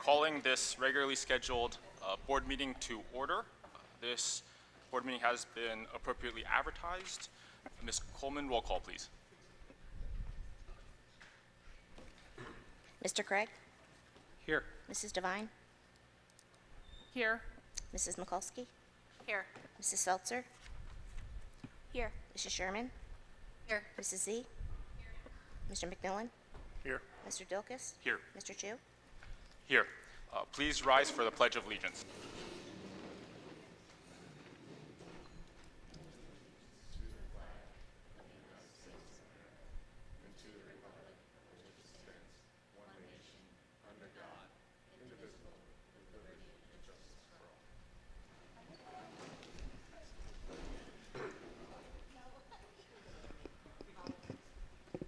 calling this regularly scheduled board meeting to order. This board meeting has been appropriately advertised. Ms. Coleman, roll call, please. Mr. Craig? Here. Mrs. Devine? Here. Mrs. Mikulski? Here. Mrs. Seltzer? Here. Mrs. Sherman? Here. Mrs. Z? Mr. McMillan? Here. Mr. Dilkus? Here. Mr. Chu? Here. Please rise for the Pledge of Allegiance.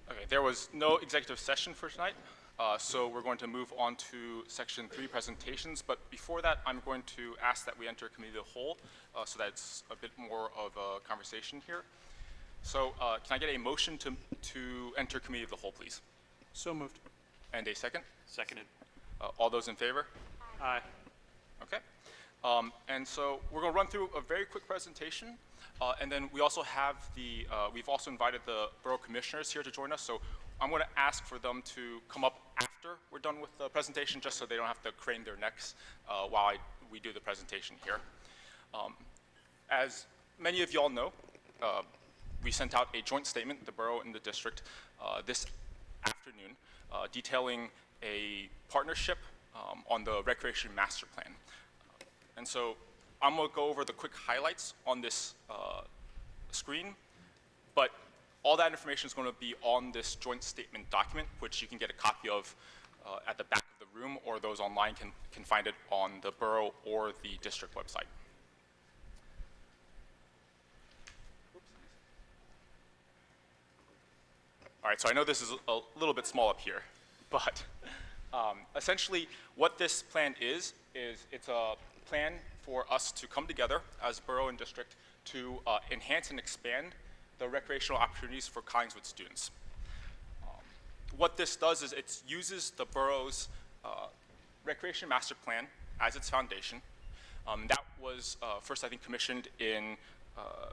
Okay, there was no executive session for tonight, so we're going to move on to Section 3 presentations. But before that, I'm going to ask that we enter Committee of the Whole so that it's a bit more of a conversation here. So can I get a motion to enter Committee of the Whole, please? So moved. And a second? Seconded. All those in favor? Aye. Okay. And so we're going to run through a very quick presentation. And then we also have we've also invited the Borough Commissioners here to join us. So I'm going to ask for them to come up after we're done with the presentation, just so they don't have to crane their necks while we do the presentation here. As many of y'all know, we sent out a joint statement, the Borough and the District, this afternoon, detailing a partnership on the Recreation Master Plan. And so I'm going to go over the quick highlights on this screen, but all that information is going to be on this joint statement document, which you can get a copy of at the back of the room, or those online can find it on the Borough or the District website. All right, so I know this is a little bit small up here, but essentially what this plan is it's a plan for us to come together as Borough and District to enhance and expand the recreational opportunities for Collingswood students. What this does is it uses the Borough's Recreation Master Plan as its foundation. That was first, I think, commissioned in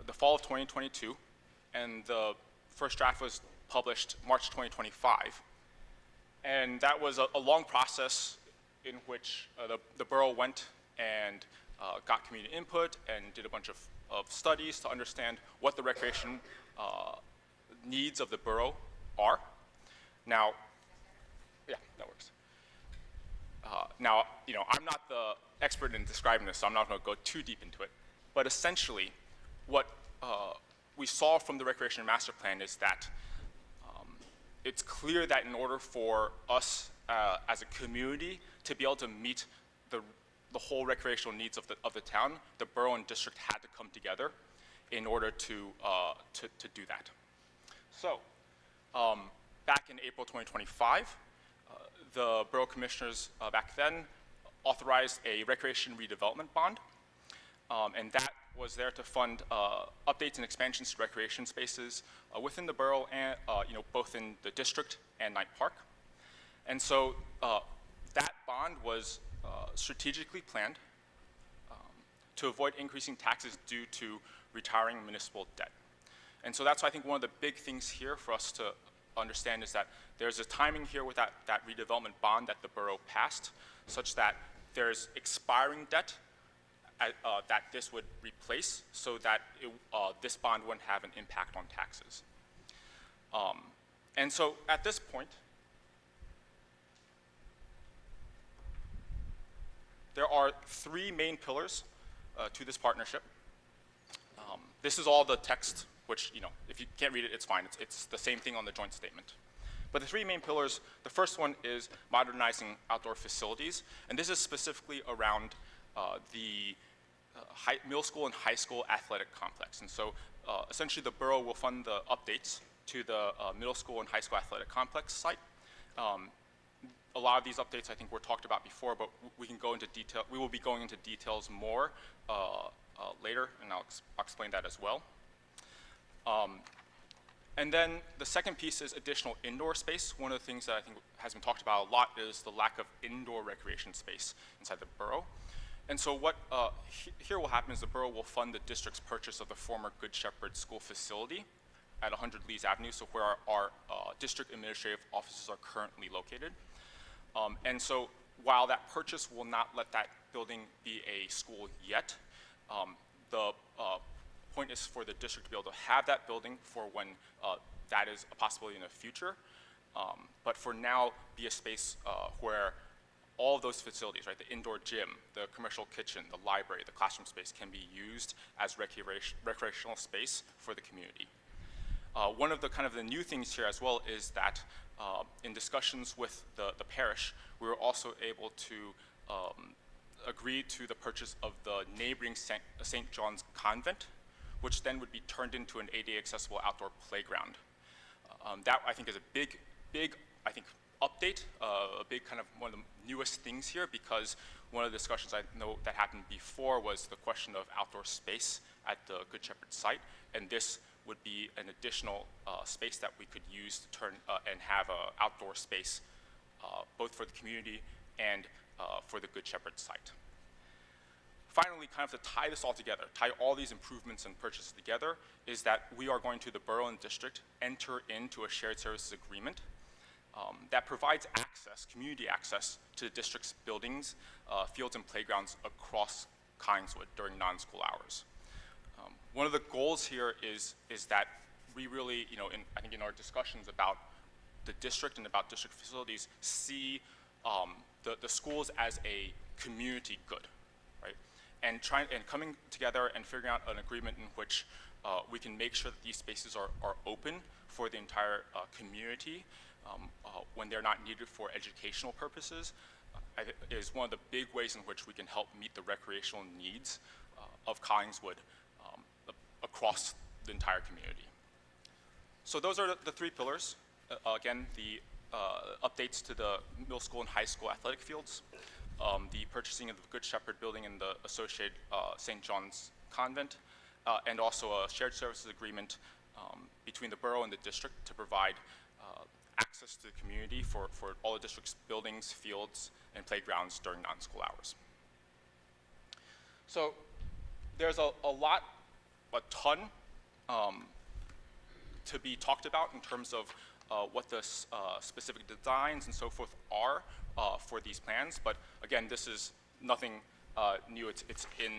the fall of 2022, and the first draft was published March 2025. And that was a long process in which the Borough went and got community input and did a bunch of studies to understand what the recreation needs of the Borough are. Now, yeah, that works. Now, I'm not the expert in describing this, so I'm not going to go too deep into it. But essentially, what we saw from the Recreation Master Plan is that it's clear that in order for us as a community to be able to meet the whole recreational needs of the town, the Borough and District had to come together in order to do that. So, back in April 2025, the Borough Commissioners back then authorized a recreation redevelopment bond, and that was there to fund updates and expansions to recreation spaces within the Borough and both in the District and Knight Park. And so that bond was strategically planned to avoid increasing taxes due to retiring municipal debt. And so that's, I think, one of the big things here for us to understand is that there's a timing here with that redevelopment bond that the Borough passed, such that there's expiring debt that this would replace, so that this bond wouldn't have an impact on taxes. And so at this point, there are three main pillars to this partnership. This is all the text, which, if you can't read it, it's fine. It's the same thing on the joint statement. But the three main pillars, the first one is modernizing outdoor facilities. And this is specifically around the middle school and high school athletic complex. And so essentially the Borough will fund the updates to the middle school and high school athletic complex site. A lot of these updates I think were talked about before, but we can go into detail. We will be going into details more later, and I'll explain that as well. And then the second piece is additional indoor space. One of the things that I think has been talked about a lot is the lack of indoor recreation space inside the borough. And so what here will happen is the borough will fund the district's purchase of the former Good Shepherd School facility at 100 Lees Avenue, so where our district administrative offices are currently located. And so while that purchase will not let that building be a school yet, the point is for the district to be able to have that building for when that is a possibility in the future. But for now, be a space where all of those facilities, right, the indoor gym, the commercial kitchen, the library, the classroom space can be used as recreational space for the community. One of the kind of the new things here as well is that in discussions with the parish, we were also able to agree to the purchase of the neighboring St. John's Convent, which then would be turned into an ADA accessible outdoor playground. That I think is a big, I think, update, a big kind of one of the newest things here, because one of the discussions I know that happened before was the question of outdoor space at the Good Shepherd site, and this would be an additional space that we could use to turn and have an outdoor space both for the community and for the Good Shepherd site. Finally, kind of to tie this all together, tie all these improvements and purchases together, is that we are going to, the borough and district, enter into a shared services agreement that provides access, community access, to the district's buildings, fields, and playgrounds across Collingswood during non-school hours. One of the goals here is that we really, I think in our discussions about the district and about district facilities, see the schools as a community good, right? And coming together and figuring out an agreement in which we can make sure that these spaces are open for the entire community when they're not needed for educational purposes is one of the big ways in which we can help meet the recreational needs of Collingswood across the entire community. So those are the three pillars. Again, the updates to the middle school and high school athletic fields, the purchasing of the Good Shepherd building and the associated St. John's Convent, and also a shared services agreement between the borough and the district to provide access to the community for all the district's buildings, fields, and playgrounds during non-school hours. So there's a ton to be talked about in terms of what the specific designs and so forth are for these plans, but again, this is nothing new. It's in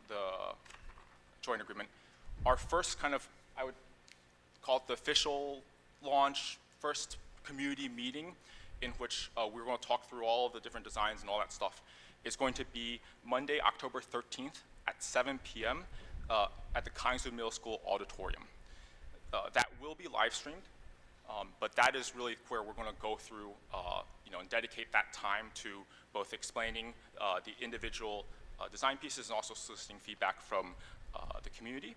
the joint agreement. Our first kind of, I would call it the official launch, first community meeting in which we're going to talk through all of the different designs and all that stuff is going to be Monday, October 13th at 7 p.m. At the Collingswood Middle School auditorium. That will be live streamed, but that is really where we're going to go through, and dedicate that time to both explaining the individual design pieces and also soliciting feedback from the community.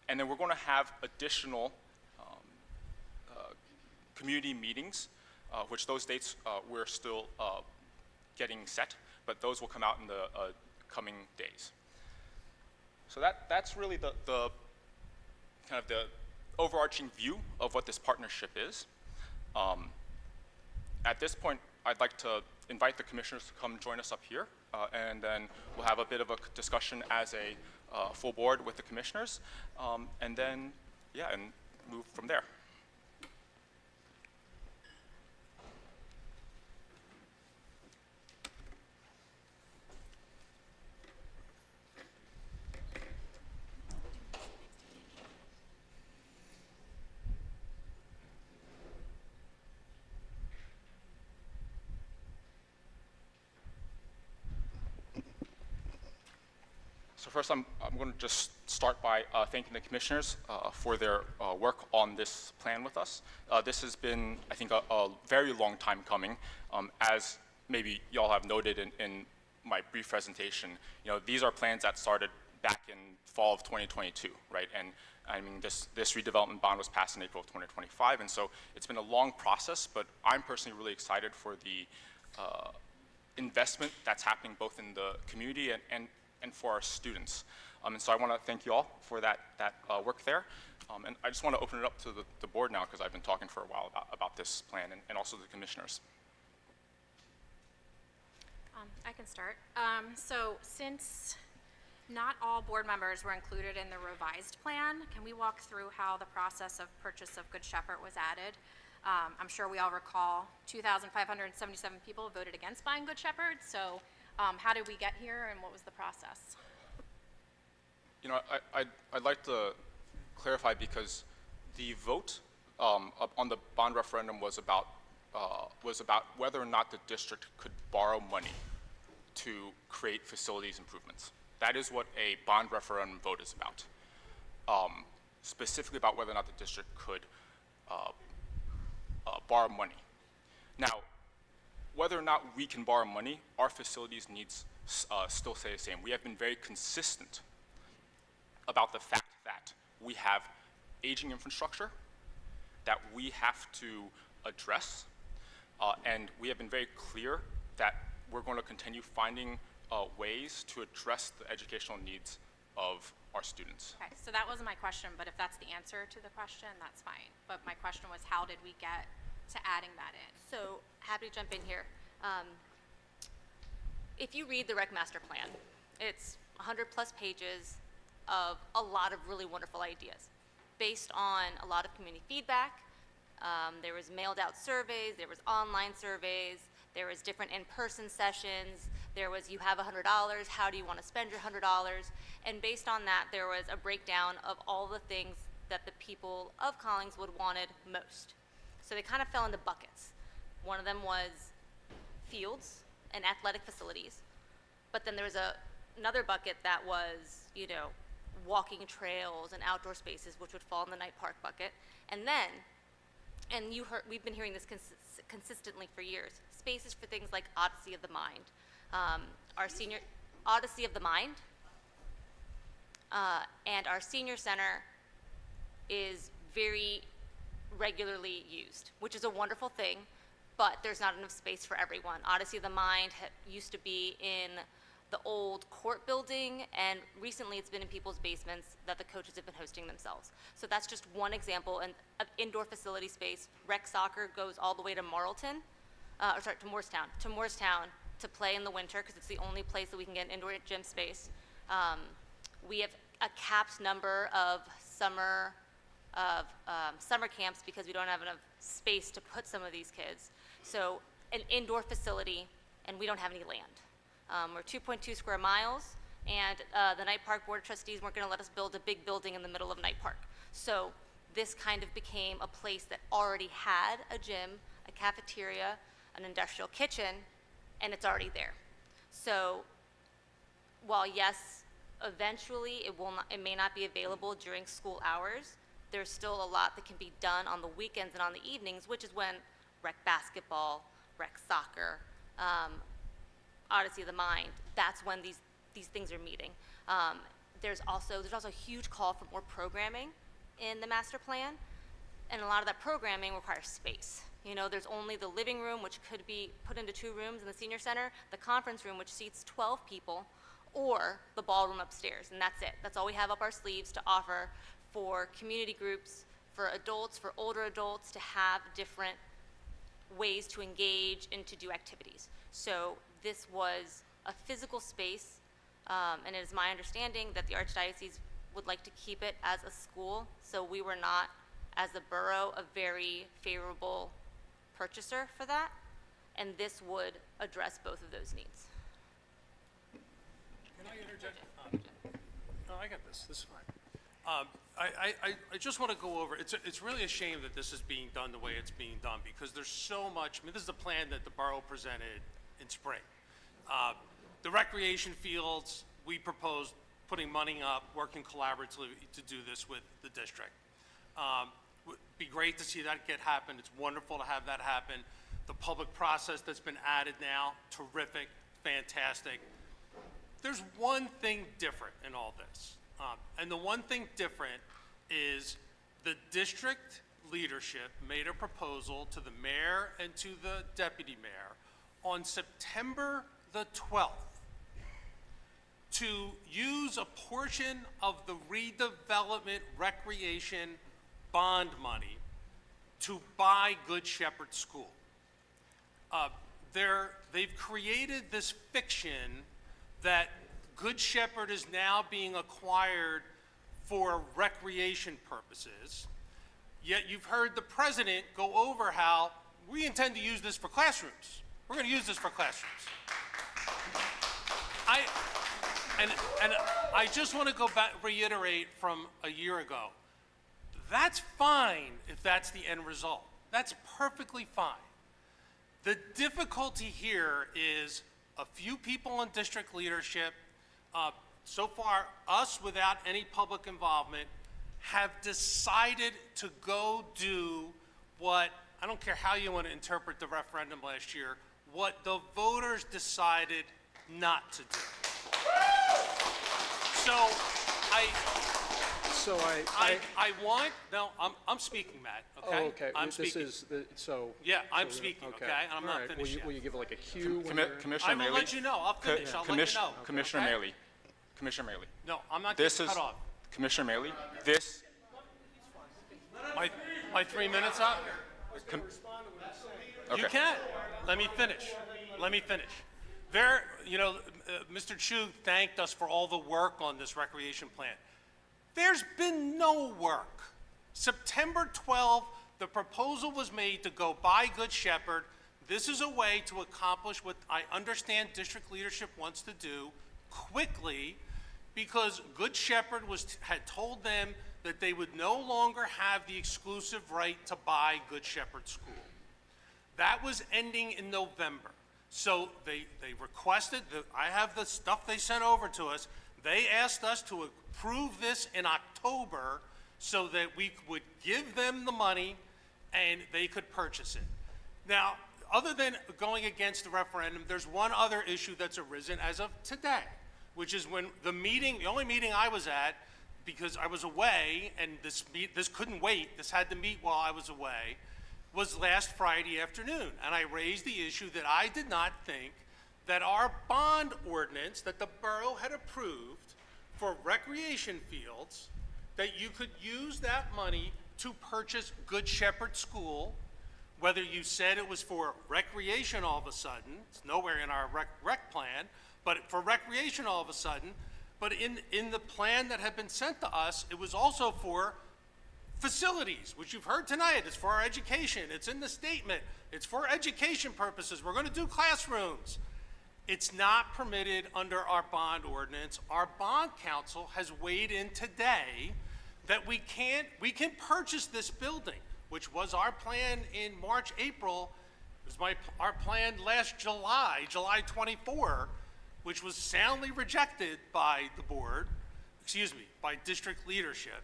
And then we're going to have additional community meetings, which those dates we're still getting set, but those will come out in the coming days. So that's really the kind of the overarching view of what this partnership is. At this point, I'd like to invite the commissioners to come join us up here, and then we'll have a bit of a discussion as a full board with the commissioners, and then, and move from there. So first, I'm going to just start by thanking the commissioners for their work on this plan with us. This has been, I think, a very long time coming. As maybe y'all have noted in my brief presentation, these are plans that started back in fall of 2022, right? And I mean, this redevelopment bond was passed in April of 2025, and so it's been a long process, but I'm personally really excited for the investment that's happening both in the community and for our students. And so I want to thank you all for that work there. And I just want to open it up to the board now because I've been talking for a while about this plan and also the commissioners. I can start. So since not all board members were included in the revised plan, can we walk through how the process of purchase of Good Shepherd was added? I'm sure we all recall 2,577 people voted against buying Good Shepherd. So how did we get here and what was the process? You know, I'd like to clarify because the vote on the bond referendum was about whether or not the district could borrow money to create facilities improvements. That is what a bond referendum vote is about. Specifically about whether or not the district could borrow money. Now, whether or not we can borrow money, our facilities needs still stay the same. We have been very consistent about the fact that we have aging infrastructure that we have to address, and we have been very clear that we're going to continue finding ways to address the educational needs of our students. Okay, so that wasn't my question, but if that's the answer to the question, that's fine. But my question was, how did we get to adding that in? So happy to jump in here. If you read the rec master plan, it's 100+ pages of a lot of really wonderful ideas based on a lot of community feedback. There was mailed out surveys, there was online surveys, there was different in-person sessions, there was you have $100, how do you want to spend your $100? And based on that, there was a breakdown of all the things that the people of Collingswood wanted most. So they kind of fell into buckets. One of them was fields and athletic facilities. But then there was another bucket that was, you know, walking trails and outdoor spaces, which would fall in the night park bucket. And then, we've been hearing this consistently for years, spaces for things like Odyssey of the Mind. Odyssey of the Mind, and our senior center is very regularly used, which is a wonderful thing, but there's not enough space for everyone. Odyssey of the Mind used to be in the old court building, and recently it's been in people's basements that the coaches have been hosting themselves. So that's just one example of indoor facility space. Rec soccer goes all the way to to Morristown to play in the winter because it's the only place that we can get an indoor gym space. We have a capped number of summer camps because we don't have enough space to put some of these kids. So an indoor facility, and we don't have any land. We're 2.2 square miles, and the Night Park Board of Trustees weren't going to let us build a big building in the middle of Night Park. So this kind of became a place that already had a gym, a cafeteria, an industrial kitchen, and it's already there. So while yes, eventually it may not be available during school hours, there's still a lot that can be done on the weekends and on the evenings, which is when rec basketball, rec soccer, Odyssey of the Mind, that's when these things are meeting. There's also a huge call for more programming in the master plan, and a lot of that programming requires space. You know, there's only the living room, which could be put into 2 rooms in the senior center, the conference room, which seats 12 people, or the ballroom upstairs, and that's it. That's all we have up our sleeves to offer for community groups, for adults, for older adults, to have different ways to engage and to do activities. So this was a physical space, and it is my understanding that the Archdiocese would like to keep it as a school, so we were not, as a borough, a very favorable purchaser for that, and this would address both of those needs. Can I interject? No, I got this. This is fine. I just want to go over, it's really a shame that this is being done the way it's being done, because there's so much, I mean, this is the plan that the borough presented in spring. The recreation fields, we proposed putting money up, working collaboratively to do this with the district. Would be great to see that happen. It's wonderful to have that happen. The public process that's been added now, terrific, fantastic. There's one thing different in all this. And the one thing different is the district leadership made a proposal to the mayor and to the deputy mayor on September the 12th to use a portion of the redevelopment recreation bond money to buy Good Shepherd School. They've created this fiction that Good Shepherd is now being acquired for recreation purposes, yet you've heard the president go over how we intend to use this for classrooms. We're going to use this for classrooms. I just want to go back, reiterate from a year ago. That's fine if that's the end result. That's perfectly fine. The difficulty here is a few people in district leadership, so far us without any public involvement, have decided to go do what, I don't care how you want to interpret the referendum last year, what the voters decided not to do. I want, no, I'm speaking, Matt, okay? Oh, okay. I'm This speaking. is the, so. Yeah, I'm so speaking, okay. okay? And I'm All not right. finished yet. Will you give like a cue? when you're- Commissioner I will Maley. let you know. I'll finish. I'll let you know. Commissioner okay? Maley. Commissioner Maley. No, I'm not This getting is, cut off. Commissioner Maley, this, My 3 minutes up? com- You okay. can. Let me finish. Let me finish. There, you know, Mr. Chu thanked us for all the work on this recreation plan. There's been no work. September 12th, the proposal was made to go buy Good Shepherd. This is a way to accomplish what I understand district leadership wants to do quickly, because Good Shepherd had told them that they would no longer have the exclusive right to buy Good Shepherd School. That was ending in November. So they requested, I have the stuff they sent over to us. They asked us to approve this in October so that we would give them the money and they could purchase it. Now, other than going against the referendum, there's one other issue that's arisen as of today, which is when the only meeting I was at, because I was away and this couldn't wait, this had to meet while I was away, was last Friday afternoon. And I raised the issue that I did not think that our bond ordinance that the borough had approved for recreation fields, that you could use that money to purchase Good Shepherd School, whether you said it was for recreation all of a sudden, it's nowhere in our rec plan, but for recreation all of a sudden, but in the plan that had been sent to us, it was also for facilities, which you've heard tonight. It's for our education. It's in the statement. It's for education purposes. We're going to do classrooms. It's not permitted under our bond ordinance. Our bond counsel has weighed in today that we can purchase this building, which was our plan in March, April. It was our plan last July 24, which was soundly rejected by the board, by district leadership.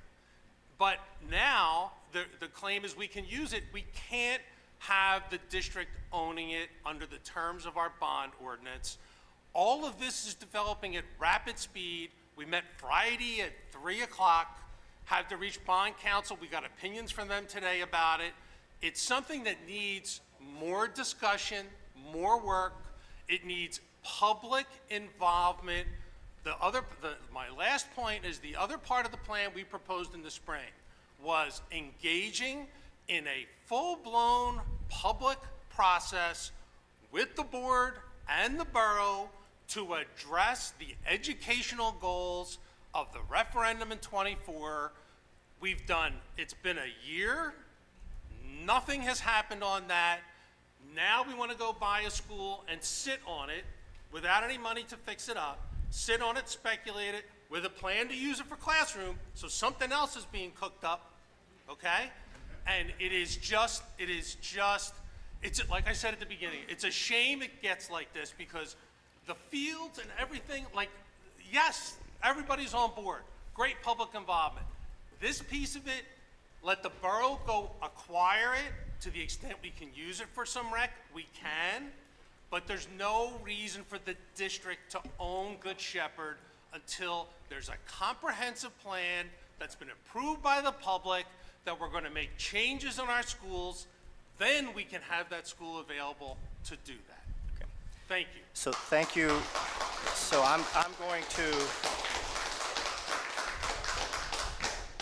But now the claim is we can use it. We can't have the district owning it under the terms of our bond ordinance. All of this is developing at rapid speed. We met Friday at 3 o'clock, had to reach bond counsel. We got opinions from them today about it. It's something that needs more discussion, more work. It needs public involvement. My last point is the other part of the plan we proposed in the spring was engaging in a full-blown public process with the board and the borough to address the educational goals of the referendum in '24. It's been a year, nothing has happened on that. Now we want to go buy a school and sit on it without any money to fix it up, sit on it, speculate it, with a plan to use it for classroom, so something else is being cooked up, okay? And it's like I said at the beginning, it's a shame it gets like this because the fields and everything, yes, everybody's on board, great public involvement. This piece of it, let the borough go acquire it to the extent we can use it for some rec, we can, but there's no reason for the district to own Good Shepherd until there's a comprehensive plan that's been approved by the public, that we're going to make changes in our schools, then we can have that school available to do that. Okay. Thank you. So thank you. So I'm going to,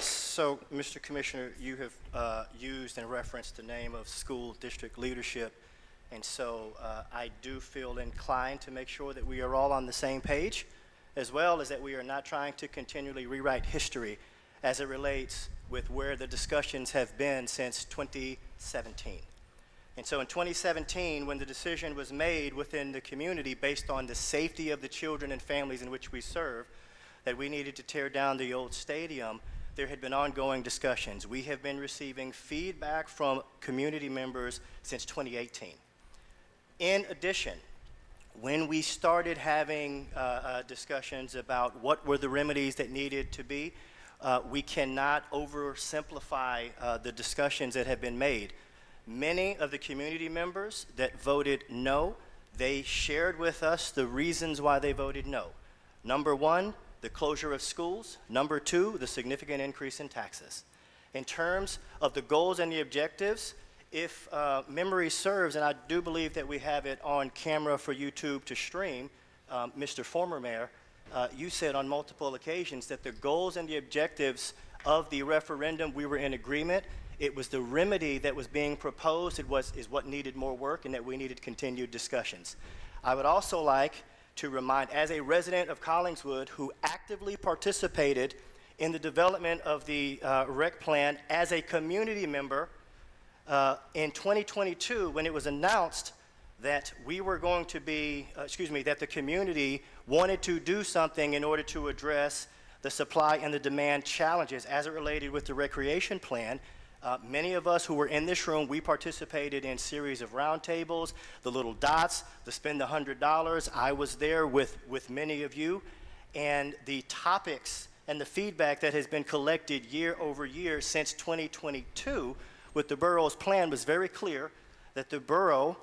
so Mr. Commissioner, you have used and referenced the name of school district leadership, and so I do feel inclined to make sure that we are all on the same page, as well as that we are not trying to continually rewrite history as it relates with where the discussions have been since 2017. And so in 2017, when the decision was made within the community based on the safety of the children and families in which we serve, that we needed to tear down the old stadium, there had been ongoing discussions. We have been receiving feedback from community members since 2018. In addition, when we started having discussions about what were the remedies that needed to be, we cannot oversimplify the discussions that have been made. Many of the community members that voted no, they shared with us the reasons why they voted no. Number one, the closure of schools. Number two, the significant increase in taxes. In terms of the goals and the objectives, if memory serves, and I do believe that we have it on camera for YouTube to stream, Mr. Former Mayor, you said on multiple occasions that the goals and the objectives of the referendum, we were in agreement. It was the remedy that was being proposed is what needed more work, and that we needed continued discussions. I would also like to remind, as a resident of Collingswood who actively participated in the development of the rec plan as a community member, in 2022, when it was announced that we were going to be, that the community wanted to do something in order to address the supply and the demand challenges as it related with the recreation plan, many of us who were in this room, we participated in series of roundtables, the little dots, the spend the $100. I was there with many of you, and the topics and the feedback that has been collected year over year since 2022 with the borough's plan was very clear that the borough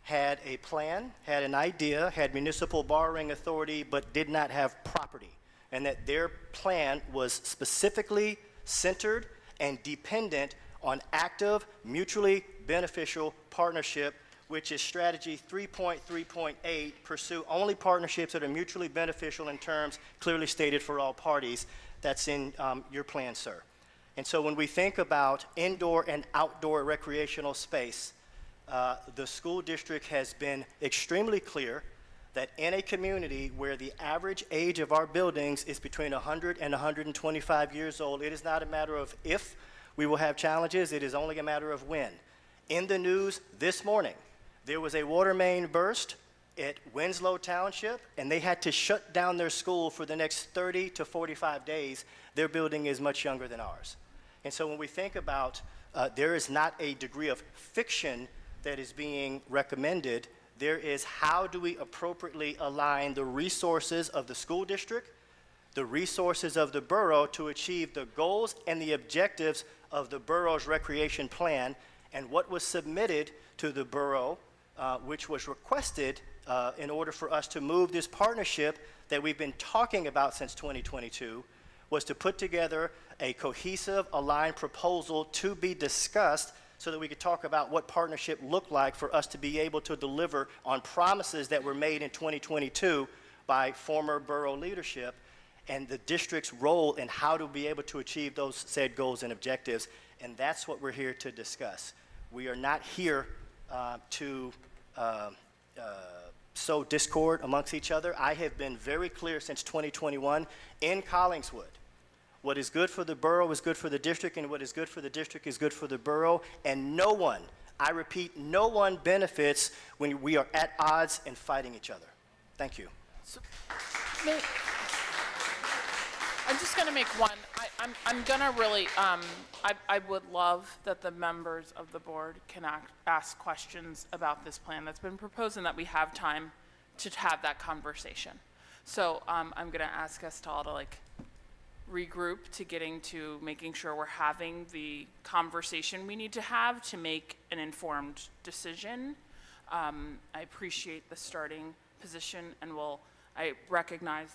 had a plan, had an idea, had municipal borrowing authority, but did not have property, and that their plan was specifically centered and dependent on active, mutually beneficial partnership, which is strategy 3.3.8, pursue only partnerships that are mutually beneficial in terms clearly stated for all parties. That's in your plan, sir. And so when we think about indoor and outdoor recreational space, the school district has been extremely clear that in a community where the average age of our buildings is between 100 and 125 years old, it is not a matter of if we will have challenges, it is only a matter of when. In the news this morning, there was a water main burst at Winslow Township, and they had to shut down their school for the next 30 to 45 days. Their building is much younger than ours. And so when we think about there is not a degree of fiction that is being recommended, there is how do we appropriately align the resources of the school district, the resources of the borough to achieve the goals and the objectives of the borough's recreation plan, and what was submitted to the borough, which was requested in order for us to move this partnership that we've been talking about since 2022, was to put together a cohesive, aligned proposal to be discussed so that we could talk about what partnership looked like for us to be able to deliver on promises that were made in 2022 by former borough leadership, and the district's role in how to be able to achieve those said goals and objectives. And that's what we're here to discuss. We are not here to sow discord amongst each other. I have been very clear since 2021 in Collingswood. What is good for the borough is good for the district, and what is good for the district is good for the borough. And no one, I repeat, no one benefits when we are at odds and fighting each other. Thank you. I'm just going to make one. I'm going to really, I would love that the members of the board can ask questions about this plan that's been proposed, and that we have time to have that conversation. So I'm going to ask us to all to regroup to getting to making sure we're having the conversation we need to have to make an informed decision. I appreciate the starting position, and I recognize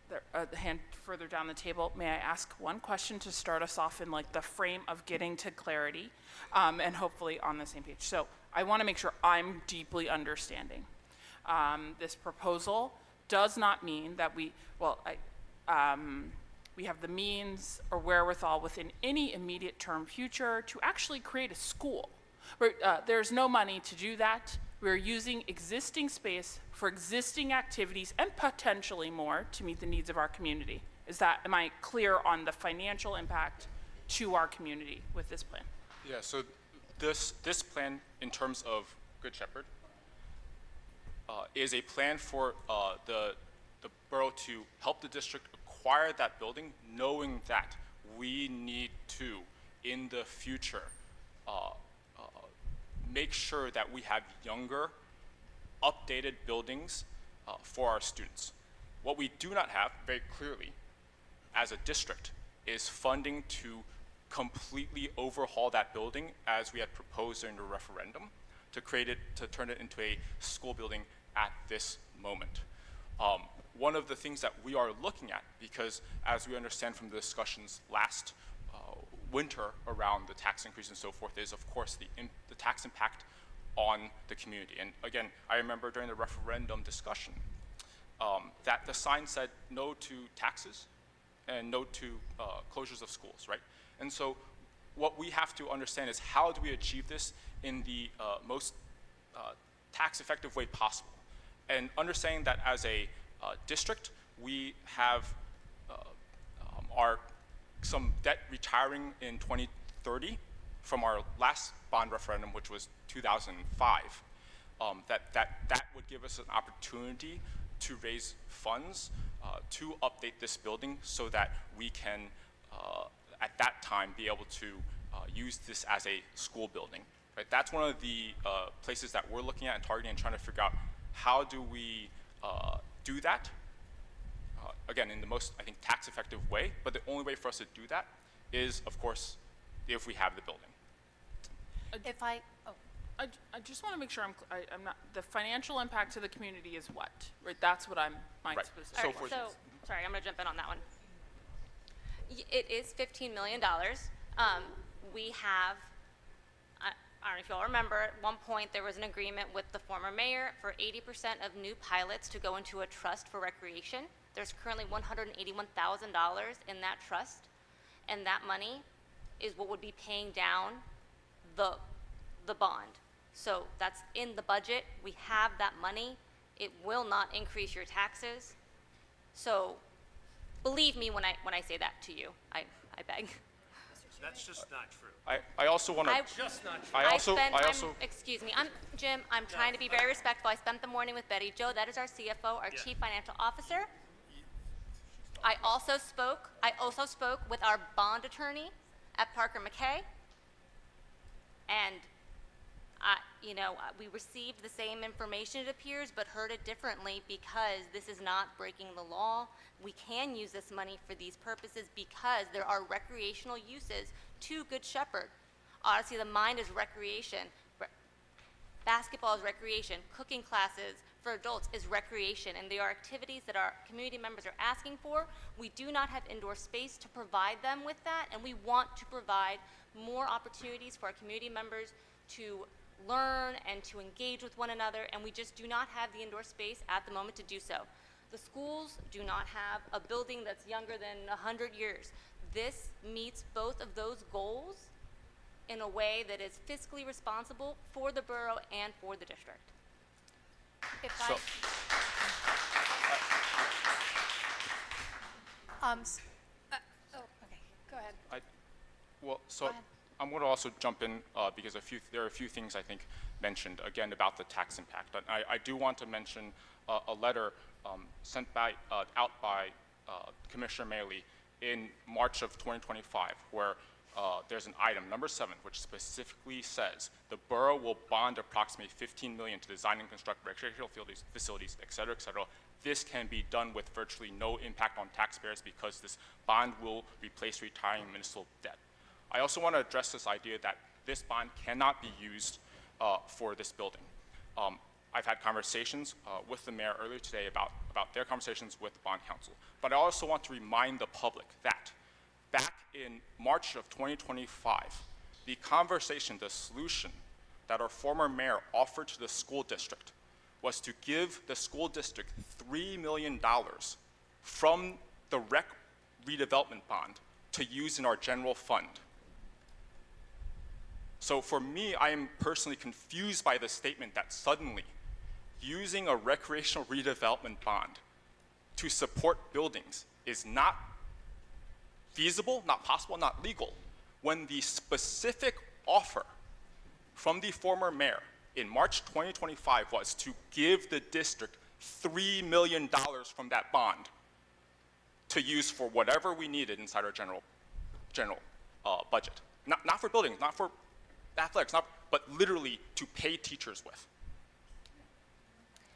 the hand further down the table. May I ask one question to start us off in the frame of getting to clarity, and hopefully on the same page. So I want to make sure I'm deeply understanding. This proposal does not mean that we have the means or wherewithal within any immediate term future to actually create a school. There's no money to do that. We're using existing space for existing activities and potentially more to meet the needs of our community. Am I clear on the financial impact to our community with this plan? Yeah, so this plan, in terms of Good Shepherd, is a plan for the borough to help the district acquire that building, knowing that we need to, in the future, make sure that we have younger, updated buildings for our students. What we do not have, very clearly, as a district, is funding to completely overhaul that building as we had proposed during the referendum, to turn it into a school building at this moment. One of the things that we are looking at, because as we understand from the discussions last winter around the tax increase and so forth, is of course the tax impact on the community. And again, I remember during the referendum discussion that the sign said no to taxes and no to closures of schools, right? And so what we have to understand is, how do we achieve this in the most tax effective way possible? And understanding that as a district, we have some debt retiring in 2030 from our last bond referendum, which was 2005, that would give us an opportunity to raise funds to update this building so that we can, at that time, be able to use this as a school building. Right? That's one of the places that we're looking at and targeting and trying to figure out, how do we do that? Again, in the most, I think, tax-effective way, but the only way for us to do that is, of course, if we have the building. I just want to make sure I'm not, the financial impact to the community is what? Right, that's what my Right. specific. So All right, for- sorry, I'm gonna jump in on that one. It is $15 million. We have, I don't know if you all remember, at one point there was an agreement with the former mayor for 80% of new pilots to go into a trust for recreation. There's currently $181,000 in that trust, and that money is what would be paying down the bond. So that's in the budget. We have that money. It will not increase your taxes. So believe me when I say that to you. I beg. That's just not true. I also want to. Just not true. Excuse me, Jim, I'm trying to be very respectful. I spent the morning with Betty Jo, that is our CFO, our Chief Financial Officer. I also spoke with our bond attorney at Parker McKay. And, we received the same information, it appears, but heard it differently because this is not breaking the law. We can use this money for these purposes because there are recreational uses to Good Shepherd. Honestly, the mind is recreation. Basketball is recreation. Cooking classes for adults is recreation, and they are activities that our community members are asking for. We do not have indoor space to provide them with that, and we want to provide more opportunities for our community members to learn and to engage with one another, and we just do not have the indoor space at the moment to do so. The schools do not have a building that's younger than 100 years. This meets both of those goals in a way that is fiscally responsible for the borough and for the district. So, Okay, go ahead. well, so ahead. I'm going to also jump in because there are a few things I think mentioned, again, about the tax impact. I do want to mention a letter sent out by Commissioner Maley in March of 2025, where there's an item, number 7, which specifically says the borough will bond approximately $15 million to design and construct recreational facilities, et cetera, et cetera. This can be done with virtually no impact on taxpayers because this bond will replace retiring municipal debt. I also want to address this idea that this bond cannot be used for this building. I've had conversations with the mayor earlier today about their conversations with the bond council. But I also want to remind the public that back in March of 2025, the conversation, the solution that our former mayor offered to the school district was to give the school district $3 million from the rec redevelopment bond to use in our general fund. So for me, I am personally confused by the statement that suddenly using a recreational redevelopment bond to support buildings is not feasible, not possible, not legal, when the specific offer from the former mayor in March 2025 was to give the district $3 million from that bond to use for whatever we needed inside our general budget. Not for buildings, not for athletics, but literally to pay teachers with.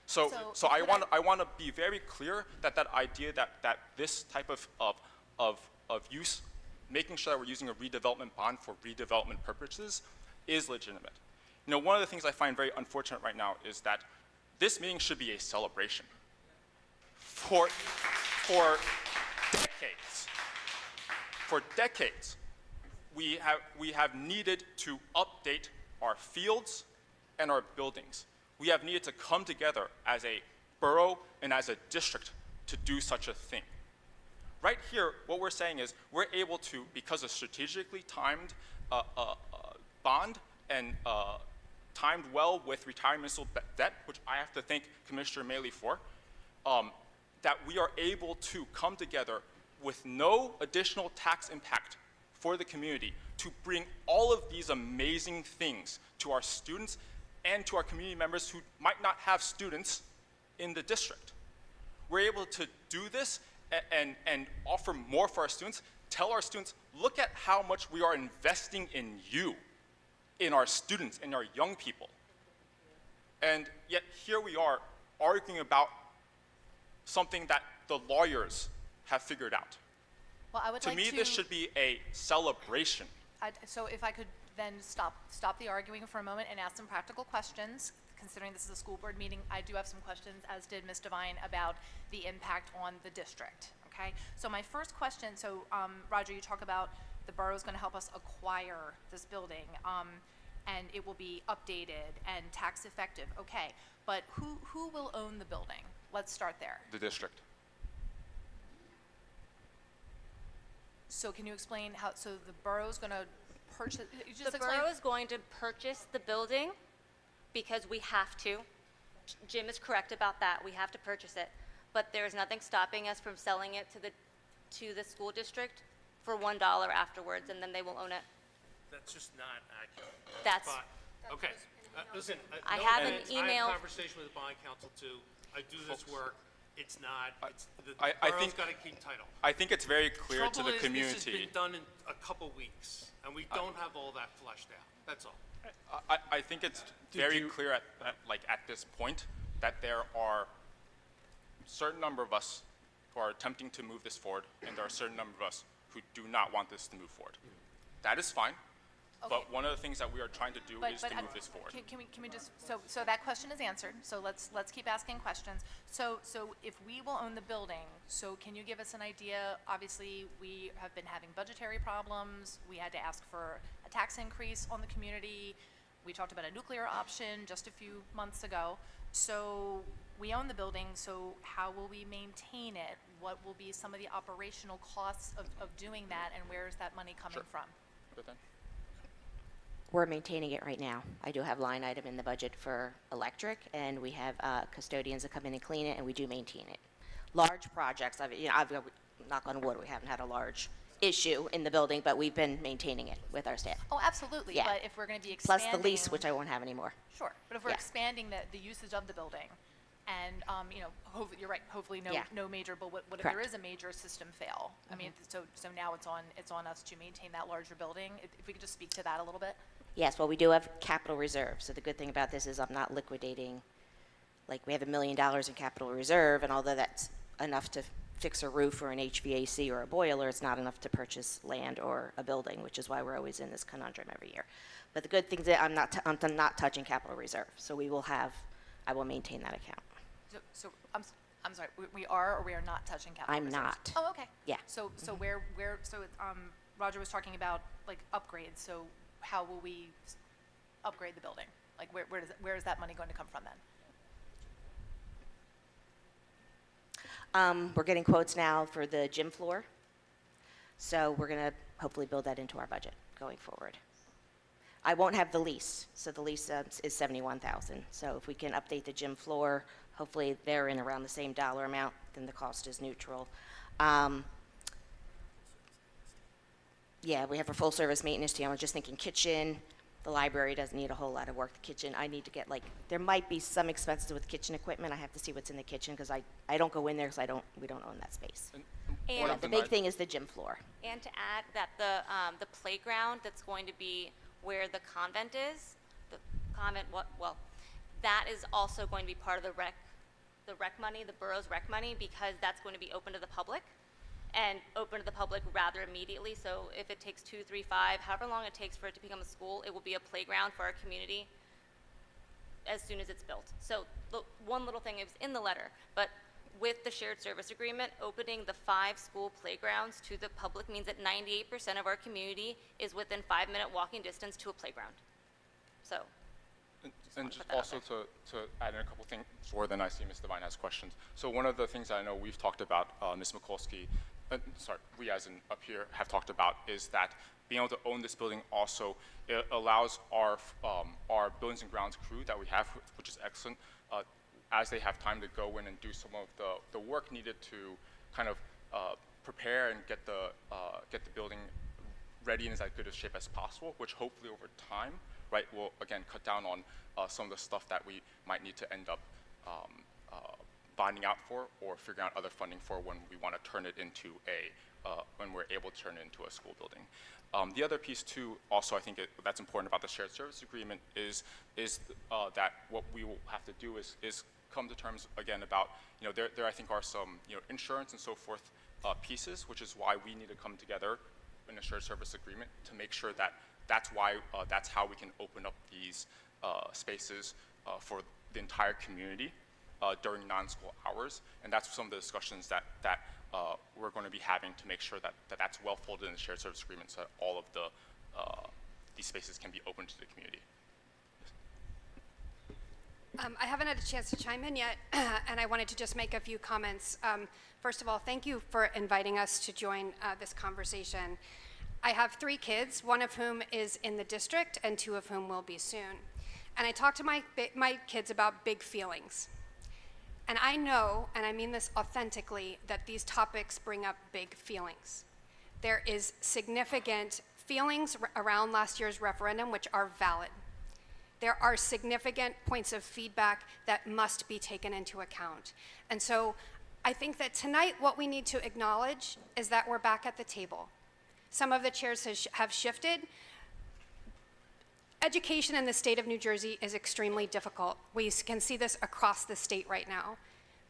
So I want to be very clear that that idea that this type of use, making sure that we're using a redevelopment bond for redevelopment purposes, is legitimate. You know, one of the things I find very unfortunate right now is that this meeting should be a celebration. For decades, we have needed to update our fields and our buildings. We have needed to come together as a borough and as a district to do such a thing. Right here, what we're saying is we're able to, because of strategically timed bond and timed well with retiring municipal debt, which I have to thank Commissioner Maley for, that we are able to come together with no additional tax impact for the community to bring all of these amazing things to our students and to our community members who might not have students in the district. We're able to do this and offer more for our students, tell our students, look at how much we are investing in you, in our students, in our young people. And yet here we are arguing about something that the lawyers have figured out. Well, I would To like me, to, this should be a celebration. so if I could then stop the arguing for a moment and ask some practical questions. Considering this is a school board meeting, I do have some questions, as did Ms. Devine, about the impact on the district, okay? So my first question, Roger, you talk about the borough's gonna help us acquire this building, and it will be updated and tax effective, okay. But who will own the building? Let's start there. The district. So can you explain how, so the borough's gonna purchase, you just The explain. borough is going to purchase the building because we have to. Jim is correct about that. We have to purchase it. But there's nothing stopping us from selling it to the school district for $1 afterwards, and then they will own it. That's just not accurate. That's, But, okay, listen. I no have an offense, I email- have conversation with the bond council too. I do this Folks. work. It's not, the I borough's think- gotta keep title. I think it's very clear to Trouble the is, this has community. been done in a couple weeks, and we don't have all that fleshed out. That's all. I think it's very clear at this point that there are a certain number of us who are attempting to move this forward, and there are a certain number of us who do not want this to move forward. That is fine, Okay. but one of the things that we are trying to do is to I- move this forward. Can we just, so that question is answered, so let's keep asking questions. So if we will own the building, so can you give us an idea? Obviously, we have been having budgetary problems, we had to ask for a tax increase on the community, we talked about a nuclear option just a few months ago. So we own the building, so how will we maintain it? What will be some of the operational costs of doing that, and where is that money coming Sure. from? Good then. We're maintaining it right now. I do have line item in the budget for electric, and we have custodians that come in and clean it, and we do maintain it. Large projects, knock on wood, we haven't had a large issue in the building, but we've been maintaining it with our staff. Oh, absolutely, Yeah. but if we're gonna be Plus expanding. the lease, which I won't have anymore. Sure, but if we're Yeah. expanding the usage of the building, and, hopefully, you're right, hopefully Yeah. no major, but what if Correct. there is a major system fail? I mean, so now it's on us to maintain that larger building, if we could just speak to that a little bit? Yes, well, we do have capital reserve, so the good thing about this is I'm not liquidating, like, we have $1 million in capital reserve, and although that's enough to fix a roof or an HVAC or a boiler, it's not enough to purchase land or a building, which is why we're always in this conundrum every year. But the good thing is that I'm not touching capital reserve, so I will maintain that account. So, I'm sorry, we are or we are not touching capital I'm reserves? not. Oh, okay. Yeah. So Roger was talking about, like, upgrades, so how will we upgrade the building? Like, where is that money going to come from then? We're getting quotes now for the gym floor. So we're going to hopefully build that into our budget going forward. I won't have the lease, so the lease is $71,000. So if we can update the gym floor, hopefully they're in around the same dollar amount, then the cost is neutral. Yeah, we have a full-service maintenance team. I was just thinking kitchen. The library doesn't need a whole lot of work. The kitchen, I need to get, like, there might be some expenses with kitchen equipment. I have to see what's in the kitchen because I don't go in there because we don't own that space. One But of the the big thing is the gym floor. And to add that the playground that's going to be where the convent is, the convent, that is also going to be part of the rec money, the borough's rec money, because that's going to be open to the public, and open to the public rather immediately. So if it takes 2, 3, 5, however long it takes for it to become a school, it will be a playground for our community as soon as it's built. So the one little thing, it was in the letter, but with the shared service agreement, opening the 5 school playgrounds to the public means that 98% of our community is within 5-minute walking distance to a playground. So, And put that out also to add in a couple things, or then I see Ms. Devine has questions. So one of the things I know we've talked about, Ms. Mikulski, we as in up here have talked about, is that being able to own this building also allows our buildings and grounds crew that we have, which is excellent, as they have time to go in and do some of the work needed to kind of prepare and get the building ready in as good a shape as possible, which hopefully over time, right, will again cut down on some of the stuff that we might need to end up bonding out for or figuring out other funding for when we want to turn it into when we're able to turn it into a school building. The other piece too, also I think that's important about the shared service agreement is that what we will have to do is come to terms again about, there I think are some, insurance and so forth pieces, which is why we need to come together in a shared service agreement to make sure that that's how we can open up these spaces for the entire community during non-school hours. And that's some of the discussions that we're going to be having to make sure that that's well folded in the shared service agreement so that all of these spaces can be open to the community. I haven't had a chance to chime in yet, and I wanted to just make a few comments. First of all, thank you for inviting us to join this conversation. I have 3 kids, one of whom is in the district and 2 of whom will be soon. And I talk to my kids about big feelings. And I know, and I mean this authentically, that these topics bring up big feelings. There is significant feelings around last year's referendum which are valid. There are significant points of feedback that must be taken into account. And so I think that tonight what we need to acknowledge is that we're back at the table. Some of the chairs have shifted. Education in the state of New Jersey is extremely difficult. We can see this across the state right now.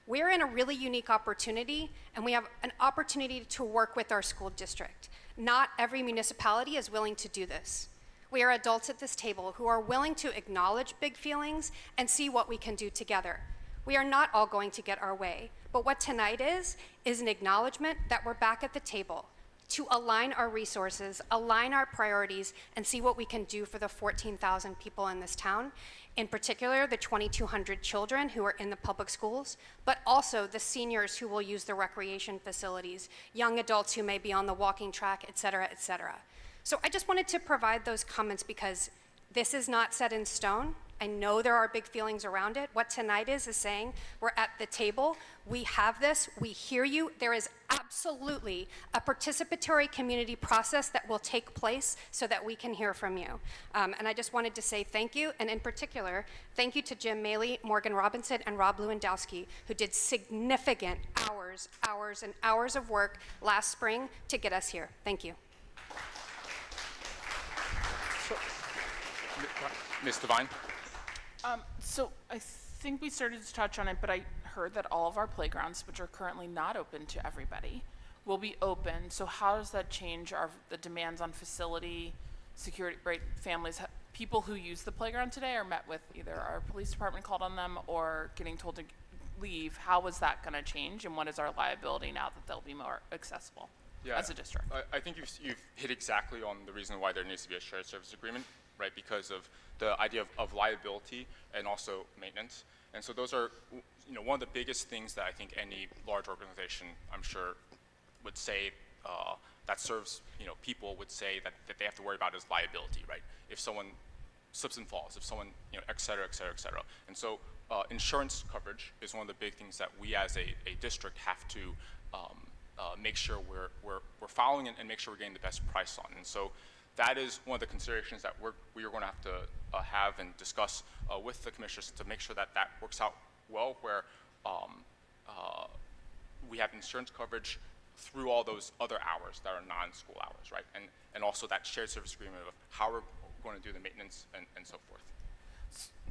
We're in a really unique opportunity, and we have an opportunity to work with our school district. Not every municipality is willing to do this. We are adults at this table who are willing to acknowledge big feelings and see what we can do together. We are not all going to get our way, but what tonight is an acknowledgement that we're back at the table to align our resources, align our priorities, and see what we can do for the 14,000 people in this town, in particular the 2,200 children who are in the public schools, but also the seniors who will use the recreation facilities, young adults who may be on the walking track, et cetera, et cetera. So I just wanted to provide those comments because this is not set in stone. I know there are big feelings around it. What tonight is saying we're at the table, we have this, we hear you. There is absolutely a participatory community process that will take place so that we can hear from you. And I just wanted to say thank you, and in particular, thank you to Jim Maley, Morgan Robinson, and Rob Lewandowski, who did significant hours and hours of work last spring to get us here. Thank you. Ms. Devine? So I think we started to touch on it, but I heard that all of our playgrounds, which are currently not open to everybody, will be open. So how does that change the demands on facility, security, right? Families, people who use the playground today are met with either our police department called on them or getting told to leave. How is that going to change, and what is our liability now that they'll be more accessible as a district? I think you've hit exactly on the reason why there needs to be a shared service agreement, right? Because of the idea of liability and also maintenance. And so those are, one of the biggest things that I think any large organization, I'm sure, would say that serves, people would say that they have to worry about is liability, right? If someone slips and falls, if someone, et cetera, et cetera, et cetera. And so insurance coverage is one of the big things that we as a district have to make sure we're following and make sure we're getting the best price on. And so that is one of the considerations that we are going to have to have and discuss with the commissioners to make sure that that works out well, where we have insurance coverage through all those other hours that are non-school hours, right? And also that shared service agreement of how we're going to do the maintenance and so forth.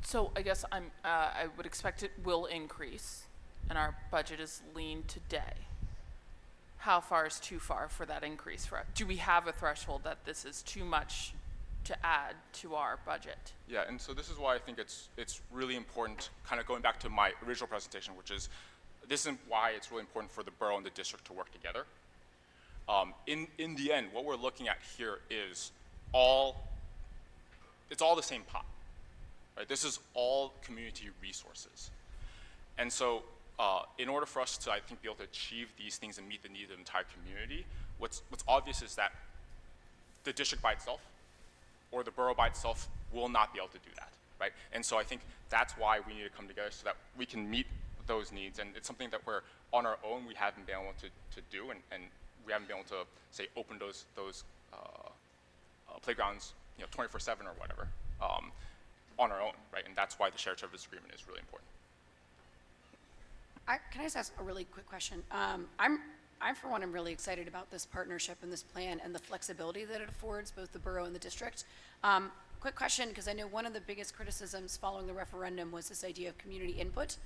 So I guess I would expect it will increase, and our budget is lean today. How far is too far for that increase? Do we have a threshold that this is too much to add to our budget? Yeah, and so this is why I think it's really important, kind of going back to my original presentation, which is this is why it's really important for the borough and the district to work together. In the end, what we're looking at here is it's all the same pot, right? This is all community resources. And so in order for us to, I think, be able to achieve these things and meet the needs of the entire community, what's obvious is that the district by itself or the borough by itself will not be able to do that, right? And so I think that's why we need to come together so that we can meet those needs. And it's something that we're on our own, we haven't been able to do, and we haven't been able to, say, open those playgrounds, 24/7 or whatever, on our own, right? And that's why the shared service agreement is really important. Can I just ask a really quick question? I, for one, am really excited about this partnership and this plan and the flexibility that it affords both the borough and the district. Quick question, because I know one of the biggest criticisms following the referendum was this idea of community input.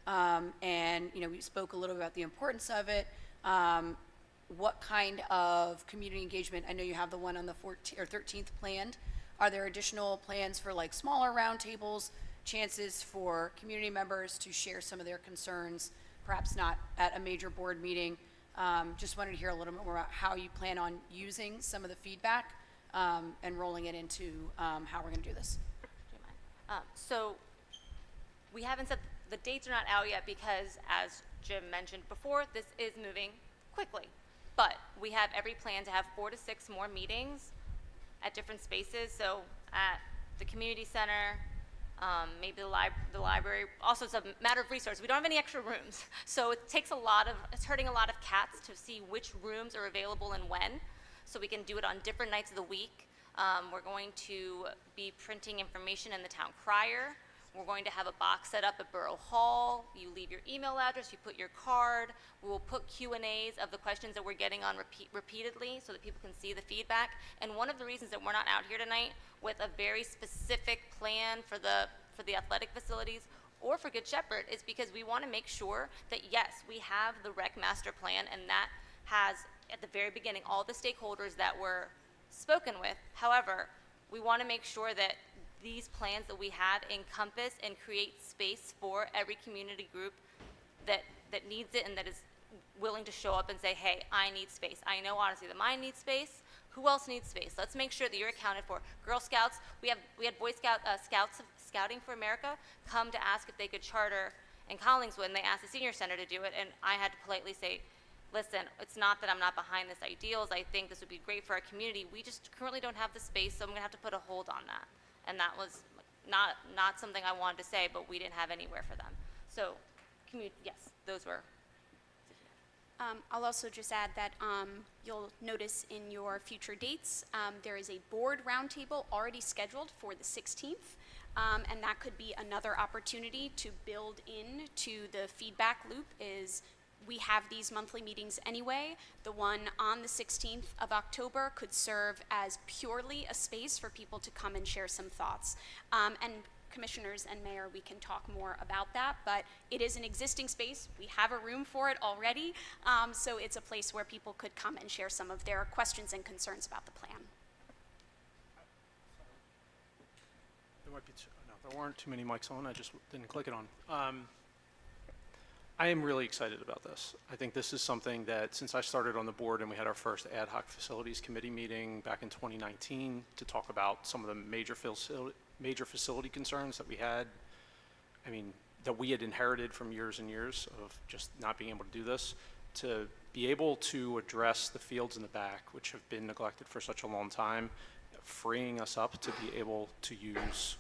And, we spoke a little about the importance of it. What kind of community engagement? I know you have the one on the 13th planned. Are there additional plans for like smaller roundtables, chances for community members to share some of their concerns, perhaps not at a major board meeting? Just wanted to hear a little bit more about how you plan on using some of the feedback and rolling it into how we're going to do this. Do you mind? So we haven't said the dates are not out yet because, as Jim mentioned before, this is moving quickly. But we have every plan to have 4 to 6 more meetings at different spaces. So at the community center, maybe the library. Also, it's a matter of resource. We don't have any extra rooms. So it's hurting a lot of cats to see which rooms are available and when. So we can do it on different nights of the week. We're going to be printing information in the town crier. We're going to have a box set up at Borough Hall. You leave your email address, you put your card. We will put Q&As of the questions that we're getting on repeatedly so that people can see the feedback. And one of the reasons that we're not out here tonight with a very specific plan for the athletic facilities or for Good Shepherd is because we want to make sure that, yes, we have the rec master plan, and that has, at the very beginning, all the stakeholders that were spoken with. However, we want to make sure that these plans that we have encompass and create space for every community group that needs it and that is willing to show up and say, hey, I need space. I know honestly that mine needs space. Who else needs space? Let's make sure that you're accounted for. Girl Scouts, we had Boy Scouting for America come to ask if they could charter in Collingswood, and they asked the senior center to do it, and I had to politely say, listen, it's not that I'm not behind this ideals. I think this would be great for our community. We just currently don't have the space, so I'm gonna have to put a hold on that. And that was not something I wanted to say, but we didn't have anywhere for them. So, yes, those were. I'll also just add that you'll notice in your future dates, there is a board roundtable already scheduled for the 16th. And that could be another opportunity to build into the feedback loop. We have these monthly meetings anyway. The one on the 16th of October could serve as purely a space for people to come and share some thoughts. And commissioners and mayor, we can talk more about that, but it is an existing space. We have a room for it already, so it's a place where people could come and share some of their questions and concerns about the plan. There weren't too many mics on, I just didn't click it on. I am really excited about this. I think this is something that, since I started on the board and we had our first ad hoc facilities committee meeting back in 2019 to talk about some of the major facility concerns that we had, I mean, that we had inherited from years and years of just not being able to do this, to be able to address the fields in the back, which have been neglected for such a long time, freeing us up to be able to use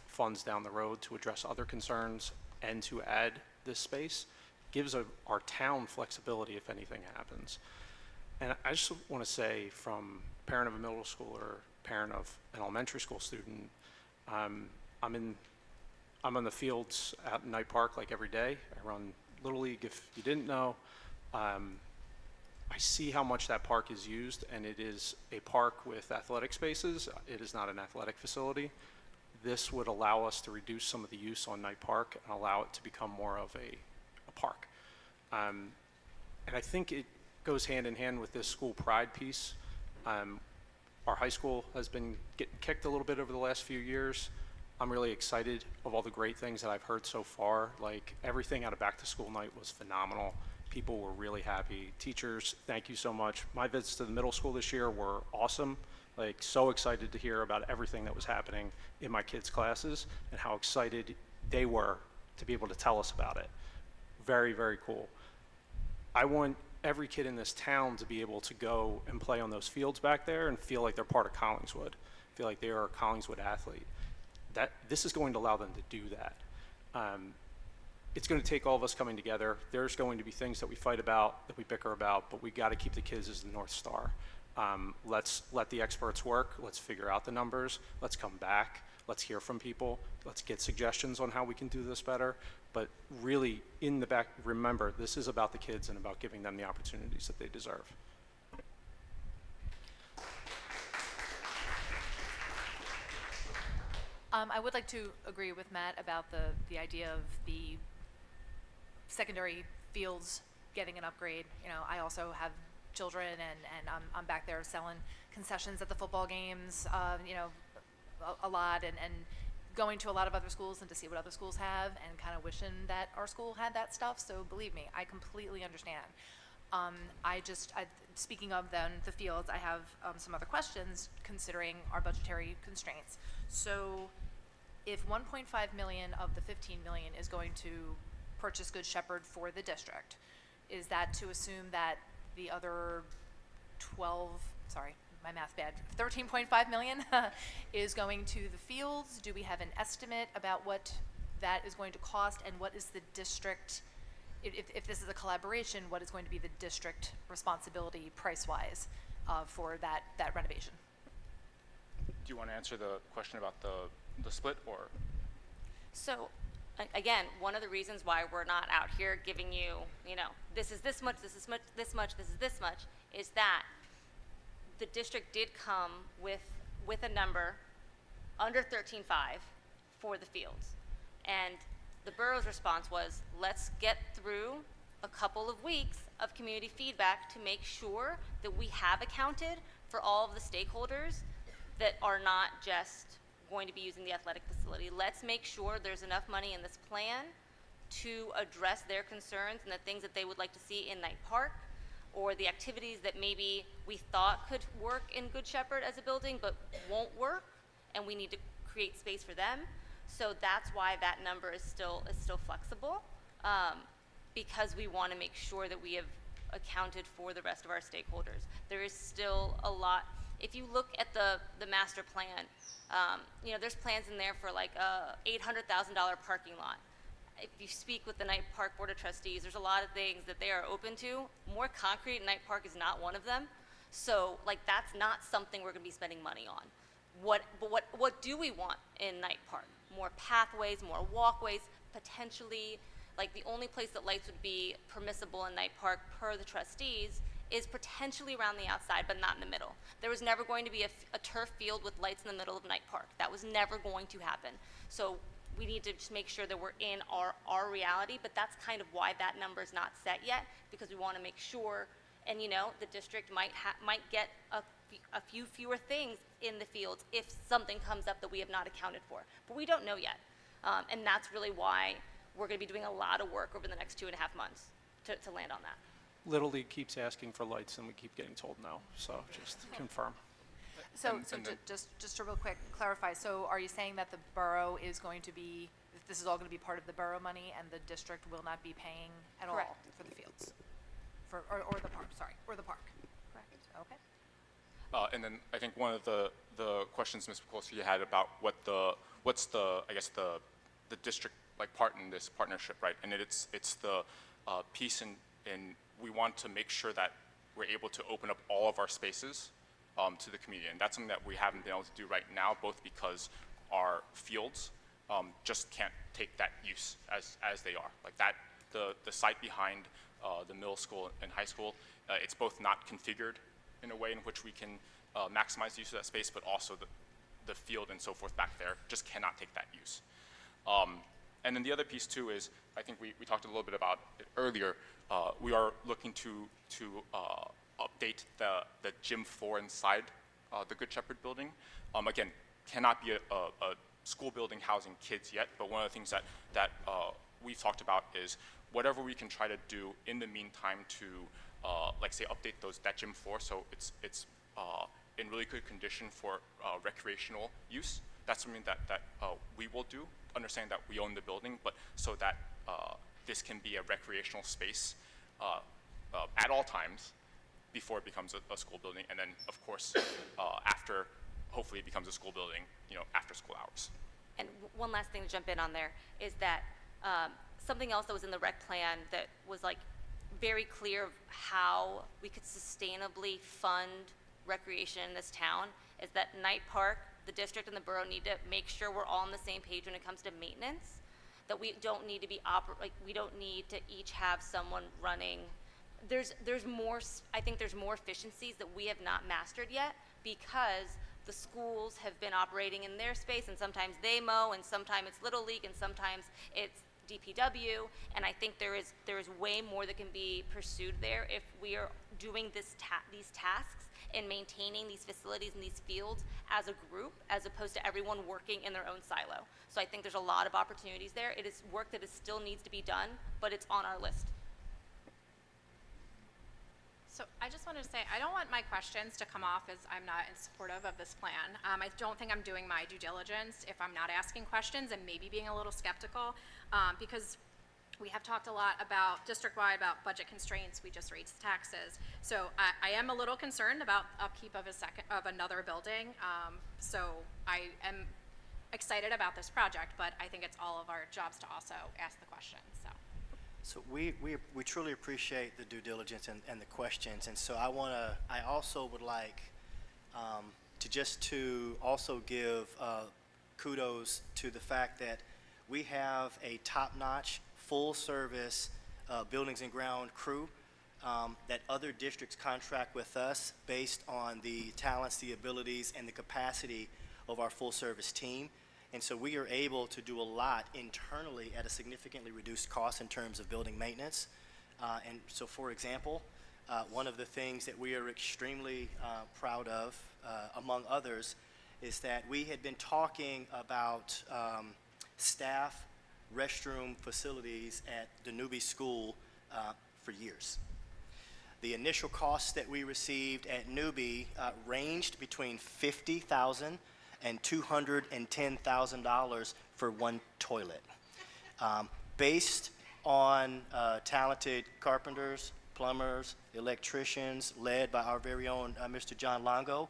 funds down the road to address other concerns and to add this space gives our town flexibility if anything happens. And I just want to say, from parent of a middle schooler, parent of an elementary school student, I'm on the fields out in Knight Park like every day. I run Little League, if you didn't know. I see how much that park is used, and it is a park with athletic spaces. It is not an athletic facility. This would allow us to reduce some of the use on Knight Park and allow it to become more of a park. And I think it goes hand in hand with this school pride piece. Our high school has been getting kicked a little bit over the last few years. I'm really excited of all the great things that I've heard so far. Like, everything out of back to school night was phenomenal. People were really happy. Teachers, thank you so much. My visits to the middle school this year were awesome. Like, so excited to hear about everything that was happening in my kids' classes and how excited they were to be able to tell us about it. Very, very cool. I want every kid in this town to be able to go and play on those fields back there and feel like they're part of Collingswood, feel like they are a Collingswood athlete. This is going to allow them to do that. It's going to take all of us coming together. There's going to be things that we fight about, that we bicker about, but we got to keep the kids as the North Star. Let's let the experts work. Let's figure out the numbers. Let's come back. Let's hear from people. Let's get suggestions on how we can do this better. But really, in the back, remember, this is about the kids and about giving them the opportunities that they deserve. I would like to agree with Matt about the idea of the secondary fields getting an upgrade. You know, I also have children, and I'm back there selling concessions at the football games, you know, a lot, and going to a lot of other schools and to see what other schools have, and kind of wishing that our school had that stuff. So believe me, I completely understand. Speaking of then the fields, I have some other questions considering our budgetary constraints. So if 1.5 million of the 15 million is going to purchase Good Shepherd for the district, is that to assume that the other 13.5 million is going to the fields? Do we have an estimate about what that is going to cost, and what is the district, if this is a collaboration, what is going to be the district responsibility price-wise for that renovation? Do you want to answer the question about the split, or? So, again, one of the reasons why we're not out here giving you, this is this much, this is much, this much, this is this much, is that the district did come with a number under 13.5 for the fields. And the borough's response was, let's get through a couple of weeks of community feedback to make sure that we have accounted for all of the stakeholders that are not just going to be using the athletic facility. Let's make sure there's enough money in this plan to address their concerns and the things that they would like to see in Knight Park, or the activities that maybe we thought could work in Good Shepherd as a building but won't work, and we need to create space for them. So that's why that number is still flexible, because we want to make sure that we have accounted for the rest of our stakeholders. There is still a lot. If you look at the master plan, there's plans in there for like a $800,000 parking lot. If you speak with the Knight Park Board of Trustees, there's a lot of things that they are open to. More concrete in Knight Park is not one of them. So, that's not something we're going to be spending money on. What do we want in Knight Park? More pathways, more walkways, potentially. The only place that lights would be permissible in Knight Park per the trustees is potentially around the outside, but not in the middle. There was never going to be a turf field with lights in the middle of Knight Park. That was never going to happen. So we need to just make sure that we're in our reality, but that's kind of why that number is not set yet, because we want to make sure, and the district might get a few fewer things in the fields if something comes up that we have not accounted for. But we don't know yet. And that's really why we're going to be doing a lot of work over the next 2.5 months to land on that. Little League keeps asking for lights, and we keep getting told no, so just confirm. So just to real quick clarify, so are you saying that the borough is going to be, this is all gonna be part of the borough money, and the district will not be paying at all Correct. for the fields? Or the park, sorry, or the park? Correct. Okay. And then I think one of the questions Ms. Mikulski had about what's the, I guess, the district like part in this partnership, right? And it's the piece in we want to make sure that we're able to open up all of our spaces to the community. And that's something that we haven't been able to do right now, both because our fields just can't take that use as they are. Like that, the site behind the middle school and high school, it's both not configured in a way in which we can maximize the use of that space, but also the field and so forth back there just cannot take that use. And then the other piece too is, I think we talked a little bit about it earlier, we are looking to update the gym floor inside the Good Shepherd building. Again, cannot be a school building housing kids yet, but one of the things that we've talked about is whatever we can try to do in the meantime to, like say, update that gym floor so it's in really good condition for recreational use. That's something that we will do, understand that we own the building, but so that this can be a recreational space at all times before it becomes a school building, and then of course after, hopefully it becomes a school building, after school hours. And one last thing to jump in on there is that something else that was in the rec plan that was like very clear of how we could sustainably fund recreation in this town is that Knight Park, the district and the borough need to make sure we're all on the same page when it comes to maintenance, that we don't need to be we don't need to each have someone running. There's more, I think there's more efficiencies that we have not mastered yet because the schools have been operating in their space, and sometimes they mow, and sometimes it's Little League, and sometimes it's DPW, and I think there is way more that can be pursued there if we are doing these tasks and maintaining these facilities and these fields as a group, as opposed to everyone working in their own silo. So I think there's a lot of opportunities there. It is work that still needs to be done, but it's on our list. So I just wanted to say, I don't want my questions to come off as I'm not supportive of this plan. I don't think I'm doing my due diligence if I'm not asking questions and maybe being a little skeptical, because we have talked a lot about district-wide, about budget constraints. We just raised taxes. So I am a little concerned about upkeep of another building. So I am excited about this project, but I think it's all of our jobs to also ask the questions, so. So we truly appreciate the due diligence and the questions, and so I also would like to also give kudos to the fact that we have a top-notch, full-service buildings and ground crew that other districts contract with us based on the talents, the abilities, and the capacity of our full-service team. And so we are able to do a lot internally at a significantly reduced cost in terms of building maintenance. And so, for example, one of the things that we are extremely proud of, among others, is that we had been talking about staff restroom facilities at the Newbie School for years. The initial costs that we received at Newbie ranged between $50,000 and $210,000 for one toilet. Based on talented carpenters, plumbers, electricians, led by our very own Mr. John Longo,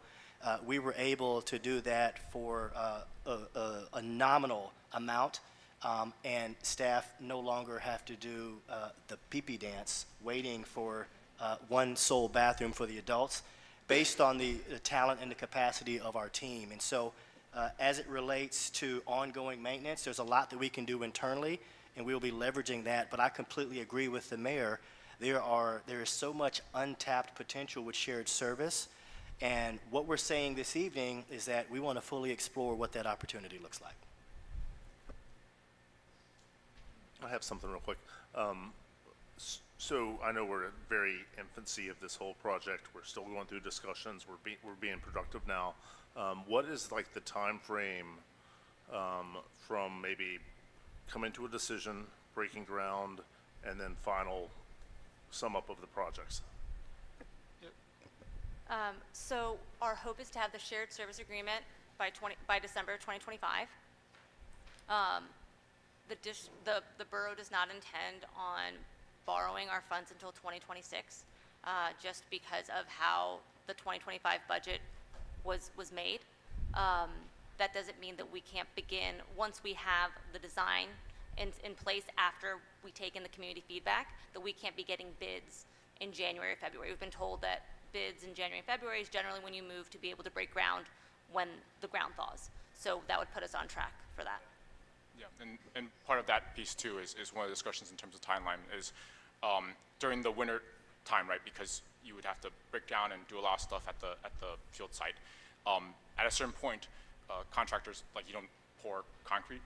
we were able to do that for a nominal amount, and staff no longer have to do the pee-pee dance waiting for one sole bathroom for the adults, based on the talent and the capacity of our team. And so as it relates to ongoing maintenance, there's a lot that we can do internally, and we'll be leveraging that. But I completely agree with the mayor. There is so much untapped potential with shared service, and what we're saying this evening is that we want to fully explore what that opportunity looks like. I have something real quick. So I know we're at very infancy of this whole project. We're still going through discussions. We're being productive now. What is like the time frame from maybe coming to a decision, breaking ground, and then final sum up of the projects? So our hope is to have the shared service agreement by December 2025. the borough does not intend on borrowing our funds until 2026, just because of how the 2025 budget was made. That doesn't mean that we can't begin, once we have the design in place after we take in the community feedback, that we can't be getting bids in January or February. We've been told that bids in January and February is generally when you move to be able to break ground when the ground thaws. So that would put us on track for that. Yeah, and part of that piece too is one of the discussions in terms of timeline is during the winter time, right? Because you would have to break down and do a lot of stuff at the field site. At a certain point, contractors, like, you don't pour concrete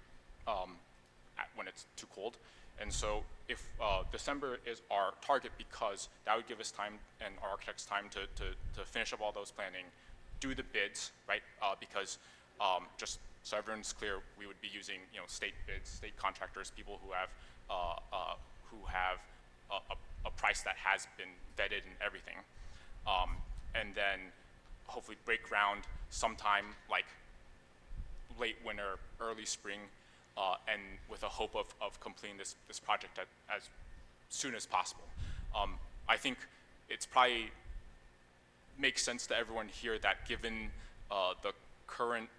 when it's too cold. And so if December is our target, because that would give us time and our architects time to finish up all those planning, do the bids, right? Because just so everyone's clear, we would be using, state bids, state contractors, people who have a price that has been vetted and everything. And then hopefully break ground sometime like late winter, early spring, and with a hope of completing this project as soon as possible. I think it's probably makes sense to everyone here that given the current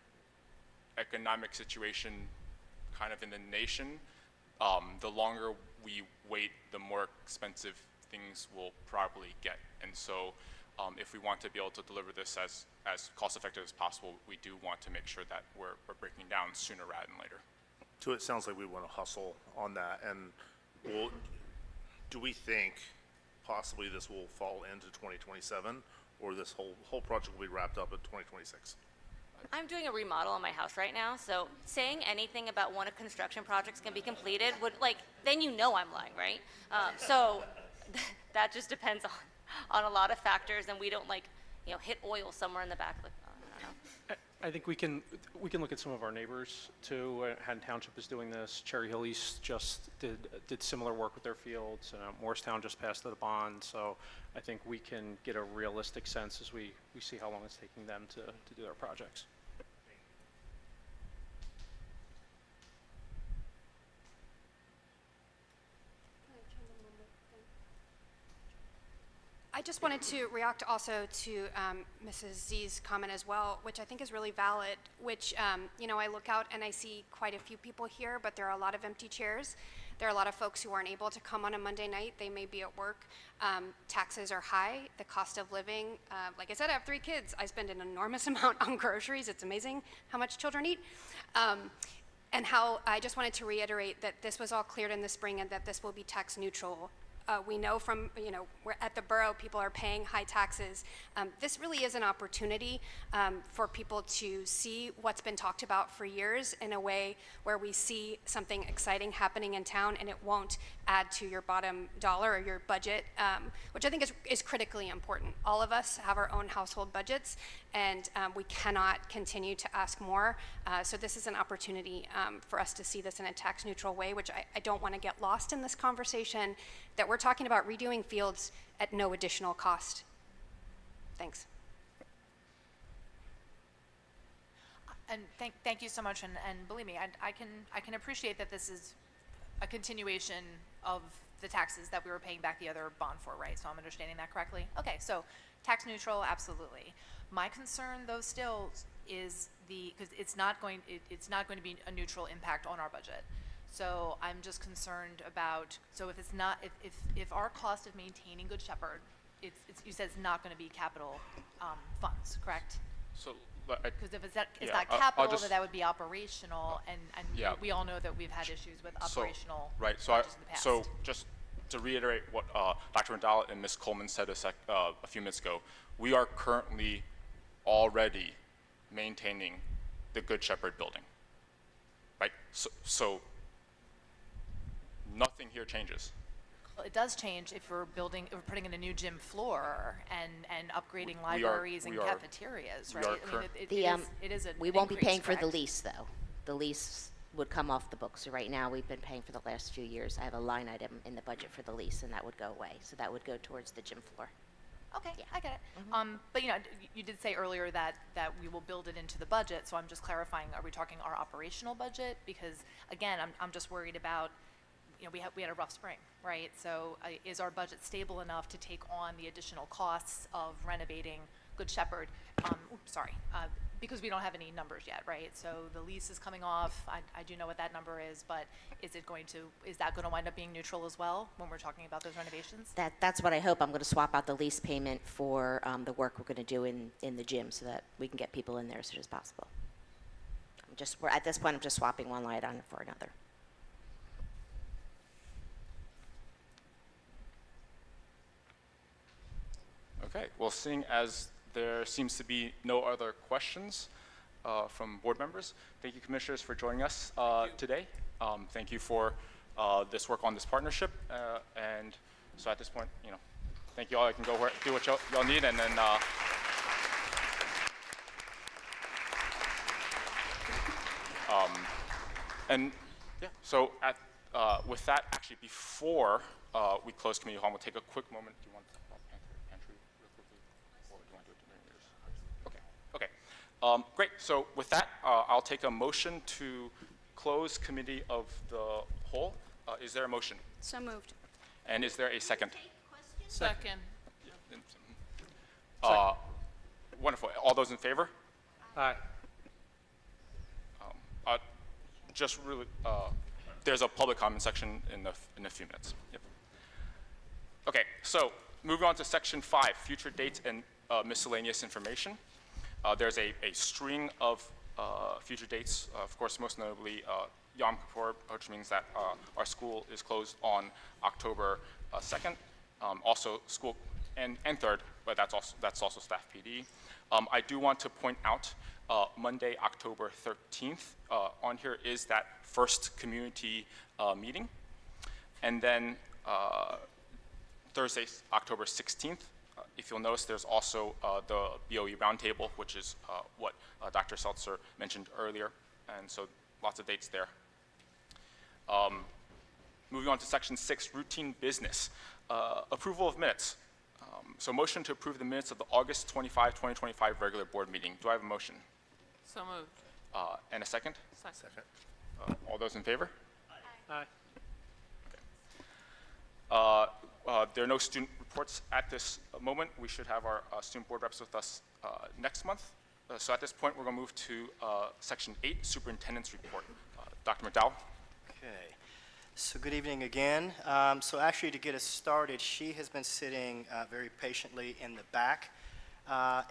economic situation kind of in the nation, the longer we wait, the more expensive things will probably get. And so if we want to be able to deliver this as cost effective as possible, we do want to make sure that we're breaking down sooner rather than later. So it sounds like we want to hustle on that, and do we think possibly this will fall into 2027, or this whole project will be wrapped up in 2026? I'm doing a remodel on my house right now, so saying anything about when a construction project's can be completed would, then I'm lying, right? So that just depends on a lot of factors, and we don't hit oil somewhere in the back. I don't know. I think we can look at some of our neighbors too. Haddon Township is doing this. Cherry Hill East just did similar work with their fields. Morristown just passed the bond. So I think we can get a realistic sense as we see how long it's taking them to do their projects. I just wanted to react also to Mrs. Z's comment as well, which I think is really valid, which, I look out and I see quite a few people here, but there are a lot of empty chairs. There are a lot of folks who aren't able to come on a Monday night. They may be at work. Taxes are high. The cost of living, like I said, I have 3 kids. I spend an enormous amount on groceries. It's amazing how much children eat. And how I just wanted to reiterate that this was all cleared in the spring and that this will be tax neutral. We know from, we're at the borough, people are paying high taxes. This really is an opportunity for people to see what's been talked about for years in a way where we see something exciting happening in town and it won't add to your bottom dollar or your budget, which I think is critically important. All of us have our own household budgets, and we cannot continue to ask more. So this is an opportunity for us to see this in a tax neutral way, which I don't want to get lost in this conversation, that we're talking about redoing fields at no additional cost. Thanks. And thank you so much, and believe me, I can appreciate that this is a continuation of the taxes that we were paying back the other bond for, right? So I'm understanding that correctly? Okay, so tax neutral, absolutely. My concern, though, still is because it's not going to be a neutral impact on our budget. So I'm just concerned about, so if it's not, if our cost of maintaining Good Shepherd, you said it's not going to be capital funds, correct? So, Because if it's not I'll capital, just- then that would be operational, and Yeah. we all know that we've had issues with operational Right, projects in the past. so just to reiterate what Dr. Mandala and Ms. Coleman said a few minutes ago, we are currently already maintaining the Good Shepherd building, right? So nothing here changes. Well, it does change if we're putting in a new gym floor and upgrading libraries and cafeterias, right? It is an We won't be increase, paying for the correct? lease, though. The lease would come off the books. So right now, we've been paying for the last few years. I have a line item in the budget for the lease, and that would go away. So that would go towards the gym floor. Okay, I get it. But you know, you did say earlier that we will build it into the budget, so I'm just clarifying, are we talking our operational budget? Because again, I'm just worried about, you know, we had a rough spring, right? So is our budget stable enough to take on the additional costs of renovating Good Shepherd? Because we don't have any numbers yet, right? So the lease is coming off. I do know what that number is, but is that going to wind up being neutral as well when we're talking about those renovations? That's what I hope. I'm going to swap out the lease payment for the work we're going to do in the gym so that we can get people in there as soon as possible. At this point, I'm just swapping one line item for another. Okay, well, seeing as there seems to be no other questions from board members, thank you, commissioners, for joining us today. Thank you for this work on this partnership. And so at this point, you know, thank you all. I can go do what y'all need, and then yeah, so with that, actually, before we close committee hall, we'll take a quick moment. Do you want to talk about pantry real quickly, or do you want to do it during yours? Okay. Great. So with that, I'll take a motion to close committee of the whole. Is there a motion? So moved. And is there a second? Second. Wonderful. All those in favor? Aye. Just really, there's a public comment section in a few minutes. Yep. Okay, so moving on to section 5, future dates and miscellaneous information. There's a string of future dates, of course, most notably Yom Kippur, which means that our school is closed on October 2nd. Also school and 3rd, but that's also staff PD. I do want to point out Monday, October 13th, on here is that first community meeting. And then Thursday, October 16th, if you'll notice, there's also the BOE roundtable, which is what Dr. Seltzer mentioned earlier. And so lots of dates there. Moving on to section 6, routine business. Approval of minutes. So motion to approve the minutes of the August 25, 2025 regular board meeting. Do I have a motion? So moved. And a second? Second. All those in favor? Aye. There are no student reports at this moment. We should have our student board reps with us next month. So at this point, we're going to move to section 8, superintendent's report. Dr. McDowell? Okay. So good evening again. So actually, to get us started, she has been sitting very patiently in the back.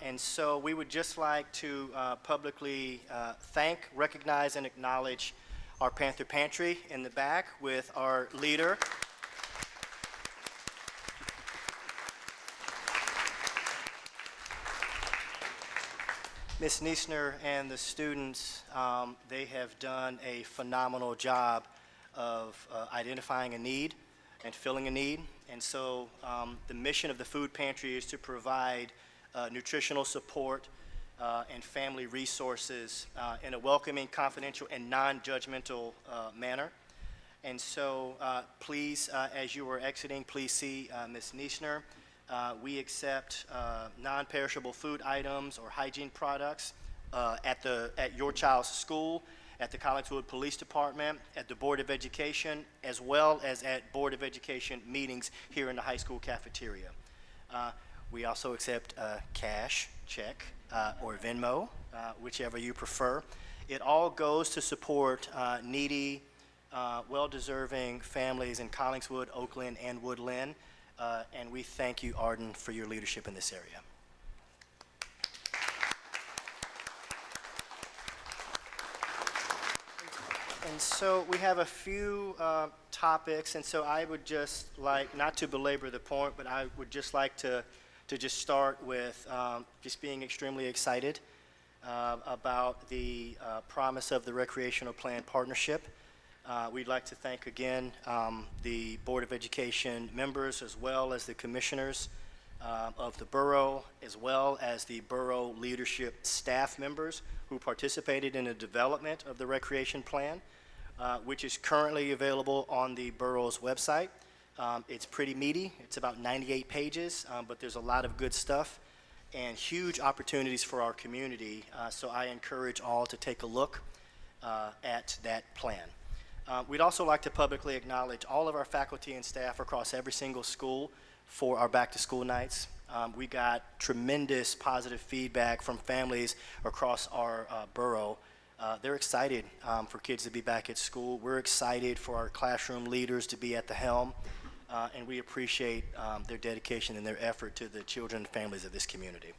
And so we would just like to publicly thank, recognize, and acknowledge our Panther Pantry in the back with our leader. Ms. Niesner and the students, they have done a phenomenal job of identifying a need and filling a need. And so the mission of the food pantry is to provide nutritional support and family resources in a welcoming, confidential, and non-judgmental manner. And so please, as you are exiting, please see Ms. Niesner. We accept non-perishable food items or hygiene products at your child's school, at the Collingswood Police Department, at the Board of Education, as well as at Board of Education meetings here in the high school cafeteria. We also accept cash, check, or Venmo, whichever you prefer. It all goes to support needy, well-deserving families in Collingswood, Oakland, and Woodland. And we thank you, Arden, for your leadership in this area. And so we have a few topics, and so I would just like, not to belabor the point, but I would just like to just start with just being extremely excited about the promise of the recreational plan partnership. We'd like to thank again the Board of Education members, as well as the commissioners of the borough, as well as the borough leadership staff members who participated in the development of the recreation plan, which is currently available on the borough's website. It's pretty meaty. It's about 98 pages, but there's a lot of good stuff and huge opportunities for our community. So I encourage all to take a look at that plan. We'd also like to publicly acknowledge all of our faculty and staff across every single school for our back-to-school nights. We got tremendous positive feedback from families across our borough. They're excited for kids to be back at school. We're excited for our classroom leaders to be at the helm, and we appreciate their dedication and their effort to the children and families of this community.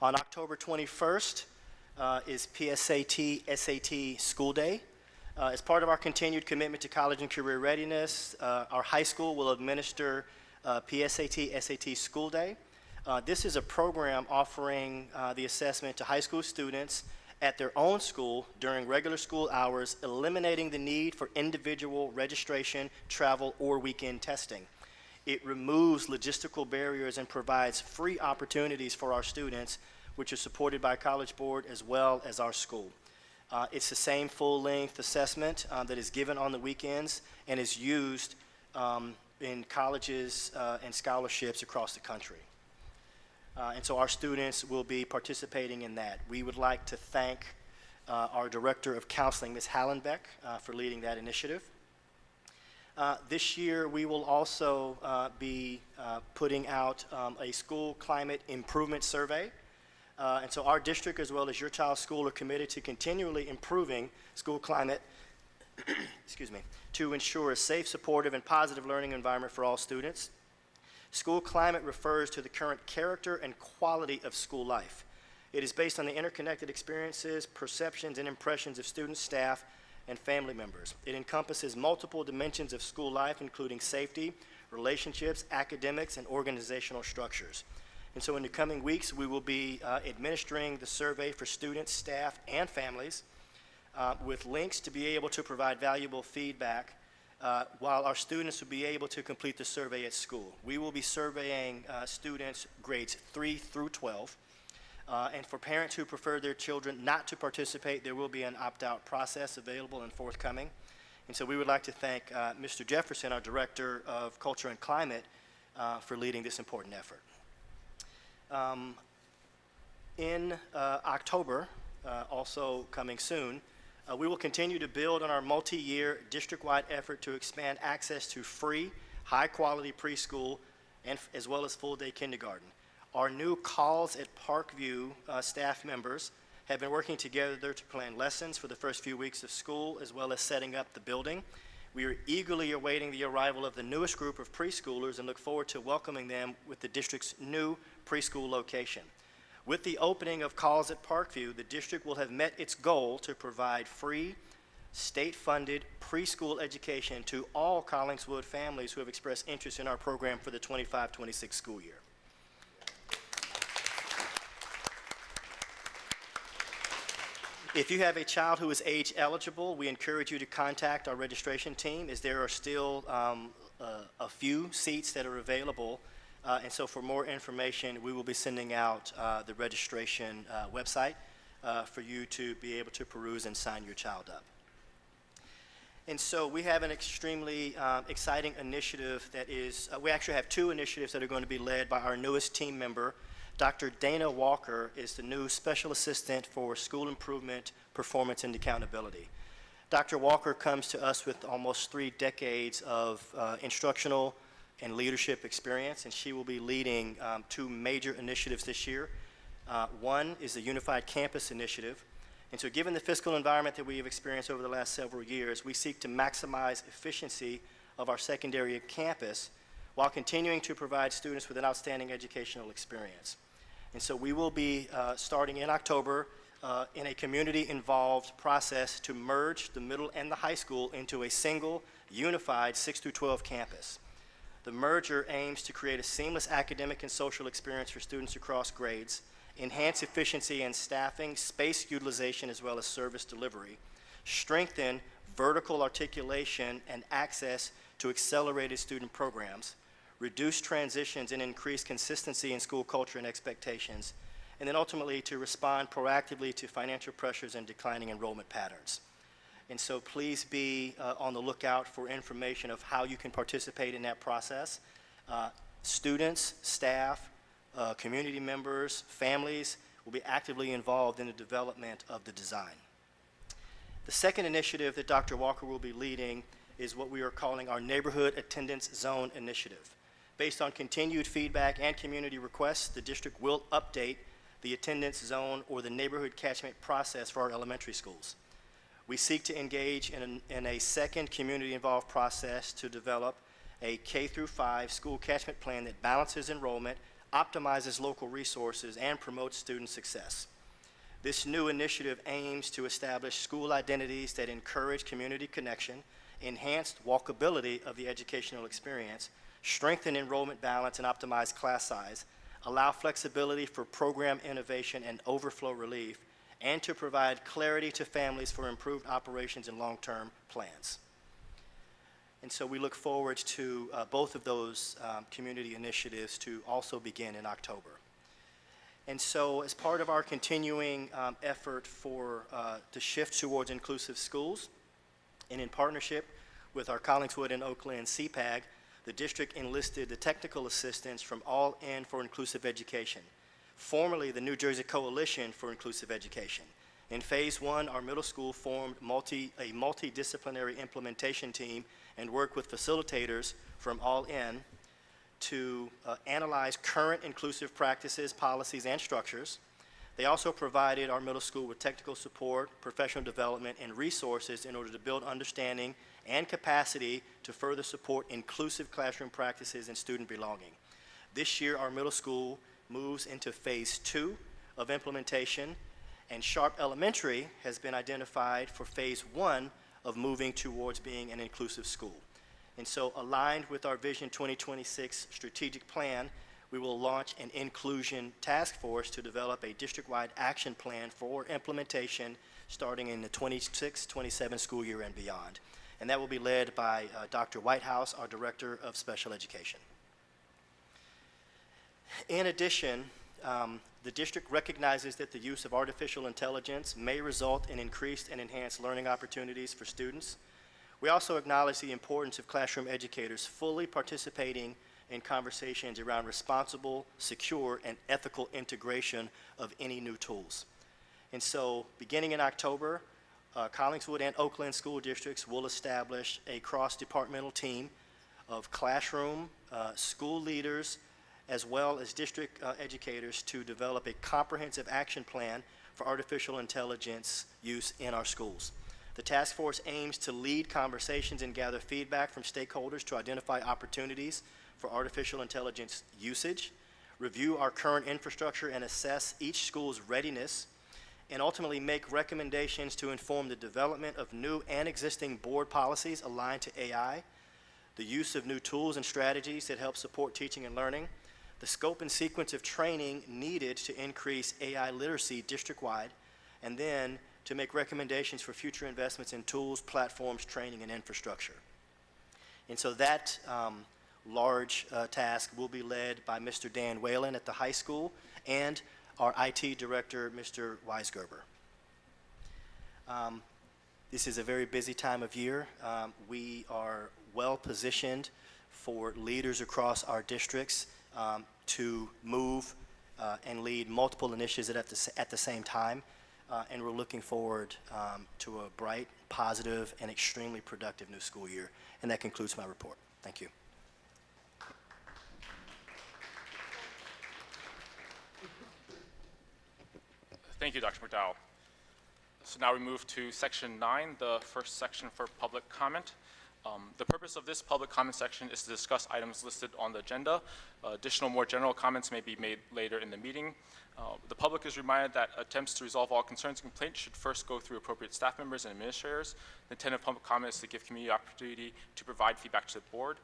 On October 21st is PSAT SAT School Day. As part of our continued commitment to college and career readiness, our high school will administer PSAT SAT School Day. This is a program offering the assessment to high school students at their own school during regular school hours, eliminating the need for individual registration, travel, or weekend testing. It removes logistical barriers and provides free opportunities for our students, which is supported by College Board as well as our school. It's the same full-length assessment that is given on the weekends and is used in colleges and scholarships across the country. And so our students will be participating in that. We would like to thank our Director of Counseling, Ms. Hallenbeck, for leading that initiative. This year, we will also be putting out a school climate improvement survey. And so our district, as well as your child's school, are committed to continually improving school climate excuse me, to ensure a safe, supportive, and positive learning environment for all students. School climate refers to the current character and quality of school life. It is based on the interconnected experiences, perceptions, and impressions of students, staff, and family members. It encompasses multiple dimensions of school life, including safety, relationships, academics, and organizational structures. And so in the coming weeks, we will be administering the survey for students, staff, and families with links to be able to provide valuable feedback while our students will be able to complete the survey at school. We will be surveying students grades 3 through 12. And for parents who prefer their children not to participate, there will be an opt-out process available and forthcoming. And so we would like to thank Mr. Jefferson, our Director of Culture and Climate, for leading this important effort. In October, also coming soon, we will continue to build on our multi-year district-wide effort to expand access to free, high-quality preschool and as well as full-day kindergarten. Our new Calls at Parkview staff members have been working together to plan lessons for the first few weeks of school, as well as setting up the building. We are eagerly awaiting the arrival of the newest group of preschoolers and look forward to welcoming them with the district's new preschool location. With the opening of Calls at Parkview, the district will have met its goal to provide free, state-funded preschool education to all Collingswood families who have expressed interest in our program for the 25-26 school year. If you have a child who is age eligible, we encourage you to contact our registration team, as there are still a few seats that are available. And so for more information, we will be sending out the registration website for you to be able to peruse and sign your child up. And so we have an extremely exciting initiative that is, we actually have two initiatives that are going to be led by our newest team member. Dr. Dana Walker is the new Special Assistant for School Improvement, Performance, and Accountability. Dr. Walker comes to us with almost 3 decades of instructional and leadership experience, and she will be leading 2 major initiatives this year. One is the Unified Campus Initiative. And so given the fiscal environment that we have experienced over the last several years, we seek to maximize efficiency of our secondary campus while continuing to provide students with an outstanding educational experience. And so we will be starting in October in a community-involved process to merge the middle and the high school into a single, unified 6 through 12 campus. The merger aims to create a seamless academic and social experience for students across grades, enhance efficiency in staffing, space utilization, as well as service delivery, strengthen vertical articulation and access to accelerated student programs, reduce transitions and increase consistency in school culture and expectations, and then ultimately to respond proactively to financial pressures and declining enrollment patterns. And so please be on the lookout for information of how you can participate in that process. Students, staff, community members, families will be actively involved in the development of the design. The second initiative that Dr. Walker will be leading is what we are calling our Neighborhood Attendance Zone Initiative. Based on continued feedback and community requests, the district will update the attendance zone or the neighborhood catchment process for our elementary schools. We seek to engage in a second community-involved process to develop a K-5 school catchment plan that balances enrollment, optimizes local resources, and promotes student success. This new initiative aims to establish school identities that encourage community connection, enhanced walkability of the educational experience, strengthen enrollment balance and optimize class size, allow flexibility for program innovation and overflow relief, and to provide clarity to families for improved operations and long-term plans. And so we look forward to both of those community initiatives to also begin in October. And so as part of our continuing effort to shift towards inclusive schools, and in partnership with our Collingswood and Oakland CPAG, the district enlisted the technical assistance from All In for Inclusive Education, formerly the New Jersey Coalition for Inclusive Education. In phase one, our middle school formed a multidisciplinary implementation team and worked with facilitators from All In to analyze current inclusive practices, policies, and structures. They also provided our middle school with technical support, professional development, and resources in order to build understanding and capacity to further support inclusive classroom practices and student belonging. This year, our middle school moves into phase two of implementation, and Sharp Elementary has been identified for phase one of moving towards being an inclusive school. And so, aligned with our Vision 2026 strategic plan, we will launch an inclusion task force to develop a district-wide action plan for implementation starting in the 26-27 school year and beyond. And that will be led by Dr. Whitehouse, our Director of Special Education. In addition, the district recognizes that the use of artificial intelligence may result in increased and enhanced learning opportunities for students. We also acknowledge the importance of classroom educators fully participating in conversations around responsible, secure, and ethical integration of any new tools. And so, beginning in October, Collingswood and Oakland school districts will establish a cross-departmental team of classroom, school leaders, as well as district educators to develop a comprehensive action plan for artificial intelligence use in our schools. The task force aims to lead conversations and gather feedback from stakeholders to identify opportunities for artificial intelligence usage, review our current infrastructure and assess each school's readiness, and ultimately make recommendations to inform the development of new and existing board policies aligned to AI, the use of new tools and strategies that help support teaching and learning, the scope and sequence of training needed to increase AI literacy district-wide, and then to make recommendations for future investments in tools, platforms, training, and infrastructure. And so that large task will be led by Mr. Dan Whalen at the high school and our IT director, Mr. Weisgerber. This is a very busy time of year. We are well positioned for leaders across our districts to move and lead multiple initiatives at the same time. And we're looking forward to a bright, positive, and extremely productive new school year. And that concludes my report. Thank you. Thank you, Dr. McDowell. So now we move to section 9, the first section for public comment. The purpose of this public comment section is to discuss items listed on the agenda. Additional, more general comments may be made later in the meeting. The public is reminded that attempts to resolve all concerns and complaints should first go through appropriate staff members and administrators. The intent of public comment is to give community opportunity to provide feedback to the board.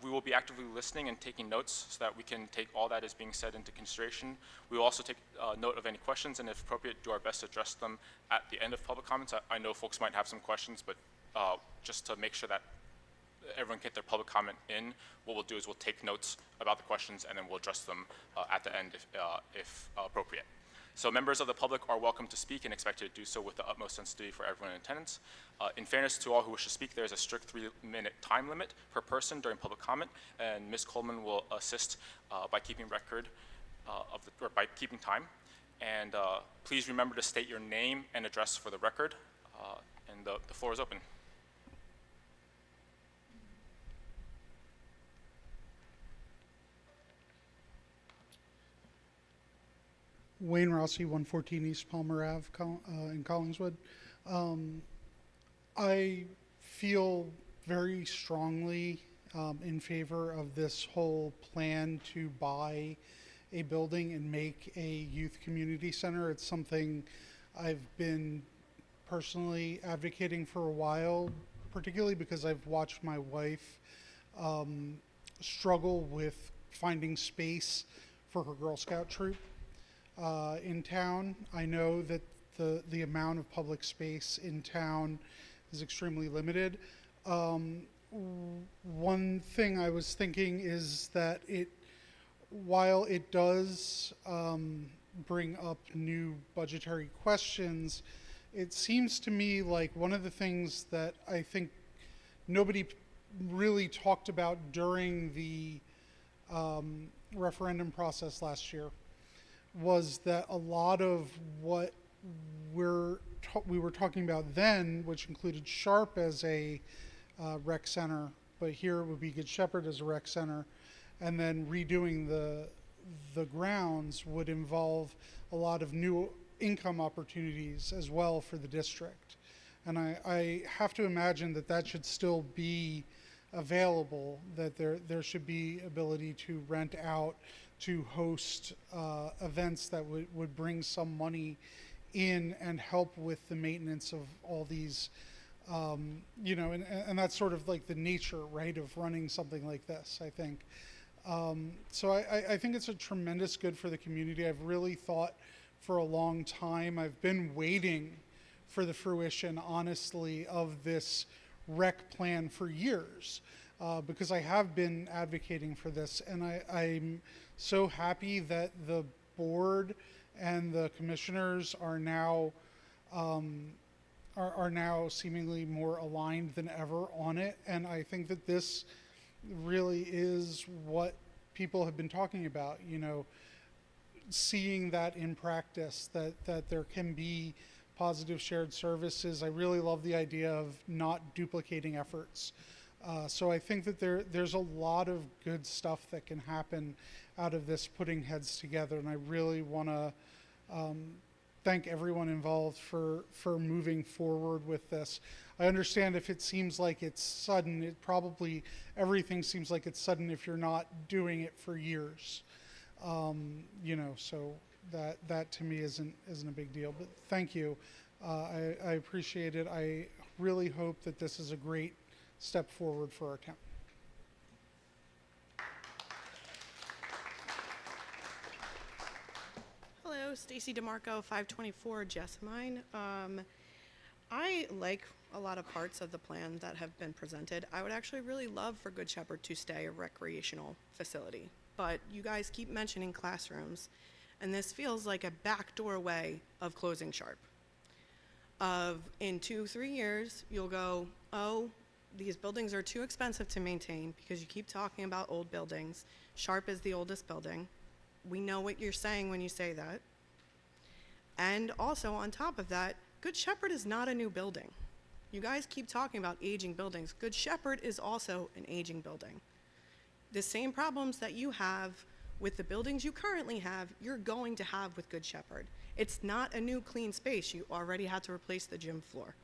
We will be actively listening and taking notes so that we can take all that is being said into consideration. We will also take note of any questions and, if appropriate, do our best to address them at the end of public comments. I know folks might have some questions, but just to make sure that everyone can get their public comment in, what we'll do is we'll take notes about the questions and then we'll address them at the end if appropriate. So members of the public are welcome to speak and expected to do so with the utmost sensitivity for everyone in attendance. In fairness to all who wish to speak, there is a strict 3-minute time limit per person during public comment, and Ms. Coleman will assist by keeping record or by keeping time. And please remember to state your name and address for the record. And the floor is open. Wayne Rossi, 114 East Palmer Ave in Collingswood. I feel very strongly in favor of this whole plan to buy a building and make a youth community center. It's something I've been personally advocating for a while, particularly because I've watched my wife struggle with finding space for her Girl Scout troop in town. I know that the amount of public space in town is extremely limited. One thing I was thinking is that while it does bring up new budgetary questions, it seems to me like one of the things that I think nobody really talked about during the referendum process last year was that a lot of what we were talking about then, which included Sharp as a rec center, but here it would be Good Shepherd as a rec center, and then redoing the grounds would involve a lot of new income opportunities as well for the district. And I have to imagine that that should still be available, that there should be ability to rent out, to host events that would bring some money in and help with the maintenance of all these, and that's sort of like the nature, right, of running something like this, I think. So I think it's a tremendous good for the community. I've really thought for a long time, I've been waiting for the fruition, honestly, of this rec plan for years, because I have been advocating for this, and I'm so happy that the board and the commissioners are now seemingly more aligned than ever on it. And I think that this really is what people have been talking about, seeing that in practice, that there can be positive shared services. I really love the idea of not duplicating efforts. So I think that there's a lot of good stuff that can happen out of this putting heads together, and I really want to thank everyone involved for moving forward with this. I understand if it seems like it's sudden, everything seems like it's sudden if you're not doing it for years. So that to me isn't a big deal, but thank you. I appreciate it. I really hope that this is a great step forward for our town. Hello, Stacy DeMarco, 524 Jessamine. I like a lot of parts of the plan that have been presented. I would actually really love for Good Shepherd to stay a recreational facility, but you guys keep mentioning classrooms, and this feels like a backdoor way of closing Sharp. In 2-3 years, you'll go, oh, these buildings are too expensive to maintain because you keep talking about old buildings. Sharp is the oldest building. We know what you're saying when you say that. And also, on top of that, Good Shepherd is not a new building. You guys keep talking about aging buildings. Good Shepherd is also an aging building. The same problems that you have with the buildings you currently have, you're going to have with Good Shepherd. It's not a new clean space. You already had to replace the gym floor.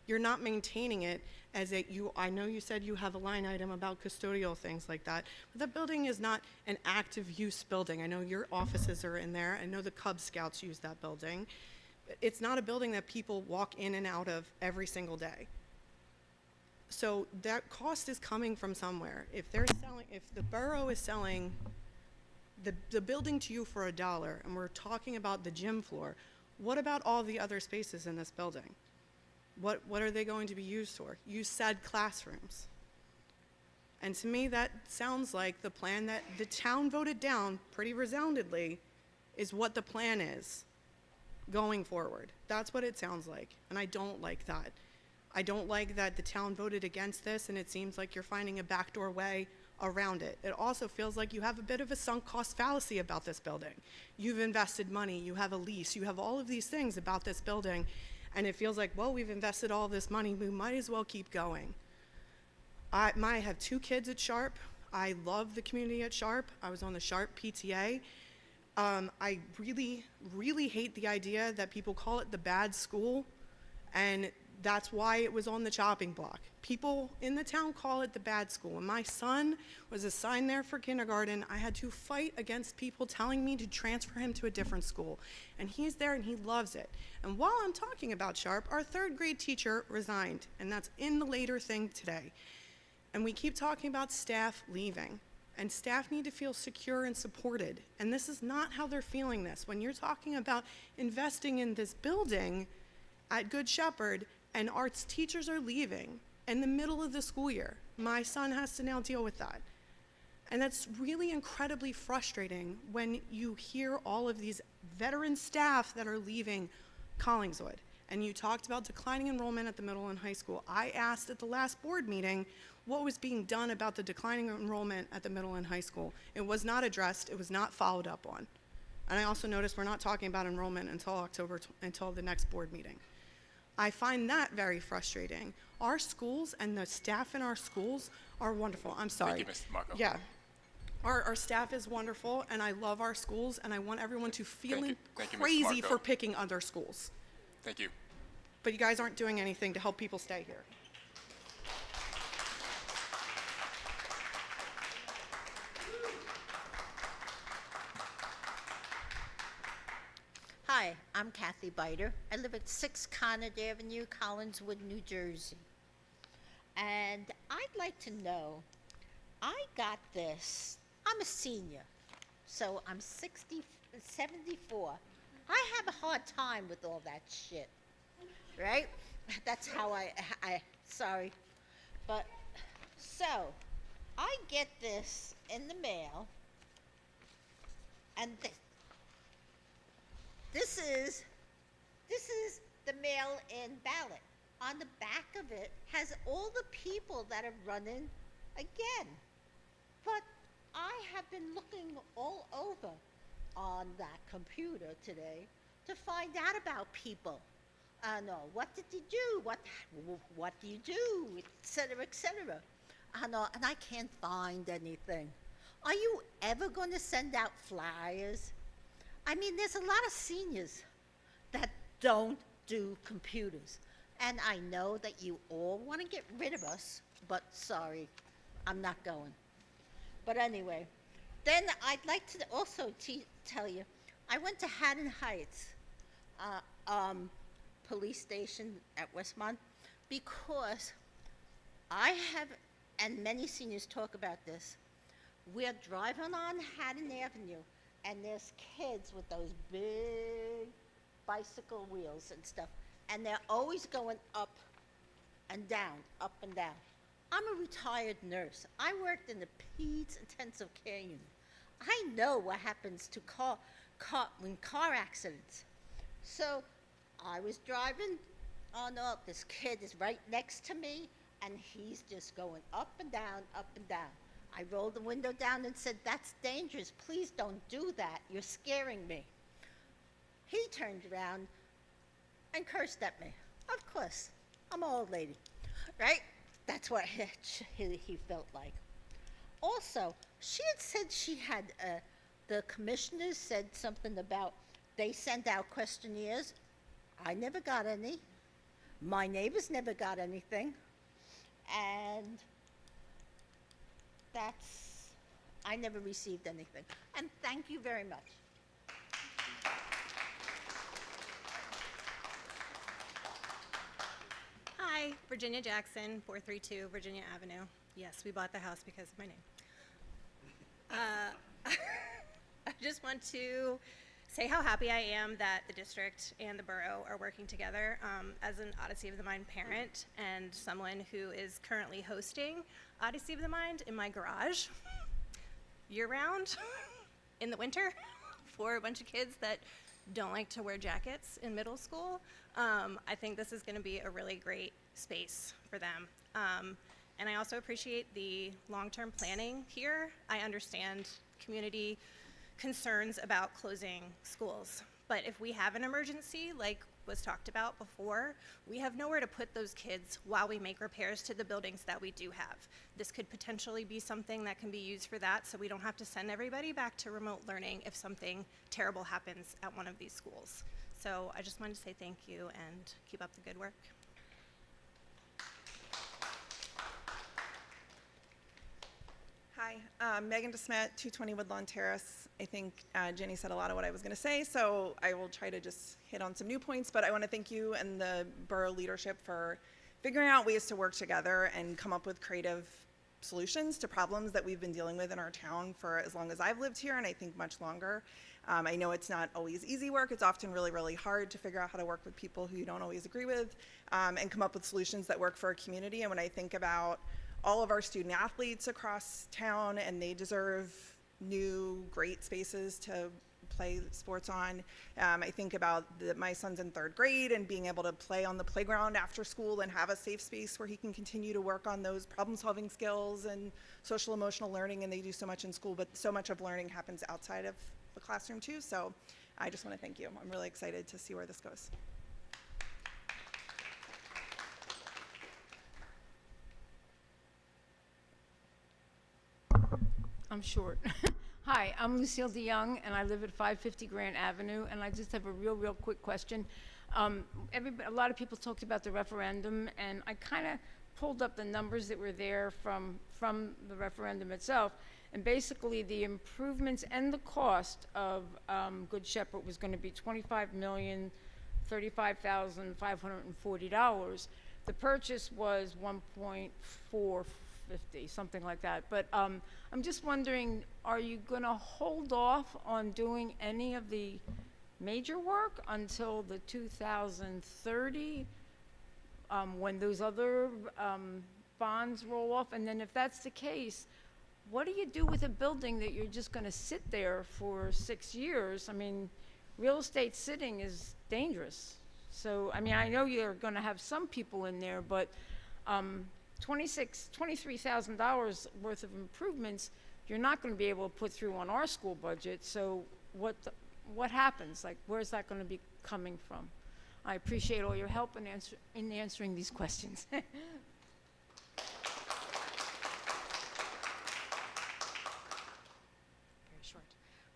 You're not maintaining it as I know you said you have a line item about custodial things like that, but the building is not an active use building. I know your offices are in there. I know the Cub Scouts use that building. It's not a building that people walk in and out of every single day. So that cost is coming from somewhere. If the borough is selling the building to you for $1, and we're talking about the gym floor, what about all the other spaces in this building? What are they going to be used for? You said classrooms. And to me, that sounds like the plan that the town voted down pretty resoundingly is what the plan is. going forward. That's what it sounds like, and I don't like that. I don't like that the town voted against this, and it seems like you're finding a backdoor way around it. It also feels like you have a bit of a sunk cost fallacy about this building. You've invested money, you have a lease, you have all of these things about this building, and it feels like, well, we've invested all this money, we might as well keep going. I have 2 kids at Sharp. I love the community at Sharp. I was on the Sharp PTA. I really, really hate the idea that people call it the bad school, and that's why it was on the chopping block. People in the town call it the bad school. When my son was assigned there for kindergarten, I had to fight against people telling me to transfer him to a different school. And he's there and he loves it. And while I'm talking about Sharp, our 3rd grade teacher resigned, and that's in the later thing today. And we keep talking about staff leaving. And staff need to feel secure and supported. And this is not how they're feeling this. When you're talking about investing in this building at Good Shepherd, and arts teachers are leaving in the middle of the school year, my son has to now deal with that. And that's really incredibly frustrating when you hear all of these veteran staff that are leaving Collingswood. And you talked about declining enrollment at the middle and high school. I asked at the last board meeting what was being done about the declining enrollment at the middle and high school. It was not addressed, it was not followed up on. And I also noticed we're not talking about enrollment until the next board meeting. I find that very frustrating. Our schools and the staff in our schools are wonderful. I'm sorry. Thank you, Ms. DeMarco. Yeah. Our staff is wonderful, and I love our schools, and I want everyone to feel Thank you, Ms. crazy DeMarco. for picking other schools. Thank you. But you guys aren't doing anything to help people stay here. Hi, I'm Kathy Biter. I live at 6 Conard Avenue, Collingswood, New Jersey. And I'd like to know, I got this, I'm a senior, so I'm 74. I have a hard time with all that shit, right? That's how sorry. But, so, I get this in the mail, and this is the mail-in ballot. On the back of it has all the people that are running again. But I have been looking all over on that computer today to find out about people. What did you do? What do you do? Et cetera, et cetera. And I can't find anything. Are you ever going to send out flyers? I mean, there's a lot of seniors that don't do computers. And I know that you all want to get rid of us, but sorry, I'm not going. But anyway, then I'd like to also tell you, I went to Haddon Heights police station at Westmont because I have, and many seniors talk about this, we're driving on Haddon Avenue, and there's kids with those big bicycle wheels and stuff, and they're always going up and down, up and down. I'm a retired nurse. I worked in the peds intensive care unit. I know what happens to car accidents. So I was driving, oh no, this kid is right next to me, and he's just going up and down, up and down. I rolled the window down and said, "That's dangerous. Please don't do that. You're scaring me." He turned around and cursed at me. Of course, I'm an old lady, right? That's what he felt like. Also, she had said she had, the commissioners said something about they sent out questionnaires. I never got any. My neighbors never got anything. And I never received anything. And thank you very much. Hi, Virginia Jackson, 432 Virginia Avenue. Yes, we bought the house because of my name. I just want to say how happy I am that the district and the borough are working together. As an Odyssey of the Mind parent and someone who is currently hosting Odyssey of the Mind in my garage year-round in the winter for a bunch of kids that don't like to wear jackets in middle school. I think this is going to be a really great space for them. And I also appreciate the long-term planning here. I understand community concerns about closing schools. But if we have an emergency, like was talked about before, we have nowhere to put those kids while we make repairs to the buildings that we do have. This could potentially be something that can be used for that, so we don't have to send everybody back to remote learning if something terrible happens at one of these schools. So I just wanted to say thank you and keep up the good work. Hi, Megan DeSmet, 220 Woodlawn Terrace. I think Jenny said a lot of what I was going to say, so I will try to just hit on some new points, but I want to thank you and the borough leadership for figuring out ways to work together and come up with creative solutions to problems that we've been dealing with in our town for as long as I've lived here, and I think much longer. I know it's not always easy work. It's often really, really hard to figure out how to work with people who you don't always agree with, and come up with solutions that work for our community. And when I think about all of our student athletes across town, and they deserve new, great spaces to play sports on. I think about my son's in 3rd grade and being able to play on the playground after school and have a safe space where he can continue to work on those problem-solving skills and social emotional learning, and they do so much in school, but so much of learning happens outside of the classroom too. So I just want to thank you. I'm really excited to see where this goes. I'm short. Hi, I'm Lucille DeYoung, and I live at 550 Grant Avenue, and I just have a real quick question. A lot of people talked about the referendum, and I kind of pulled up the numbers that were there from the referendum itself, and basically the improvements and the cost of Good Shepherd was going to be $25,035,540. The purchase was $1.450, something like that. But I'm just wondering, are you going to hold off on doing any of the major work until the 2030, when those other bonds roll off? And then if that's the case, what do you do with a building that you're just going to sit there for 6 years? I mean, real estate sitting is dangerous. So, I mean, I know you're going to have some people in there, but $23,000 worth of improvements, you're not going to be able to put through on our school budget. So what happens? Like, where's that going to be coming from? I appreciate all your help in answering these questions.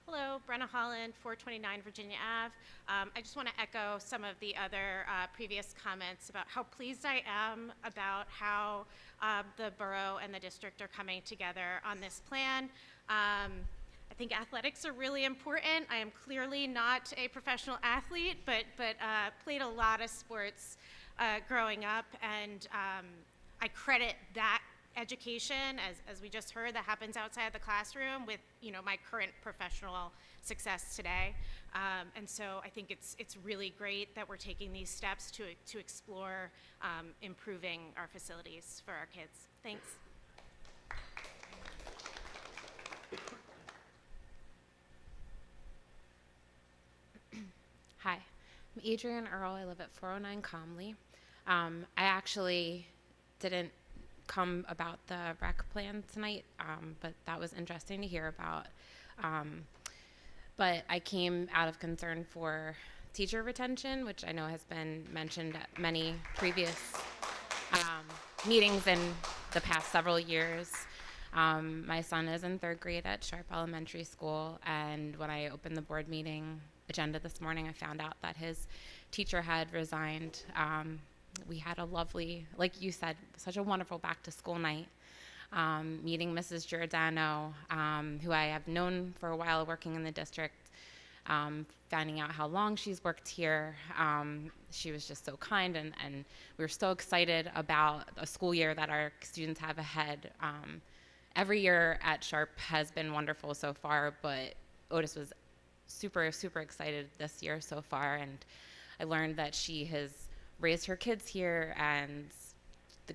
Hello, Brenna Holland, 429 Virginia Ave. I just want to echo some of the other previous comments about how pleased I am about how the borough and the district are coming together on this plan. I think athletics are really important. I am clearly not a professional athlete, but played a lot of sports growing up, and I credit that education, as we just heard, that happens outside the classroom with, you know, my current professional success today. And so I think it's really great that we're taking these steps to explore improving our facilities for our kids. Thanks. Hi, I'm Adrienne Earl. I live at 409 Comley. I actually didn't come about the rec plan tonight, but that was interesting to hear about. But I came out of concern for teacher retention, which I know has been mentioned at many previous meetings in the past several years. My son is in 3rd grade at Sharp Elementary School, and when I opened the board meeting agenda this morning, I found out that his teacher had resigned. We had a lovely, like you said, such a wonderful back to school night, meeting Mrs. Giordano, who I have known for a while working in the district, finding out how long she's worked here. She was just so kind, and we were so excited about a school year that our students have ahead. Every year at Sharp has been wonderful so far, but Otis was super excited this year so far, and I learned that she has raised her kids here and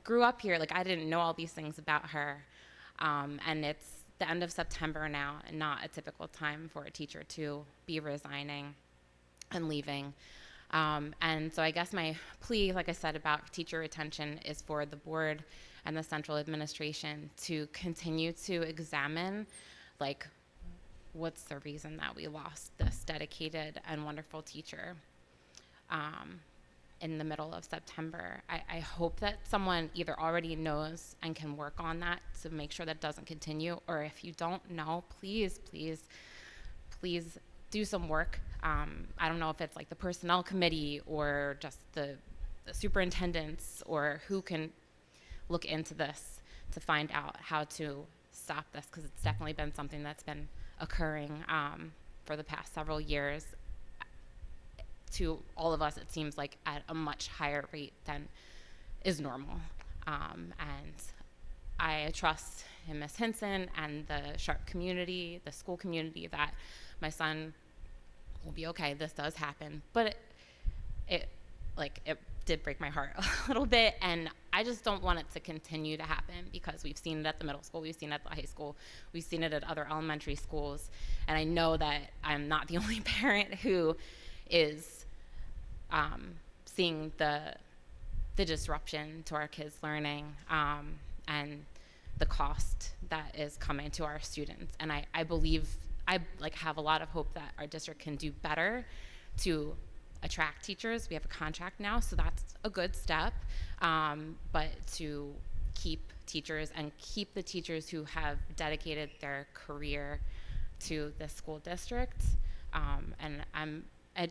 grew up here. Like, I didn't know all these things about her. And it's the end of September now, and not a typical time for a teacher to be resigning. and leaving. And so I guess my plea, like I said, about teacher retention is for the board and the central administration to continue to examine, like, what's the reason that we lost this dedicated and wonderful teacher in the middle of September. I hope that someone either already knows and can work on that to make sure that doesn't continue, or if you don't know, please, please, please do some work. I don't know if it's like the personnel committee or just the superintendents or who can look into this to find out how to stop this, because it's definitely been something that's been occurring for the past several years. To all of us, it seems like at a much higher rate than is normal. And I trust in Ms. Hinson and the Sharp community, the school community, that my son will be okay. This does happen, but it did break my heart a little bit, and I just don't want it to continue to happen, because we've seen it at the middle school, we've seen it at the high school, we've seen it at other elementary schools, and I know that I'm not the only parent who is seeing the disruption to our kids' learning and the cost that is coming to our students. And I believe, I have a lot of hope that our district can do better to attract teachers. We have a contract now, so that's a good step. But to keep teachers and keep the teachers who have dedicated their career to the school district.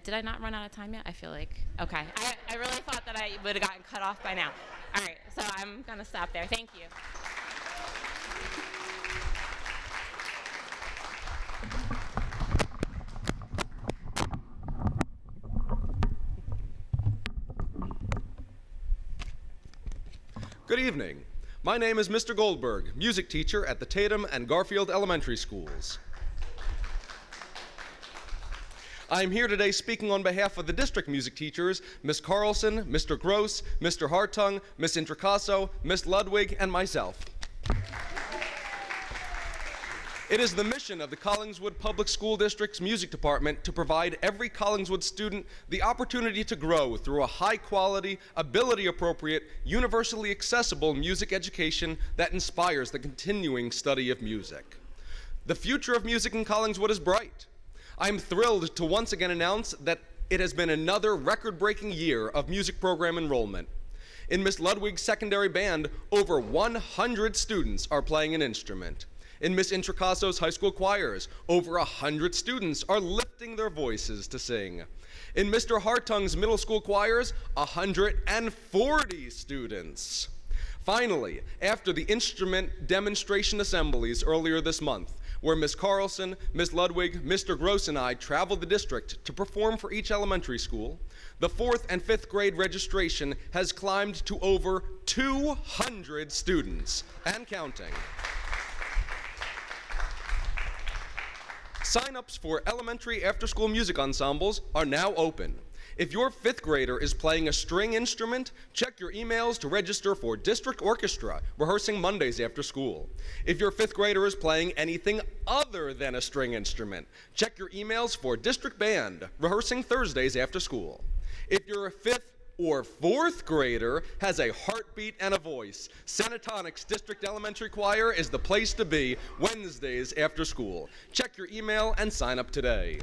Did I not run out of time yet? I feel like, okay. I really thought that I would have gotten cut off by now. All right, so I'm gonna stop there. Thank you. Good evening. My name is Mr. Goldberg, music teacher at the Tatum and Garfield Elementary Schools. I am here today speaking on behalf of the district music teachers, Ms. Carlson, Mr. Gross, Mr. Hartung, Ms. Intricasso, Ms. Ludwig, and myself. It is the mission of the Collingswood Public School District's music department to provide every Collingswood student the opportunity to grow through a high-quality, ability-appropriate, universally accessible music education that inspires the continuing study of music. The future of music in Collingswood is bright. I'm thrilled to once again announce that it has been another record-breaking year of music program enrollment. In Miss Ludwig's secondary band, over 100 students are playing an instrument. In Miss Intricasso's high school choirs, over 100 students are lifting their voices to sing. In Mr. Hartung's middle school choirs, 140 students. Finally, after the instrument demonstration assemblies earlier this month, where Ms. Carlson, Ms. Ludwig, Mr. Gross, and I traveled the district to perform for each elementary school, the 4th and 5th grade registration has climbed to over 200 students, and counting. Sign-ups for elementary after-school music ensembles are now open. If your 5th grader is playing a string instrument, check your emails to register for district orchestra, rehearsing Mondays after school. If your 5th grader is playing anything other than a string instrument, check your emails for district band, rehearsing Thursdays after school. If your 5th or 4th grader has a heartbeat and a voice, Senatonic's District Elementary Choir is the place to be Wednesdays after school. Check your email and sign up today.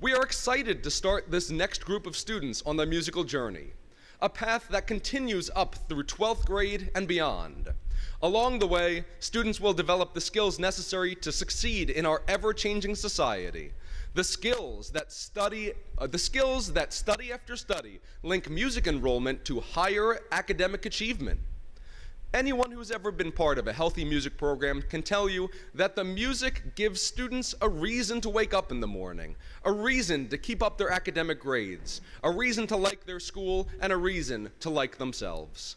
We are excited to start this next group of students on their musical journey, a path that continues up through 12th grade and beyond. Along the way, students will develop the skills necessary to succeed in our ever-changing society. The skills that study after study link music enrollment to higher academic achievement. Anyone who's ever been part of a healthy music program can tell you that the music gives students a reason to wake up in the morning, a reason to keep up their academic grades, a reason to like their school, and a reason to like themselves.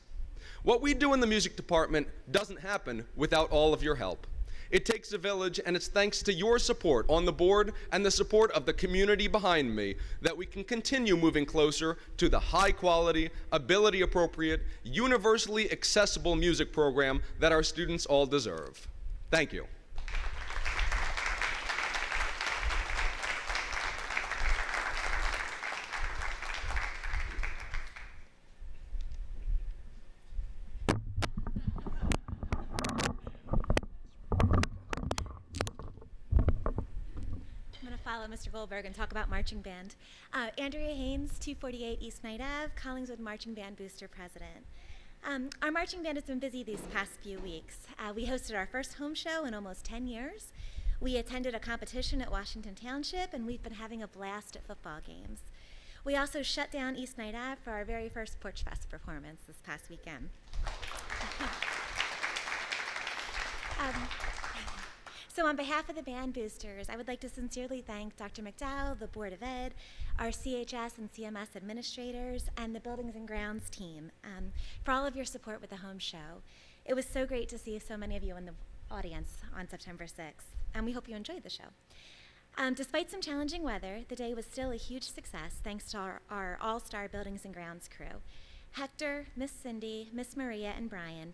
What we do in the music department doesn't happen without all of your help. It takes a village, and it's thanks to your support on the board and the support of the community behind me that we can continue moving closer to the high-quality, ability-appropriate, universally accessible music program that our students all deserve. Thank you. follow Mr. Goldberg and talk about marching band. Andrea Haynes, 248 East Night Ave, Collingswood Marching Band Booster President. Our marching band has been busy these past few weeks. We hosted our first home show in almost 10 years. We attended a competition at Washington Township, and we've been having a blast at football games. We also shut down East Night Ave for our very first Porch Fest performance this past weekend. So on behalf of the band boosters, I would like to sincerely thank Dr. McDowell, the Board of Ed, our CHS and CMS administrators, and the Buildings and Grounds team for all of your support with the home show. It was so great to see so many of you in the audience on September 6th, and we hope you enjoyed the show. Despite some challenging weather, the day was still a huge success thanks to our all-star Buildings and Grounds crew. Hector, Miss Cindy, Miss Maria, and Brian.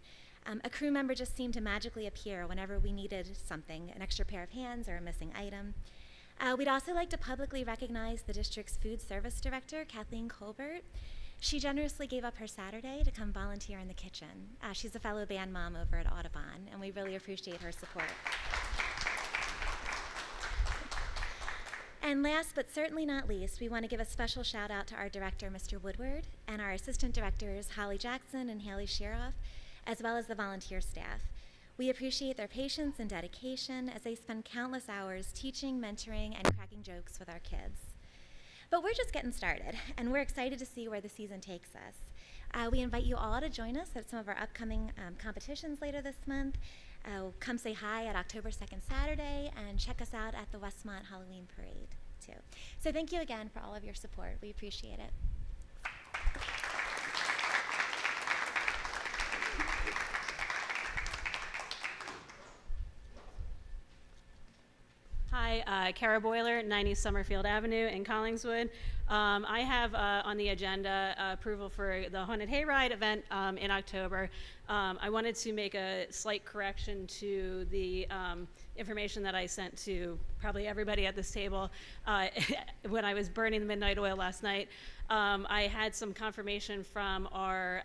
A crew member just seemed to magically appear whenever we needed something, an extra pair of hands or a missing item. We'd also like to publicly recognize the district's food service director, Kathleen Colbert. She generously gave up her Saturday to come volunteer in the kitchen. She's a fellow band mom over at Audubon, and we really appreciate her support. And last but certainly not least, we want to give a special shout out to our director, Mr. Woodward, and our assistant directors, Holly Jackson and Haley Sheroff, as well as the volunteer staff. We appreciate their patience and dedication as they spend countless hours teaching, mentoring, and cracking jokes with our kids. But we're just getting started, and we're excited to see where the season takes us. We invite you all to join us at some of our upcoming competitions later this month. Come say hi at October 2nd Saturday, and check us out at the Westmont Halloween Parade, too. So thank you again for all of your support. We appreciate it. Hi, Kara Boiler, 90 Summerfield Avenue in Collingswood. I have on the agenda approval for the Haunted Hayride event in October. I wanted to make a slight correction to the information that I sent to probably everybody at this table when I was burning the midnight oil last night. I had some confirmation from our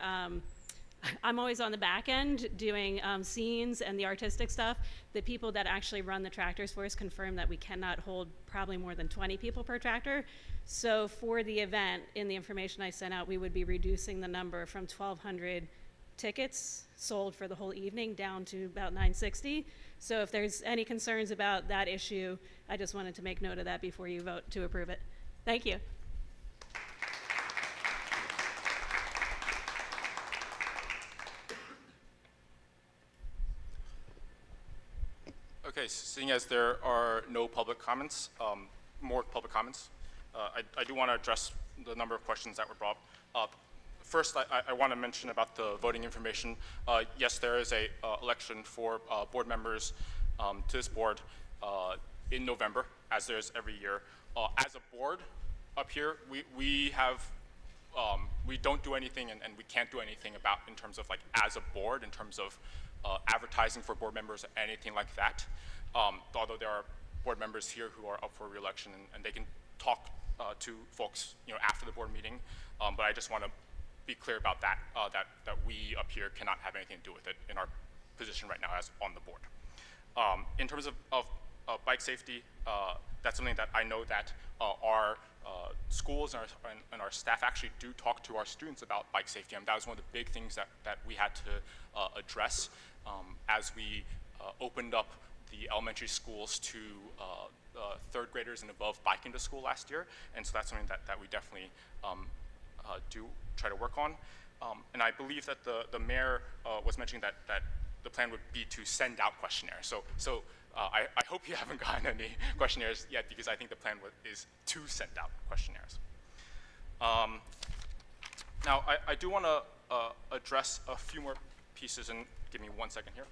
I'm always on the back end doing scenes and the artistic stuff. The people that actually run the tractors for us confirm that we cannot hold probably more than 20 people per tractor. So for the event, in the information I sent out, we would be reducing the number from 1,200 tickets sold for the whole evening down to about 960. So if there's any concerns about that issue, I just wanted to make note of that before you vote to approve it. Thank you. Okay, seeing as there are no public comments, more public comments, I do want to address the number of questions that were brought up. First, I want to mention about the voting information. Yes, there is a election for board members to this board in November, as there is every year. As a board up here, we don't do anything and we can't do anything about in terms of like as a board, in terms of advertising for board members, anything like that. Although there are board members here who are up for re-election and they can talk to folks, after the board meeting. But I just want to be clear about that, that we up here cannot have anything to do with it in our position right now as on the board. In terms of bike safety, that's something that I know that our schools and our staff actually do talk to our students about bike safety. And that was one of the big things that we had to address as we opened up the elementary schools to third graders and above biking to school last year. And so that's something that we definitely do try to work on. And I believe that the mayor was mentioning that the plan would be to send out questionnaires. So I hope you haven't gotten any questionnaires yet, because I think the plan is to send out questionnaires. Now, I do want to address a few more pieces, and give me 1 second here.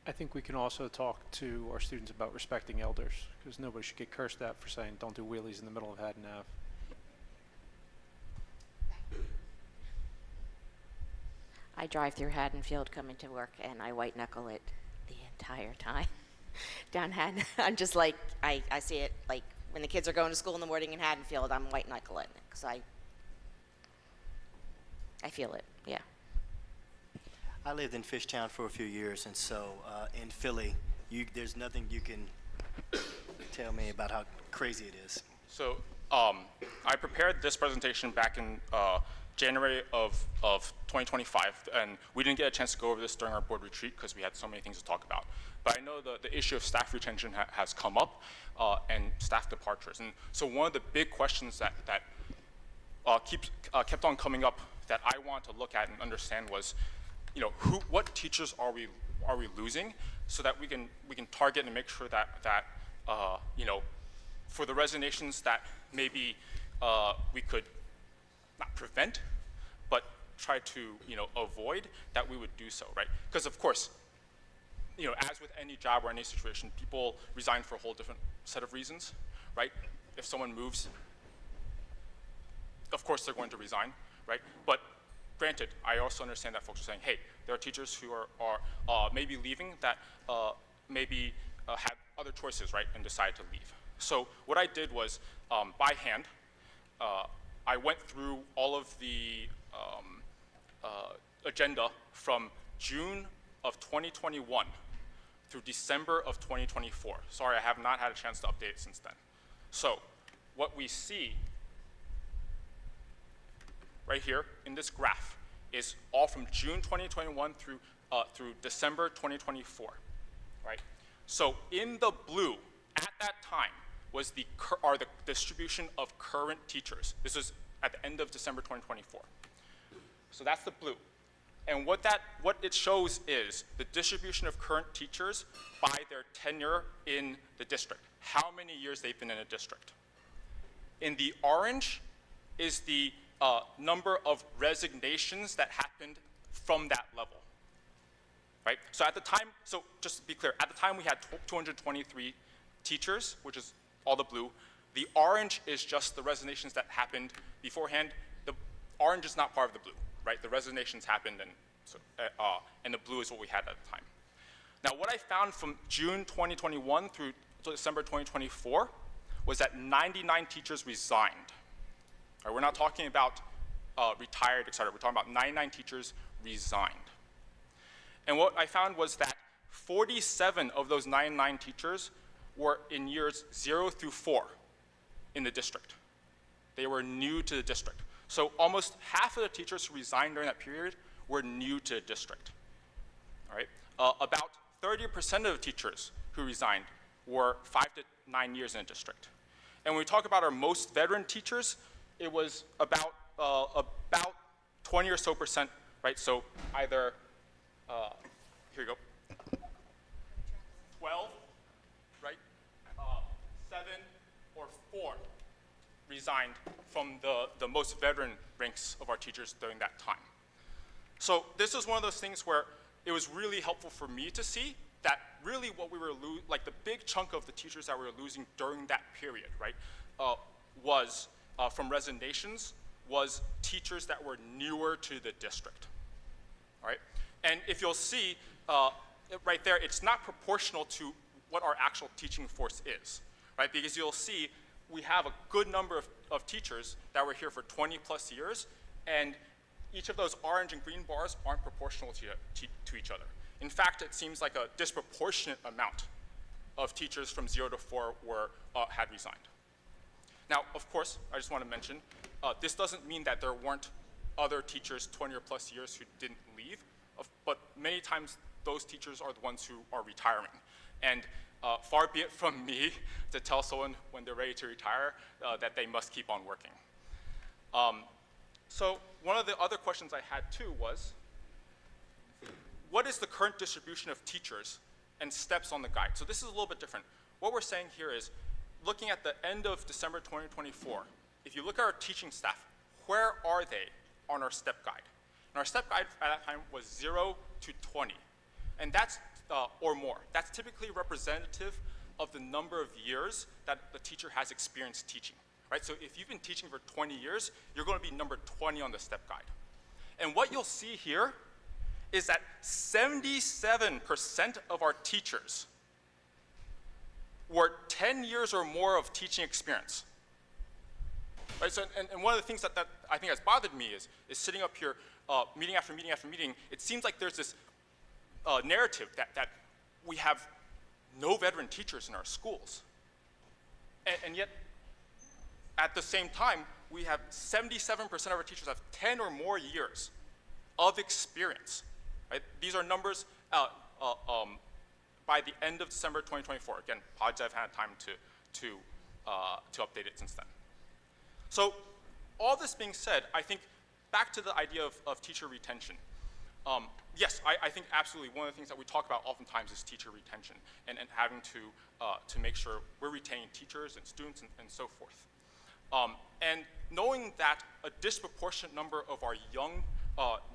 I think we can also talk to our students about respecting elders, because nobody should get cursed at for saying don't do wheelies in the middle of Haddon Ave. I drive through Haddonfield coming to work, and I white knuckle it the entire time. Down Haddon, I'm just like, I see it like when the kids are going to school in the morning in Haddonfield, I'm white knuckling it because I feel it, yeah. I lived in Fishtown for a few years, and so in Philly, there's nothing you can tell me about how crazy it is. So I prepared this presentation back in January of 2025, and we didn't get a chance to go over this during our board retreat because we had so many things to talk about. But I know the issue of staff retention has come up and staff departures. And so one of the big questions that kept on coming up that I want to look at and understand was, what teachers are we losing, so that we can target and make sure that for the resignations that maybe we could not prevent, but try to avoid, that we would do so, right? Because of course, as with any job or any situation, people resign for a whole different set of reasons, right? If someone moves, of course they're going to resign, right? But granted, I also understand that folks are saying, hey, there are teachers who are maybe leaving that maybe had other choices, right, and decided to leave. So what I did was, by hand, I went through all of the agenda from June of 2021 through December of 2024. Sorry, I have not had a chance to update it since then. So what we see right here in this graph is all from June 2021 through December 2024, right? So in the blue, at that time, was the distribution of current teachers. This was at the end of December 2024. So that's the blue. And what it shows is the distribution of current teachers by their tenure in the district, how many years they've been in a district. In the orange is the number of resignations that happened from that level, right? So at the time, so just to be clear, at the time we had 223 teachers, which is all the blue. The orange is just the resignations that happened beforehand. The orange is not part of the blue, right? The resignations happened, and the blue is what we had at the time. Now, what I found from June 2021 through December 2024 was that 99 teachers resigned. Right, we're not talking about retired, et cetera. We're talking about 99 teachers resigned. And what I found was that 47 of those 99 teachers were in years 0 through 4 in the district. They were new to the district. So almost half of the teachers who resigned during that period were new to the district. All right? About 30% of the teachers who resigned were 5 to 9 years in the district. And when we talk about our most veteran teachers, it was about 20 or so percent, right? So either, here you go, 12, right? 7 or 4 resigned from the most veteran ranks of our teachers during that time. So this was one of those things where it was really helpful for me to see that really what we were like the big chunk of the teachers that we were losing during that period, right, was from resignations, was teachers that were newer to the district, all right? And if you'll see right there, it's not proportional to what our actual teaching force is, right? Because you'll see we have a good number of teachers that were here for 20 plus years, and each of those orange and green bars aren't proportional to each other. In fact, it seems like a disproportionate amount of teachers from 0 to 4 had resigned. Now, of course, I just want to mention, this doesn't mean that there weren't other teachers 20 or plus years who didn't leave, but many times those teachers are the ones who are retiring. And far be it from me to tell someone when they're ready to retire that they must keep on working. So one of the other questions I had too was, what is the current distribution of teachers and steps on the guide? So this is a little bit different. What we're saying here is, looking at the end of December 2024, if you look at our teaching staff, where are they on our step guide? And our step guide at that time was 0 to 20. And that's, or more. That's typically representative of the number of years that the teacher has experience teaching, right? So if you've been teaching for 20 years, you're going to be number 20 on the step guide. And what you'll see here is that 77% of our teachers were 10 years or more of teaching experience. Right, so, and one of the things that I think has bothered me is sitting up here meeting after meeting after meeting, it seems like there's this narrative that we have no veteran teachers in our schools. And yet, at the same time, we have 77% of our teachers have 10 or more years of experience. Right? These are numbers by the end of December 2024. Again, apologies, I've had time to update it since then. So, all this being said, I think back to the idea of teacher retention. Yes, I think absolutely one of the things that we talk about oftentimes is teacher retention and having to make sure we're retaining teachers and students and so forth. And knowing that a disproportionate number of our young,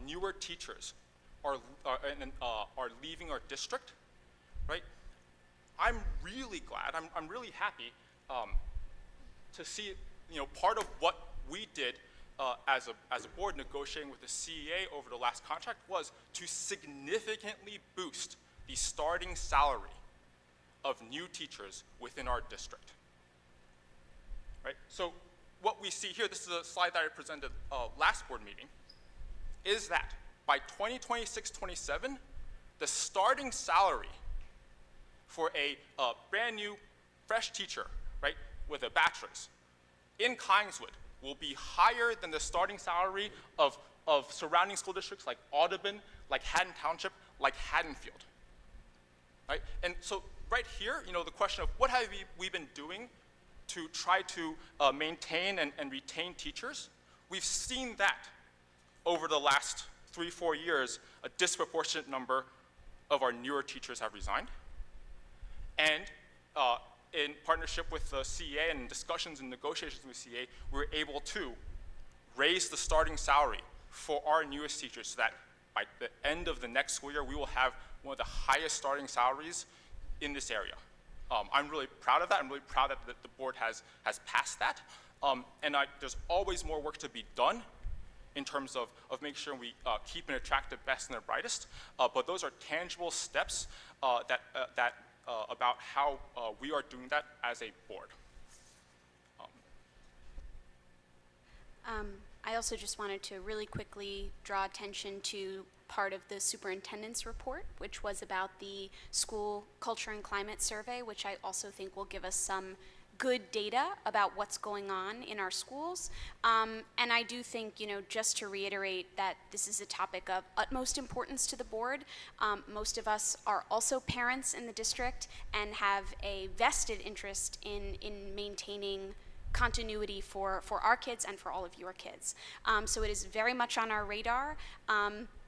newer teachers are leaving our district, right? I'm really glad, I'm really happy to see, part of what we did as a board negotiating with the CEA over the last contract was to significantly boost the starting salary of new teachers within our district. Right? So what we see here, this is a slide that I presented last board meeting, is that by 2026-27, the starting salary for a brand new, fresh teacher, right, with a bachelor's in Collingswood will be higher than the starting salary of surrounding school districts like Audubon, like Haddon Township, like Haddonfield. Right? And so right here, the question of what have we been doing to try to maintain and retain teachers? We've seen that over the last 3-4 years, a disproportionate number of our newer teachers have resigned. And in partnership with the CEA and discussions and negotiations with CEA, we were able to raise the starting salary for our newest teachers so that by the end of the next school year, we will have one of the highest starting salaries in this area. I'm really proud of that. I'm really proud that the board has passed that. And there's always more work to be done in terms of making sure we keep and attract the best and the brightest. But those are tangible steps about how we are doing that as a board. I also just wanted to really quickly draw attention to part of the superintendent's report, which was about the school culture and climate survey, which I also think will give us some good data about what's going on in our schools. And I do think, just to reiterate that this is a topic of utmost importance to the board. Most of us are also parents in the district and have a vested interest in maintaining continuity for our kids and for all of your kids. So it is very much on our radar.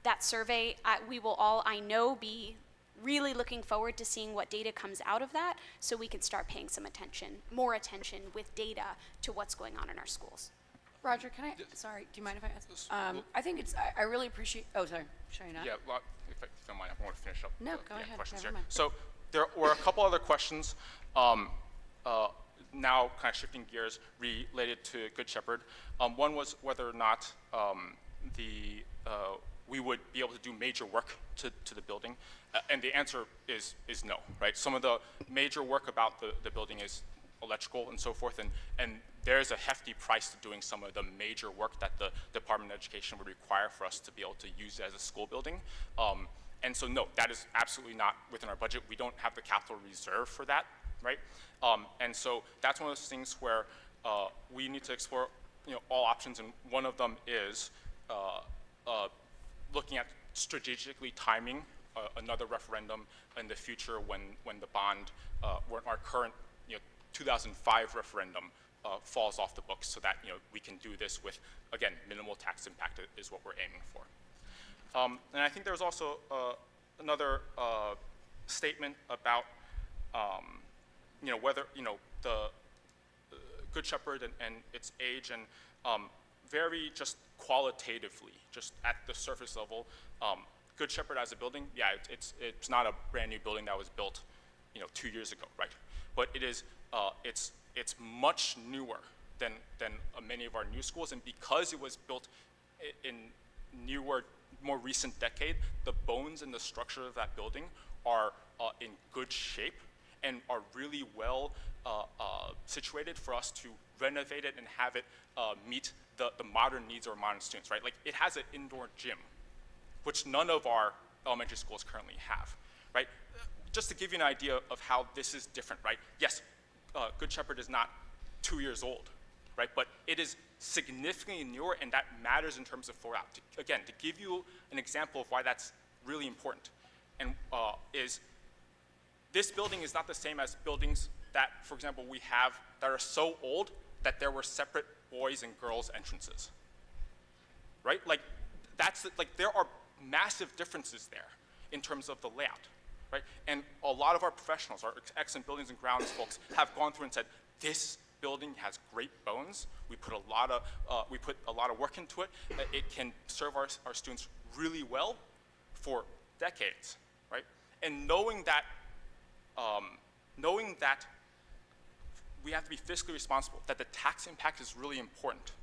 That survey, we will all, I know, be really looking forward to seeing what data comes out of that so we can start paying some attention, more attention with data to what's going on in our schools. Roger, can I, sorry, do you mind if I ask? I think it's, I really appreciate, oh, sorry, sure you're not. Yeah, well, if you don't mind, I want to finish up. No, go ahead, questions never here. mind. So there were a couple other questions, now kind of shifting gears related to Good Shepherd. One was whether or not we would be able to do major work to the building, and the answer is no, right? Some of the major work about the building is electrical and so forth, and there's a hefty price to doing some of the major work that the Department of Education would require for us to be able to use it as a school building. And so no, that is absolutely not within our budget. We don't have the capital reserve for that, right? And so that's one of those things where we need to explore all options, and one of them is looking at strategically timing another referendum in the future when the bond, when our current 2005 referendum falls off the books, so that we can do this with, again, minimal tax impact is what we're aiming for. And I think there was also another statement about whether the Good Shepherd and its age, and very just qualitatively, just at the surface level, Good Shepherd as a building, yeah, it's not a brand new building that was built 2 years ago, right? But it is it's much newer than many of our new schools, and because it was built in newer, more recent decade, the bones and the structure of that building are in good shape and are really well situated for us to renovate it and have it meet the modern needs of our modern students, right? Like, it has an indoor gym, which none of our elementary schools currently have, right? Just to give you an idea of how this is different, right? Yes, Good Shepherd is not 2 years old, right? But it is significantly newer, and that matters in terms of floor out. Again, to give you an example of why that's really important, and is this building is not the same as buildings that, for example, we have that are so old that there were separate boys and girls entrances, right? Like, there are massive differences there in terms of the layout, right? And a lot of our professionals, our excellent buildings and grounds folks, have gone through and said, this building has great bones. We put a lot of work into it. It can serve our students really well for decades, right? And knowing that we have to be fiscally responsible, that the tax impact is really important.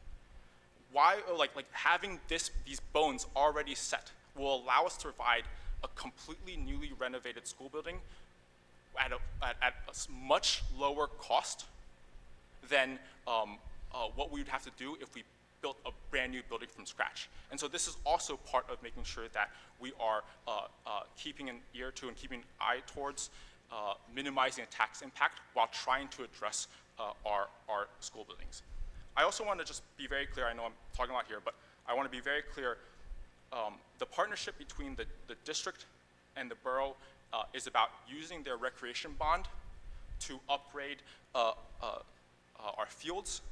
Why, like having these bones already set will allow us to provide a completely newly renovated school building at a much lower cost than what we would have to do if we built a brand new building from scratch. And so this is also part of making sure that we are keeping an ear to and keeping an eye towards minimizing a tax impact while trying to address our school buildings. I also want to just be very clear, I know I'm talking a lot here, but I want to be very clear, the partnership between the district and the borough is about using their recreation bond to upgrade our fields,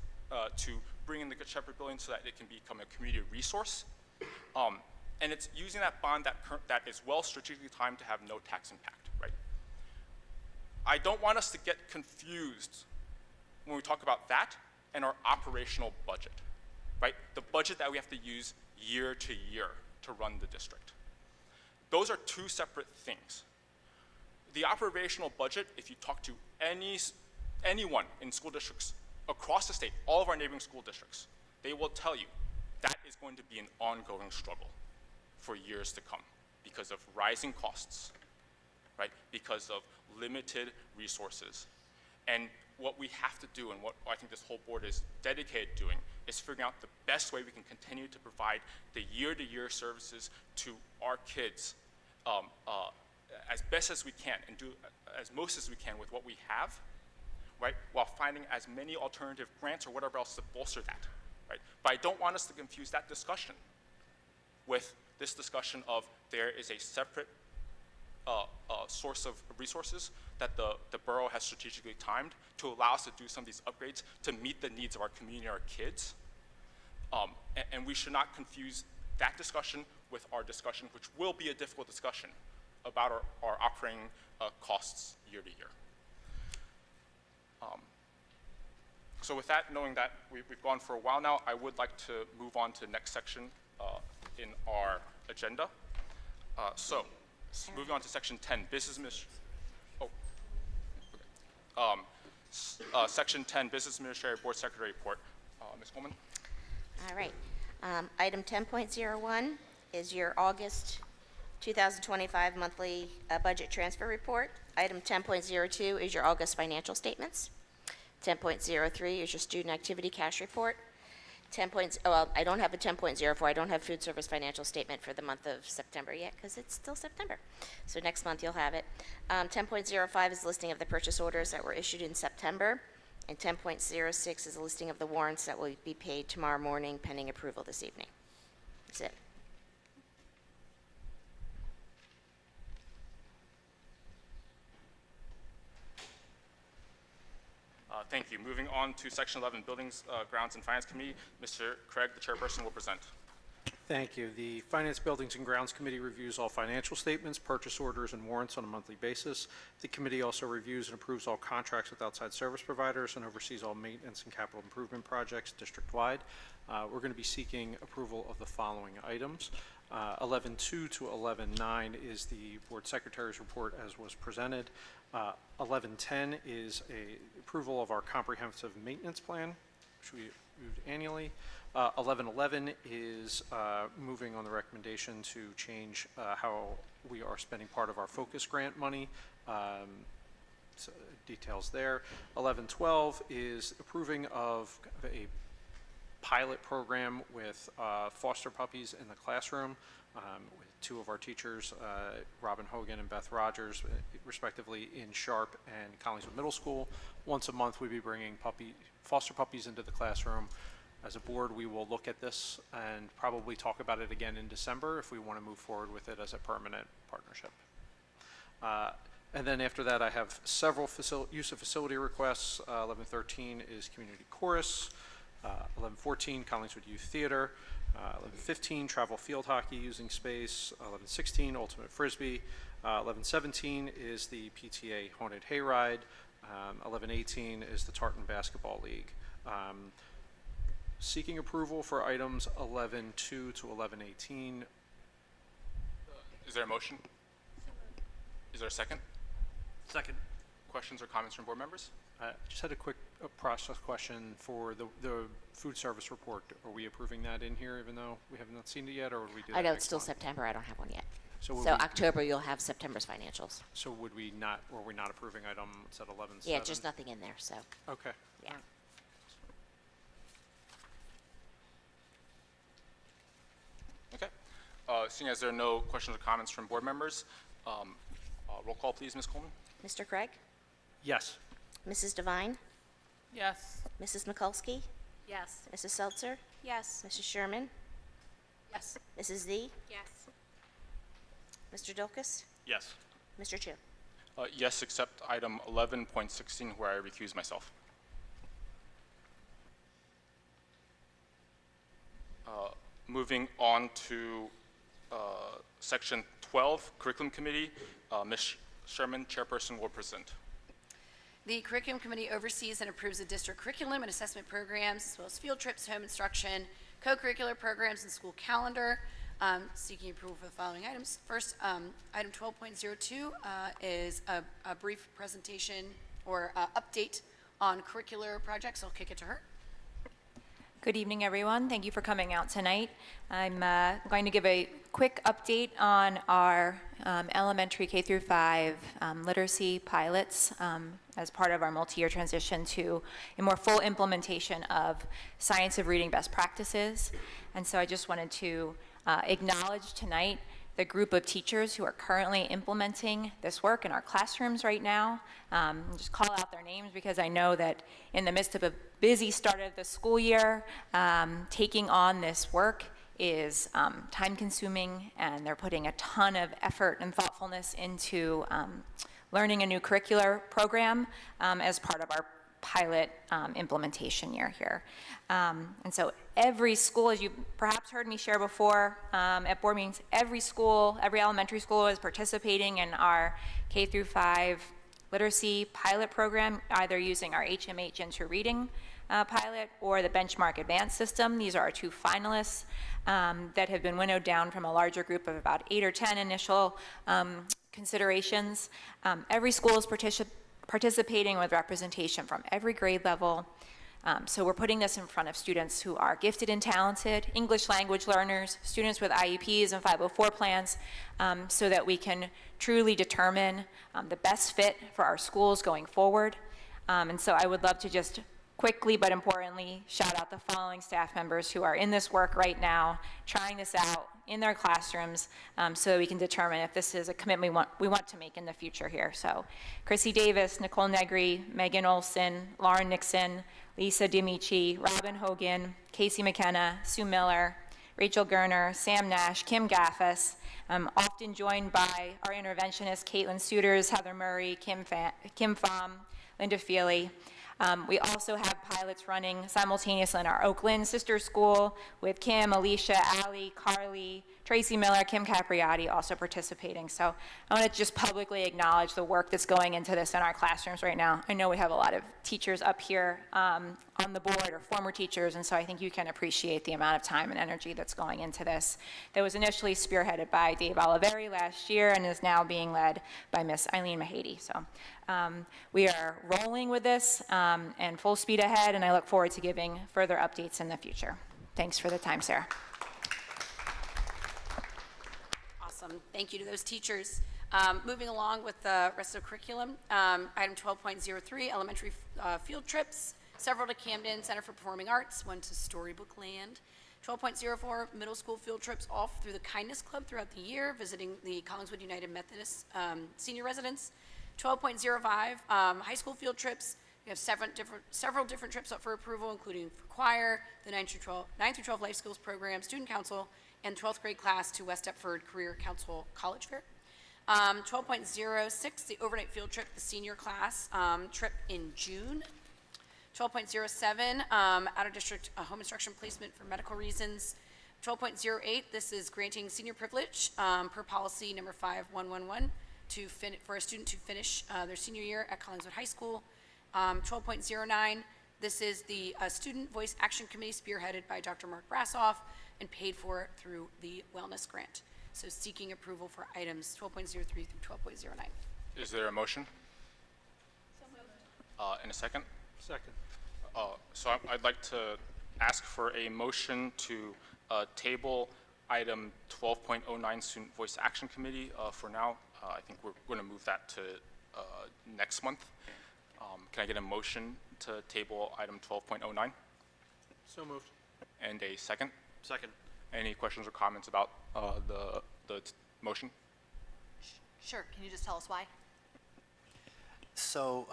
to bring in the Good Shepherd building so that it can become a community resource. And it's using that bond that is well strategically timed to have no tax impact, right? I don't want us to get confused when we talk about that and our operational budget, right? The budget that we have to use year to year to run the district. Those are two separate things. The operational budget, if you talk to anyone in school districts across the state, all of our neighboring school districts, they will tell you that is going to be an ongoing struggle for years to come because of rising costs, right? Because of limited resources. And what we have to do, and what I think this whole board is dedicated to doing, is figuring out the best way we can continue to provide the year-to-year services to our kids as best as we can and do as most as we can with what we have, right? While finding as many alternative grants or whatever else to bolster that, right? But I don't want us to confuse that discussion with this discussion of there is a separate source of resources that the borough has strategically timed to allow us to do some of these upgrades to meet the needs of our community, our kids. And we should not confuse that discussion with our discussion, which will be a difficult discussion about our operating costs year to year. So with that, knowing that we've gone for a while now, I would like to move on to the next section in our agenda. Moving on to section 10, business section 10, business administrator, board secretary report. Ms. Coleman. All right. Item 10.01 is your August 2025 monthly budget transfer report. Item 10.02 is your August financial statements. 10.03 is your student activity cash report. I don't have a 10.04. I don't have food service financial statement for the month of September yet because it's still September. So next month you'll have it. 10.05 is a listing of the purchase orders that were issued in September. And 10.06 is a listing of the warrants that will be paid tomorrow morning pending approval this evening. That's it. Thank you. Moving on to section 11, Buildings, Grounds, and Finance Committee. Mr. Craig, the chairperson, will present. Thank you. The Finance, Buildings, and Grounds Committee reviews all financial statements, purchase orders, and warrants on a monthly basis. The committee also reviews and approves all contracts with outside service providers and oversees all maintenance and capital improvement projects district-wide. We're going to be seeking approval of the following items. 11.2 to 11.9 is the board secretary's report as was presented. 11.10 is a approval of our comprehensive maintenance plan, which we moved annually. 11.11 is moving on the recommendation to change how we are spending part of our focus grant money. So details there. 11.12 is approving of a pilot program with foster puppies in the classroom with two of our teachers, Robin Hogan and Beth Rogers, respectively in Sharp and Collingswood Middle School. Once a month, we'll be bringing foster puppies into the classroom. As a board, we will look at this and probably talk about it again in December if we want to move forward with it as a permanent partnership. And then after that, I have several use of facility requests. 1113 is Community Chorus. 1114, Collingswood Youth Theater. 1115, Travel Field Hockey using space. 1116, Ultimate Frisbee. 1117 is the PTA Haunted Hayride. 1118 is the Tartan Basketball League. Seeking approval for items 11.2 to 11.18. Is there a motion? Is there a second? Second. Questions or comments from board members? Just had a quick process question for the food service report. Are we approving that in here even though we have not seen it yet, or would we do that I know next it's still month? September, I don't have one yet. So would So we- October, you'll have September's financials. So would we not, or are we not approving item, it's at 11.7? Yeah, just nothing in there, so, Okay. yeah. Okay. Seeing as there are no questions or comments from board members, roll call please, Ms. Coleman. Mr. Craig? Yes. Mrs. Devine? Yes. Mrs. Mikulski? Yes. Mrs. Seltzer? Yes. Mrs. Sherman? Yes. Mrs. Z? Yes. Mr. Dulkus? Yes. Mr. Chu? Yes, except item 11.16 where I recuse myself. Moving on to section 12, Curriculum Committee, Ms. Sherman, Chairperson, will present. The Curriculum Committee oversees and approves the district curriculum and assessment programs, as well as field trips, home instruction, co-curricular programs, and school calendar. Seeking approval for the following items. First, item 12.02 is a brief presentation or update on curricular projects. I'll kick it to her. Good evening, everyone. Thank you for coming out tonight. I'm going to give a quick update on our elementary K through 5 literacy pilots as part of our multi-year transition to a more full implementation of science of reading best practices. And so I just wanted to acknowledge tonight the group of teachers who are currently implementing this work in our classrooms right now. Just call out their names because I know that in the midst of a busy start of the school year, taking on this work is time-consuming, and they're putting a ton of effort and thoughtfulness into learning a new curricular program as part of our pilot implementation year here. And so every school, as you perhaps heard me share before at board meetings, every school, every elementary school is participating in our K through 5 literacy pilot program, either using our HMH Into Reading pilot or the Benchmark Advanced system. These are our two finalists that have been winnowed down from a larger group of about 8 or 10 initial considerations. Every school is participating with representation from every grade level. So we're putting this in front of students who are gifted and talented, English language learners, students with IEPs and 504 plans, so that we can truly determine the best fit for our schools going forward. And so I would love to just quickly but importantly shout out the following staff members who are in this work right now, trying this out in their classrooms so that we can determine if this is a commitment we want to make in the future here. So Chrissy Davis, Nicole Negri, Megan Olson, Lauren Nixon, Lisa D'Amici, Robin Hogan, Casey McKenna, Sue Miller, Rachel Gerner, Sam Nash, Kim Gaffis, often joined by our interventionists, Caitlin Suters, Heather Murray, Kim Pham, Linda Feely. We also have pilots running simultaneously in our Oakland sister school with Kim, Alicia, Allie, Carly, Tracy Miller, Kim Capriati also participating. So I want to just publicly acknowledge the work that's going into this in our classrooms right now. I know we have a lot of teachers up here on the board or former teachers, and so I think you can appreciate the amount of time and energy that's going into this. That was initially spearheaded by Dave Oliveri last year and is now being led by Miss Eileen Mahady. So we are rolling with this and full speed ahead, and I look forward to giving further updates in the future. Thanks for the time, Sarah. Awesome. Thank you to those teachers. Moving along with the rest of the curriculum, item 12.03, elementary field trips. several to Camden Center for Performing Arts, one to Storybook Land. 12.04, middle school field trips off through the Kindness Club throughout the year, visiting the Collingswood United Methodist senior residence. 12.05, high school field trips. We have several different trips up for approval, including for choir, the 9 through 12 life skills program, student council, and 12th grade class to West Deptford Career Council College Fair. 12.06, the overnight field trip, the senior class trip in June. 12.07, out-of-district home instruction placement for medical reasons. 12.08, this is granting senior privilege per policy number 5111 for a student to finish their senior year at Collingswood High School. 12.09, this is the Student Voice Action Committee spearheaded by Dr. Mark Brassoff and paid for through the wellness grant. So seeking approval for items 12.03 through 12.09. Is there a motion? In a second? Second. So I'd like to ask for a motion to table item 12.09 Student Voice Action Committee for now. I think we're going to move that to next month. Can I get a motion to table item 12.09? So moved. And a second? Second. Any questions or comments about the motion? Sure, can you just tell us why? So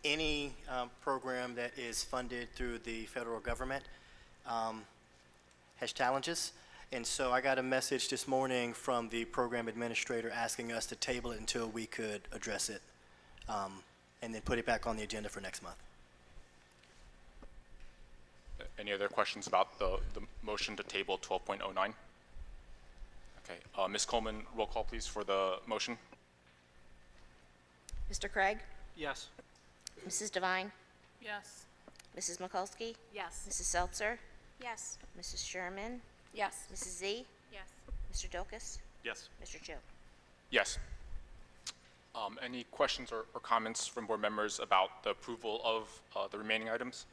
any program that is funded through the federal government has challenges. And so I got a message this morning from the program administrator asking us to table it until we could address it and then put it back on the agenda for next month. Any other questions about the motion to table 12.09? Okay, Ms. Coleman, roll call please for the motion. Mr. Craig? Yes. Mrs. Devine? Yes. Mrs. Mikulski? Yes. Mrs. Seltzer? Yes. Mrs. Sherman? Yes. Mrs. Z? Yes. Mr. Dokes? Yes. Mr. Chu? Yes. Any questions or comments from board members about the approval of the remaining items?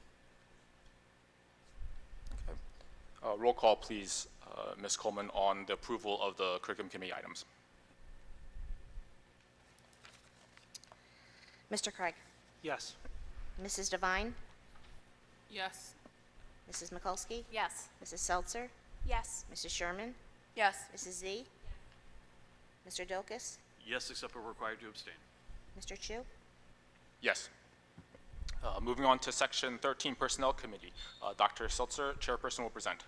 Okay. Roll call, please, Ms. Coleman, on the approval of the curriculum committee items. Mr. Craig? Yes. Mrs. Devine? Yes. Mrs. Mikulski? Yes. Mrs. Seltzer? Yes. Mrs. Sherman? Yes. Mrs. Z? Mr. Dokes? Yes, except we're required to abstain. Mr. Chu? Yes. Moving on to section 13, Personnel Committee. Dr. Seltzer, chairperson, will present.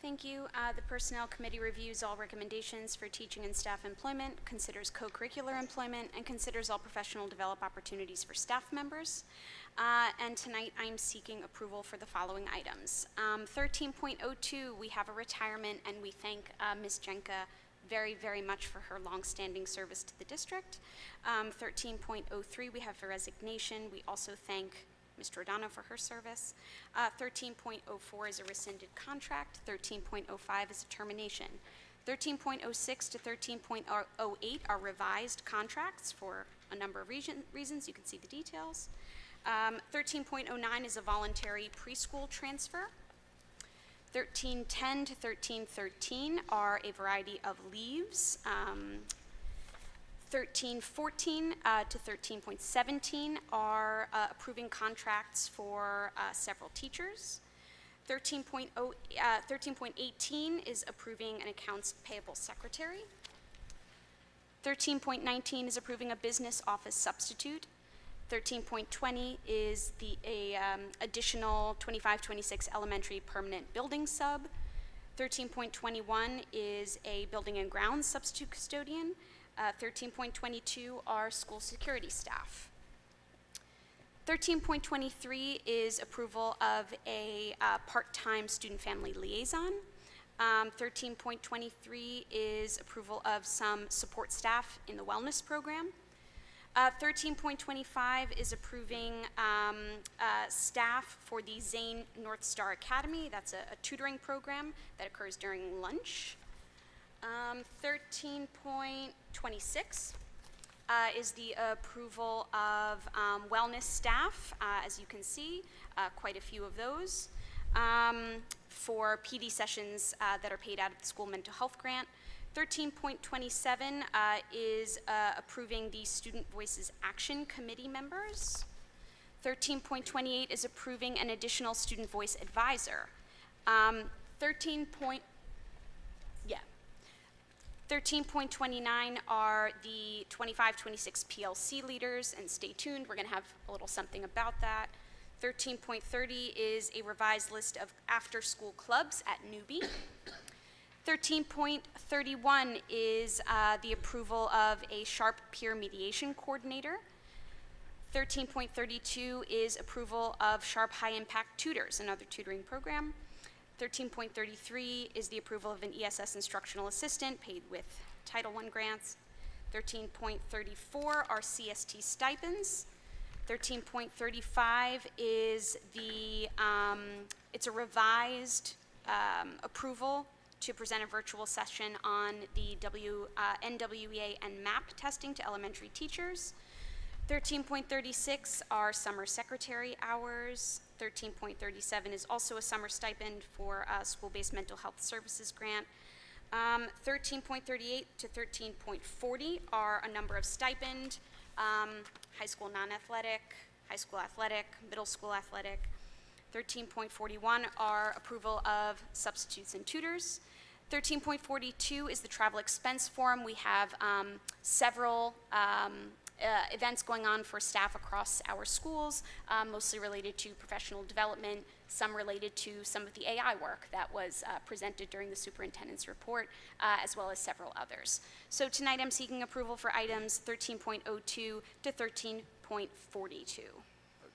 Thank you. The Personnel Committee reviews all recommendations for teaching and staff employment, considers co-curricular employment, and considers all professional develop opportunities for staff members. And tonight I'm seeking approval for the following items. 13.02, we have a retirement, and we thank Ms. Jenka very, very much for her longstanding service to the district. 13.03, we have a resignation. We also thank Ms. Giordano for her service. 13.04 is a rescinded contract. 13.05 is a termination. 13.06 to 13.08 are revised contracts for a number of reasons. You can see the details. 13.09 is a voluntary preschool transfer. 1310 to 1313 are a variety of leaves. 1314 to 13.17 are approving contracts for several teachers. 13.18 is approving an accounts payable secretary. 13.19 is approving a business office substitute. 13.20 is the additional 2526 elementary permanent building sub. 13.21 is a building and grounds substitute custodian. 13.22 are school security staff. 13.23 is approval of a part-time student family liaison. 13.23 is approval of some support staff in the wellness program. 13.25 is approving staff for the Zane North Star Academy. That's a tutoring program that occurs during lunch. 13.26 is the approval of wellness staff. As you can see, quite a few of those for PD sessions that are paid out of the school mental health grant. 13.27 is approving the Student Voices Action Committee members. 13.28 is approving an additional student voice advisor. 13.29 are the 25-26 PLC leaders, and stay tuned, we're going to have a little something about that. 13.30 is a revised list of after-school clubs at Newbie. 13.31 is the approval of a Sharp peer mediation coordinator. 13.32 is approval of Sharp high-impact tutors, another tutoring program. 13.33 is the approval of an ESS instructional assistant paid with Title I grants. 13.34 are CST stipends. 13.35 is it's a revised approval to present a virtual session on the NWEA and MAP testing to elementary teachers. 13.36 are summer secretary hours. 13.37 is also a summer stipend for a school-based mental health services grant. 13.38 to 13.40 are a number of stipend, high school non-athletic, high school athletic, middle school athletic. 13.41 are approval of substitutes and tutors. 13.42 is the travel expense form. We have several events going on for staff across our schools, mostly related to professional development, some related to some of the AI work that was presented during the superintendent's report, as well as several others. So tonight I'm seeking approval for items 13.02 to 13.42.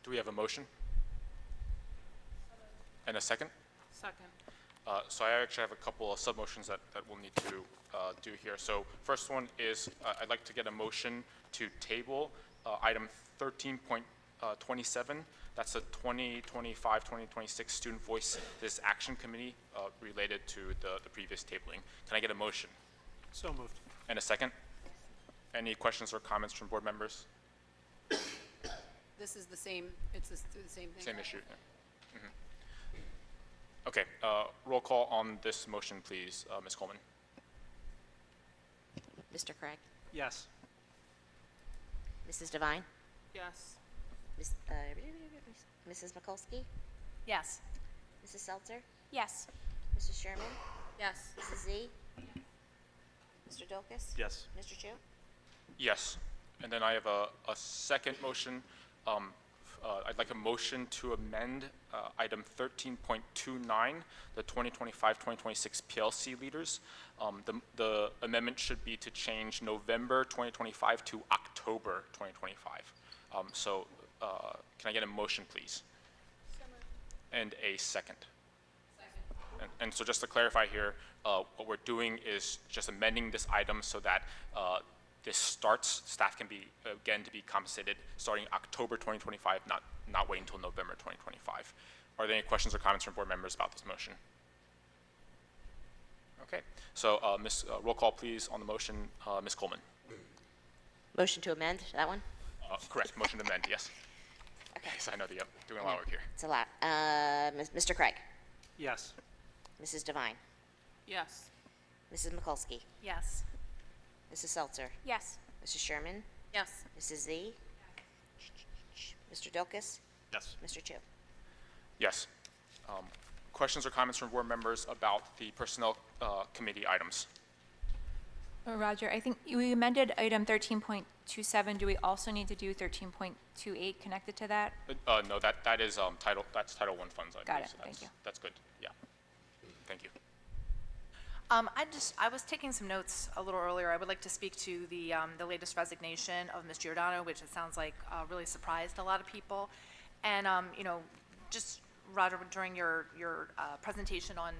Do we have a motion? And a second? Second. So I actually have a couple of sub-motions that we'll need to do here. So first one is I'd like to get a motion to table item 13.27. That's a 2025-2026 Student Voice this Action Committee related to the previous tabling. Can I get a motion? So moved. And a second? Any questions or comments from board members? This is the same, it's the same thing. Same issue. Yeah. Mhm. Okay, roll call on this motion, please, Ms. Coleman. Mr. Craig? Yes. Mrs. Devine? Yes. Mrs. Mikulski? Yes. Mrs. Seltzer? Yes. Mrs. Sherman? Yes. Mrs. Z? Mr. Dolkus? Yes. Mr. Chu? Yes. And then I have a second motion. I'd like a motion to amend item 13.29, the 2025-2026 PLC leaders. The amendment should be to change November 2025 to October 2025. Can I get a motion, please? And a second. And so just to clarify here, what we're doing is just amending this item so that this starts, staff can be, again, to be compensated starting October 2025, not wait until November 2025. Are there any questions or comments from board members about this motion? Okay, so roll call please on the motion, Ms. Coleman. Motion to amend, that one? Correct, motion to amend, yes. Okay. Yes, I know the, doing a lot of work here. It's a lot. Mr. Craig? Yes. Mrs. Devine? Yes. Mrs. Mikulski? Yes. Mrs. Seltzer? Yes. Mrs. Sherman? Yes. Mrs. Z? Mr. Dolkus? Yes. Mr. Chu? Yes. Questions or comments from board members about the personnel committee items? Roger, I think we amended item 13.27. Do we also need to do 13.28 connected to that? No, that is that's Title I funds, I Got believe, it, so thank you. That's good, yeah. Thank you. I was taking some notes a little earlier. I would like to speak to the latest resignation of Ms. Giordano, which it sounds like really surprised a lot of people. And, just Roger, during your presentation on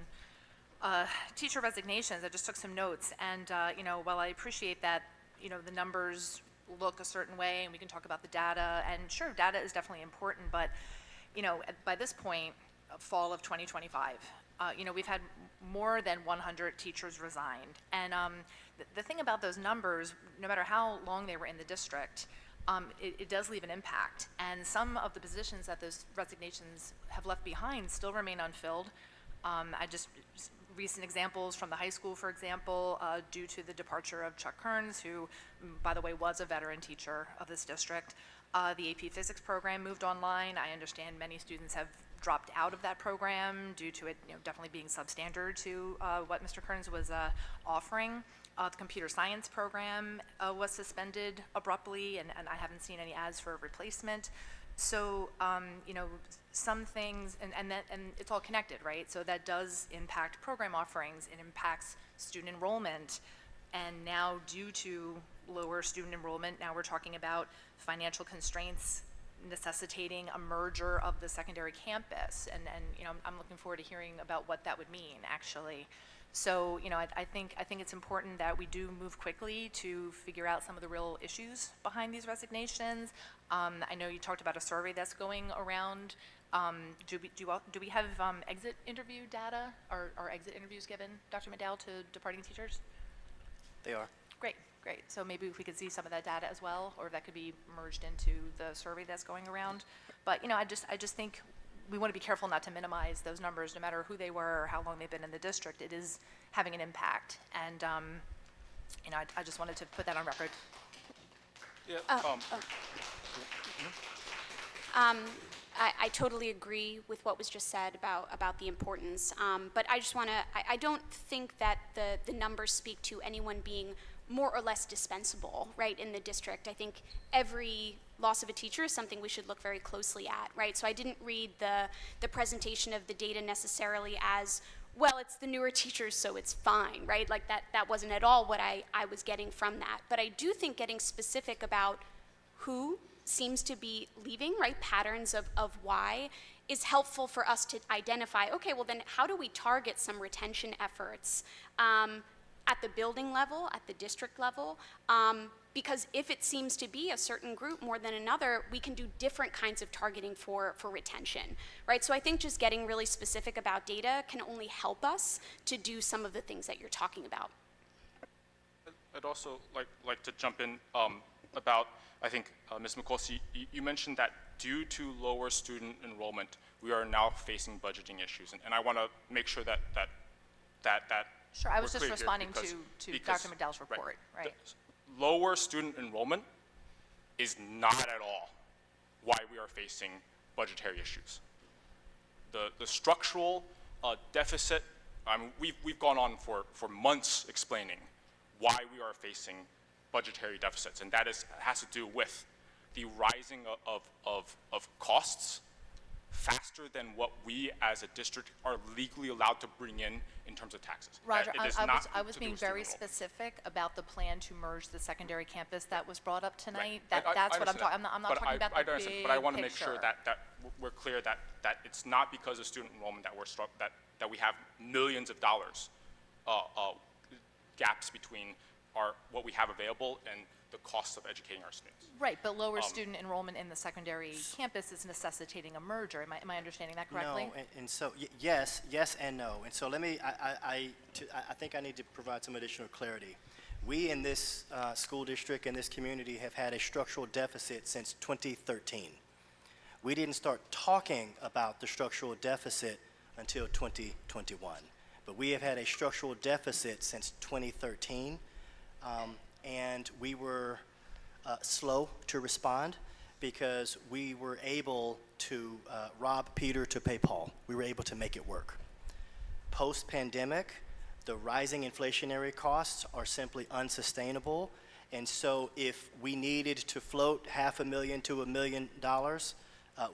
teacher resignations, I just took some notes. And, while I appreciate that, the numbers look a certain way and we can talk about the data, and sure, data is definitely important, but, by this point, fall of 2025, we've had more than 100 teachers resigned. And the thing about those numbers, no matter how long they were in the district, it does leave an impact. And some of the positions that those resignations have left behind still remain unfilled. I just recent examples from the high school, for example, due to the departure of Chuck Kearns, who, by the way, was a veteran teacher of this district. The AP Physics program moved online. I understand many students have dropped out of that program due to it, definitely being substandard to what Mr. Kearns was offering. The computer science program was suspended abruptly, and I haven't seen any ads for a replacement. So, some things, and it's all connected, right? So that does impact program offerings. It impacts student enrollment. And now, due to lower student enrollment, now we're talking about financial constraints necessitating a merger of the secondary campus. And I'm looking forward to hearing about what that would mean, actually. So, I think it's important that we do move quickly to figure out some of the real issues behind these resignations. I know you talked about a survey that's going around. Do we have exit interview data? Are exit interviews given, Dr. McDowell, to departing teachers? They are. Great. So maybe if we could see some of that data as well, or if that could be merged into the survey that's going around. But I just think we want to be careful not to minimize those numbers, no matter who they were or how long they've been in the district. It is having an impact, and I just wanted to put that on record. Yeah. I totally agree with what was just said about the importance, but I just want to, I don't think that the numbers speak to anyone being more or less dispensable, right, in the district. I think every loss of a teacher is something we should look very closely at, right? So I didn't read the presentation of the data necessarily as, well, it's the newer teachers, so it's fine, right? Like that wasn't at all what I was getting from that. But I do think getting specific about who seems to be leaving, right, patterns of why, is helpful for us to identify, okay, well then how do we target some retention efforts at the building level, at the district level, because if it seems to be a certain group more than another, we can do different kinds of targeting for retention, right? So I think just getting really specific about data can only help us to do some of the things that you're talking about. I'd also like to jump in about, I think, Ms. McCulsey, you mentioned that due to lower student enrollment, we are now facing budgeting issues, and I want to make sure that Sure, I was we're just clear responding here to Dr. McDowell's report, right? Lower student enrollment is not at all why we are facing budgetary issues. The structural deficit, we've gone on for months explaining why we are facing budgetary deficits, and that has to do with the rising of costs faster than what we as a district are legally allowed to bring in terms of taxes. Roger, I was to do being with very student enrollment. specific about the plan to merge the secondary campus that was brought up tonight. Right. That's I what I'm understand talking, that. I'm not But talking about the big understand, but I want to make sure picture. that we're clear that it's not because of student enrollment that we have millions of dollars gaps between what we have available and the cost of educating our students. Right, but lower student enrollment in the secondary campus is necessitating a merger. Am I understanding that correctly? No, and so, yes and no. And so let me, I think I need to provide some additional clarity. We in this school district and this community have had a structural deficit since 2013. We didn't start talking about the structural deficit until 2021. But we have had a structural deficit since 2013. And we were slow to respond because we were able to rob Peter to pay Paul. We were able to make it work. Post-pandemic, the rising inflationary costs are simply unsustainable. And so if we needed to float $500,000 to $1 million,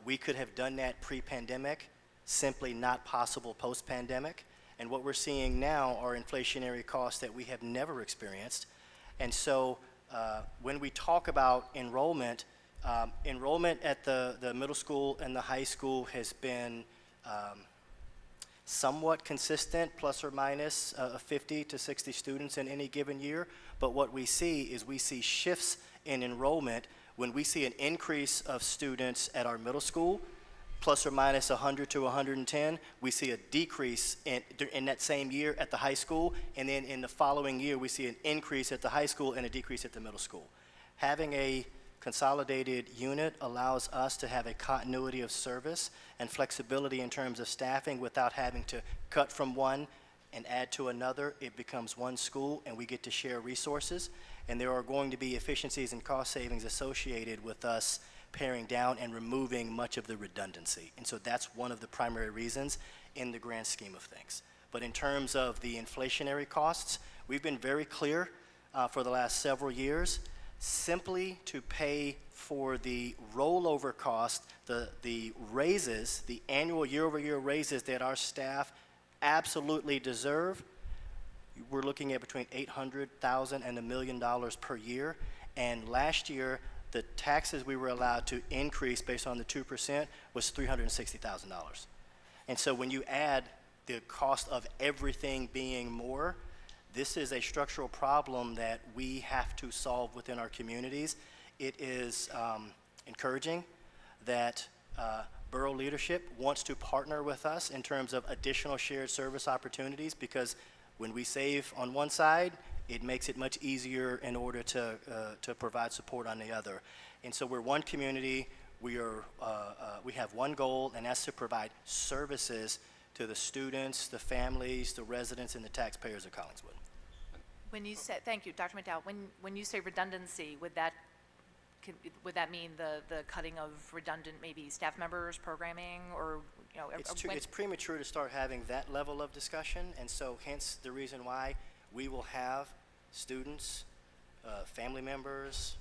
we could have done that pre-pandemic, simply not possible post-pandemic. And what we're seeing now are inflationary costs that we have never experienced. And so when we talk about enrollment, enrollment at the middle school and the high school has been somewhat consistent, plus or minus 50 to 60 students in any given year. But what we see is we see shifts in enrollment when we see an increase of students at our middle school, plus or minus 100 to 110, we see a decrease in that same year at the high school, and then in the following year, we see an increase at the high school and a decrease at the middle school. Having a consolidated unit allows us to have a continuity of service and flexibility in terms of staffing without having to cut from one and add to another, it becomes one school, and we get to share resources. And there are going to be efficiencies and cost savings associated with us paring down and removing much of the redundancy. And so that's one of the primary reasons in the grand scheme of things. But in terms of the inflationary costs, we've been very clear for the last several years, simply to pay for the rollover cost, the raises, the annual year-over-year raises that our staff absolutely deserve. We're looking at between $800,000 and $1 million per year. And last year, the taxes we were allowed to increase based on the 2% was $360,000. And so when you add the cost of everything being more, this is a structural problem that we have to solve within our communities. It is encouraging that borough leadership wants to partner with us in terms of additional shared service opportunities, because when we save on one side, it makes it much easier in order to provide support on the other. And so we're one community, we have one goal, and that's to provide services to the students, the families, the residents, and the taxpayers of Collingswood. When you say, thank you, Dr. McDowell, when you say redundancy, would that mean the cutting of redundant maybe staff members, programming, or, you know? It's premature to start having that level of discussion, and so hence the reason why we will have students, family members,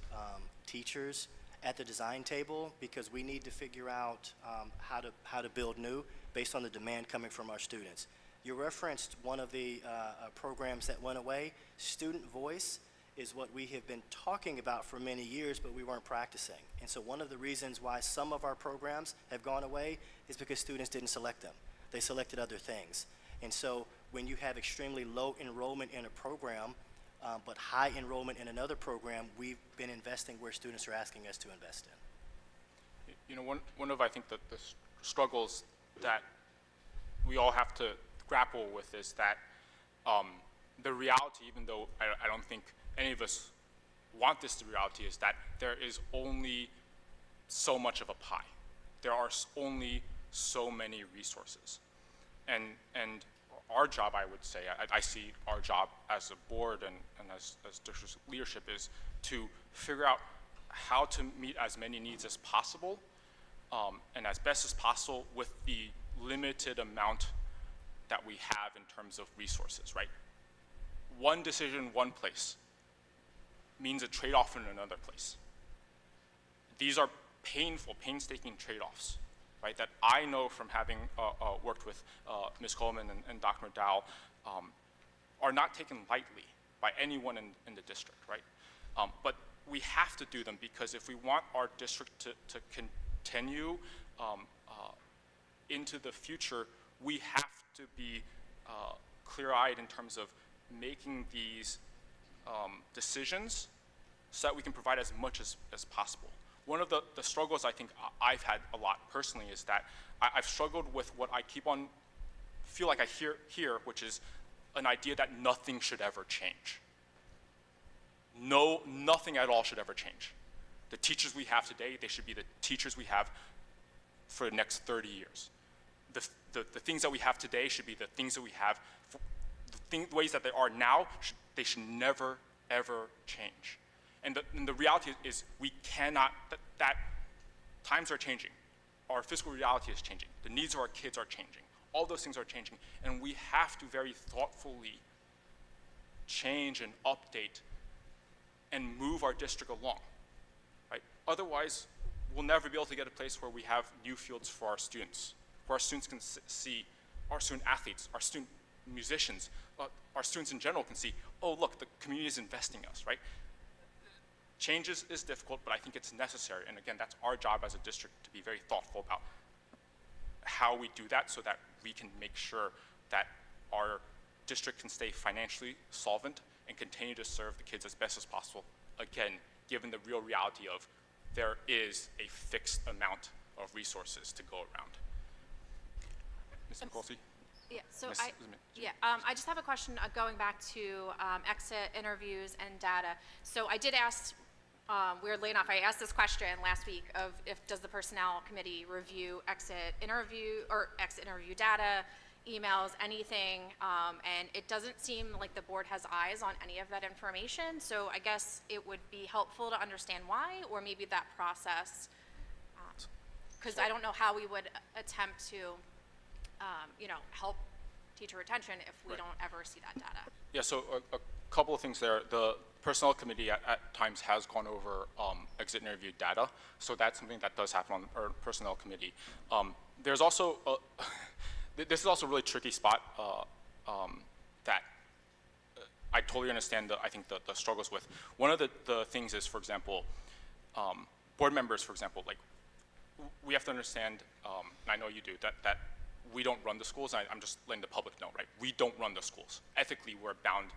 teachers at the design table, because we need to figure out how to build new based on the demand coming from our students. You referenced one of the programs that went away. Student voice is what we have been talking about for many years, but we weren't practicing. And so one of the reasons why some of our programs have gone away is because students didn't select them. They selected other things. And so when you have extremely low enrollment in a program, but high enrollment in another program, we've been investing where students are asking us to invest in. You know, one of, I think, the struggles that we all have to grapple with is that the reality, even though I don't think any of us want this to be reality, is that there is only so much of a pie. There are only so many resources. And our job, I would say, I see our job as a board and as district leadership is to figure out how to meet as many needs as possible and as best as possible with the limited amount that we have in terms of resources, right? One decision, one place means a trade-off in another place. These are painful, painstaking trade-offs, right, that I know from having worked with Ms. Coleman and Dr. McDowell are not taken lightly by anyone in the district, right? But we have to do them, because if we want our district to continue into the future, we have to be clear-eyed in terms of making these decisions so that we can provide as much as possible. One of the struggles I think I've had a lot personally is that I've struggled with what I feel like I hear, which is an idea that nothing should ever change. No, nothing at all should ever change. The teachers we have today, they should be the teachers we have for the next 30 years. The things that we have today should be the things that we have, the ways that they are now, they should never, ever change. And the reality is we cannot, that times are changing. Our fiscal reality is changing. The needs of our kids are changing. All those things are changing. And we have to very thoughtfully change and update and move our district along, right? Otherwise, we'll never be able to get a place where we have new fields for our students, where our students can see, our student athletes, our student musicians, our students in general can see, oh, look, the community is investing in us, right? Change is difficult, but I think it's necessary. And again, that's our job as a district to be very thoughtful about how we do that so that we can make sure that our district can stay financially solvent and continue to serve the kids as best as possible. Again, given the real reality of there is a fixed amount of resources to go around. Ms. McCulsey? Yeah, so Ms. I just have a question going back to exit interviews and data. So I did ask, weirdly enough, I asked this question last week of does the personnel committee review exit interview data emails, anything, and it doesn't seem like the board has eyes on any of that information. So I guess it would be helpful to understand why, or maybe that process, because I don't know how we would attempt to, help teacher retention if we don't ever see that data. Yeah, so a couple of things there. The personnel committee at times has gone over exit interview data, so that's something that does happen on our personnel committee. There's also, this is also a really tricky spot that I totally understand, I think, the struggles with. One of the things is, for example, board members, for example, like, we have to understand, and I know you do, that we don't run the schools, and I'm just letting the public know, right? We don't run the schools. Ethically, we're bound.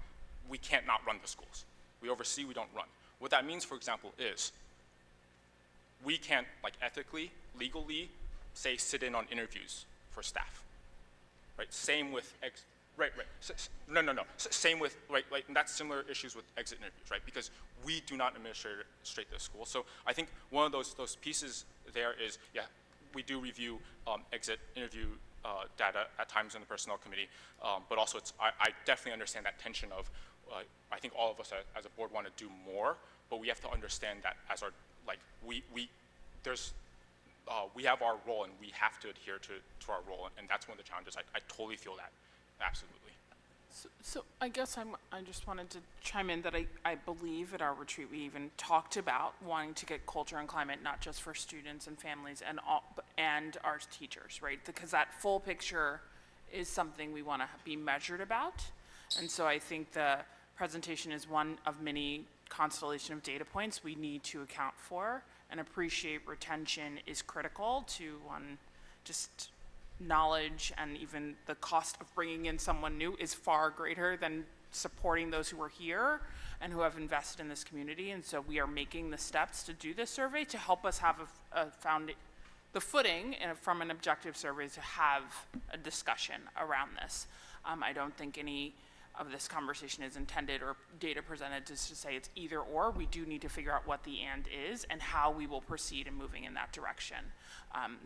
We can't not run the schools. We oversee, we don't run. What that means, for example, is we can't, like, ethically, legally, say, sit in on interviews for staff, right? Same with, same with, right, and that's similar issues with exit interviews, right? Because we do not administrate the school. So I think one of those pieces there is, yeah, we do review exit interview data at times in the personnel committee, but also I definitely understand that tension of, I think all of us as a board want to do more, but we have to understand that as our, like, we have our role and we have to adhere to our role, and that's one of the challenges. I totally feel that, absolutely. So I guess I just wanted to chime in that I believe at our retreat we even talked about wanting to get culture and climate not just for students and families and our teachers, right? Because that full picture is something we want to be measured about. And so I think the presentation is one of many constellation of data points we need to account for, and appreciate retention is critical to just knowledge, and even the cost of bringing in someone new is far greater than supporting those who are here and who have invested in this community. And so we are making the steps to do this survey to help us have the footing from an objective survey to have a discussion around this. I don't think any of this conversation is intended or data presented just to say it's either or. We do need to figure out what the and is and how we will proceed in moving in that direction.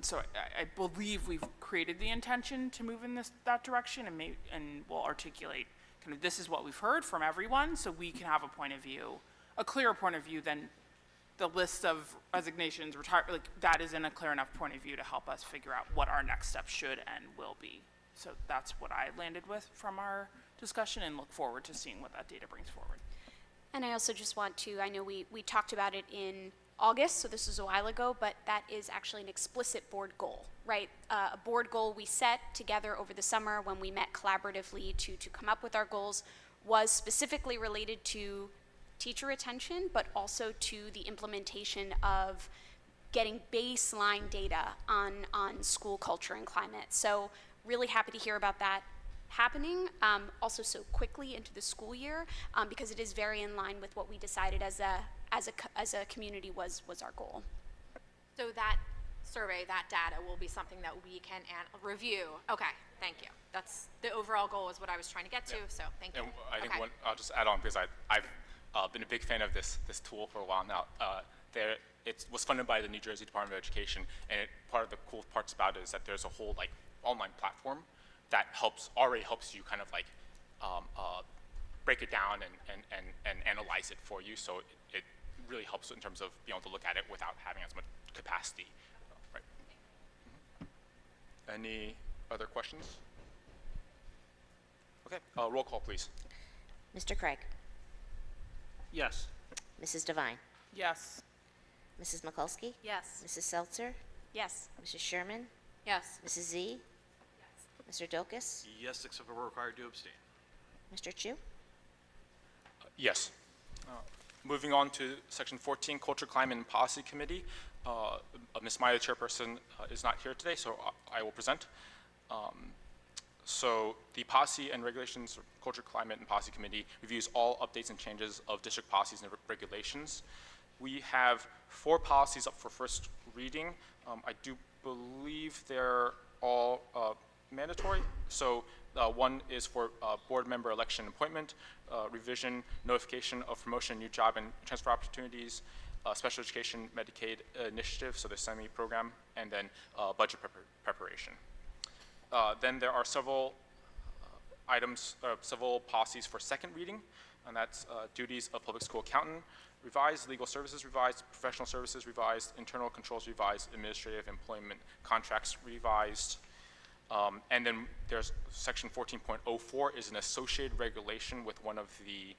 So I believe we've created the intention to move in that direction, and we'll articulate kind of this is what we've heard from everyone, so we can have a point of view, a clearer point of view than the list of resignations, like that isn't a clear enough point of view to help us figure out what our next steps should and will be. So that's what I landed with from our discussion, and look forward to seeing what that data brings forward. And I also just want to, I know we talked about it in August, so this was a while ago, but that is actually an explicit board goal, right? A board goal we set together over the summer when we met collaboratively to come up with our goals was specifically related to teacher retention, but also to the implementation of getting baseline data on school culture and climate. So really happy to hear about that happening also so quickly into the school year, because it is very in line with what we decided as a community was our goal. So that survey, that data will be something that we can review. Okay, thank you. That's the overall goal is what I was trying to get to, so thank you. And I think I'll just add on, because I've been a big fan of this tool for a while now. It was funded by the New Jersey Department of Education, and part of the cool parts about it is that there's a whole like online platform that already helps you kind of like break it down and analyze it for you. So it really helps in terms of being able to look at it without having as much capacity. Right. Mm-hmm. Any other questions? Okay, roll call, please. Mr. Craig? Yes. Mrs. Devine? Yes. Mrs. Mikulski? Yes. Mrs. Seltzer? Yes. Mrs. Sherman? Yes. Mrs. Z? Mr. Dokes? Yes, except we're required to abstain. Mr. Chu? Yes. Moving on to section 14, Culture, Climate, and Policy Committee. Ms. Maya, the chairperson, is not here today, so I will present. So the Policy and Regulations, Culture, Climate, and Policy Committee reviews all updates and changes of district policies and regulations. We have 4 policies up for first reading. I do believe they're all mandatory. So one is for board member election appointment, revision, notification of promotion, new job and transfer opportunities, special education Medicaid initiative, so the SEMI program, and then budget preparation. Then there are several several policies for second reading, and that's duties of public school accountant revised, legal services revised, professional services revised, internal controls revised, administrative employment contracts revised. And then there's section 14.04 is an associated regulation with one of the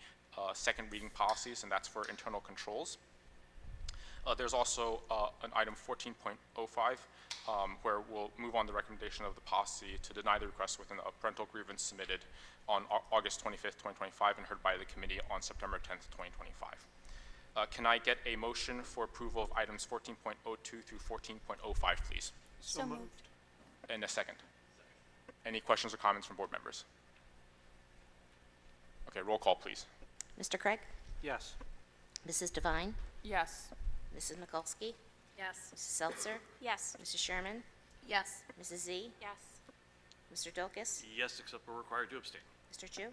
second reading policies, and that's for internal controls. There's also an item 14.05 where we'll move on the recommendation of the policy to deny the request within a parental grievance submitted on August 25th, 2025 and heard by the committee on September 10th, 2025. Can I get a motion for approval of items 14.02 through 14.05, please? So moved. And a second. Any questions or comments from board members? Okay, roll call, please. Mr. Craig? Yes. Mrs. Devine? Yes. Mrs. Mikulski? Yes. Mrs. Seltzer? Yes. Mrs. Sherman? Yes. Mrs. Z? Yes. Mr. Dulkis? Yes, except we're required to abstain. Mr. Chu?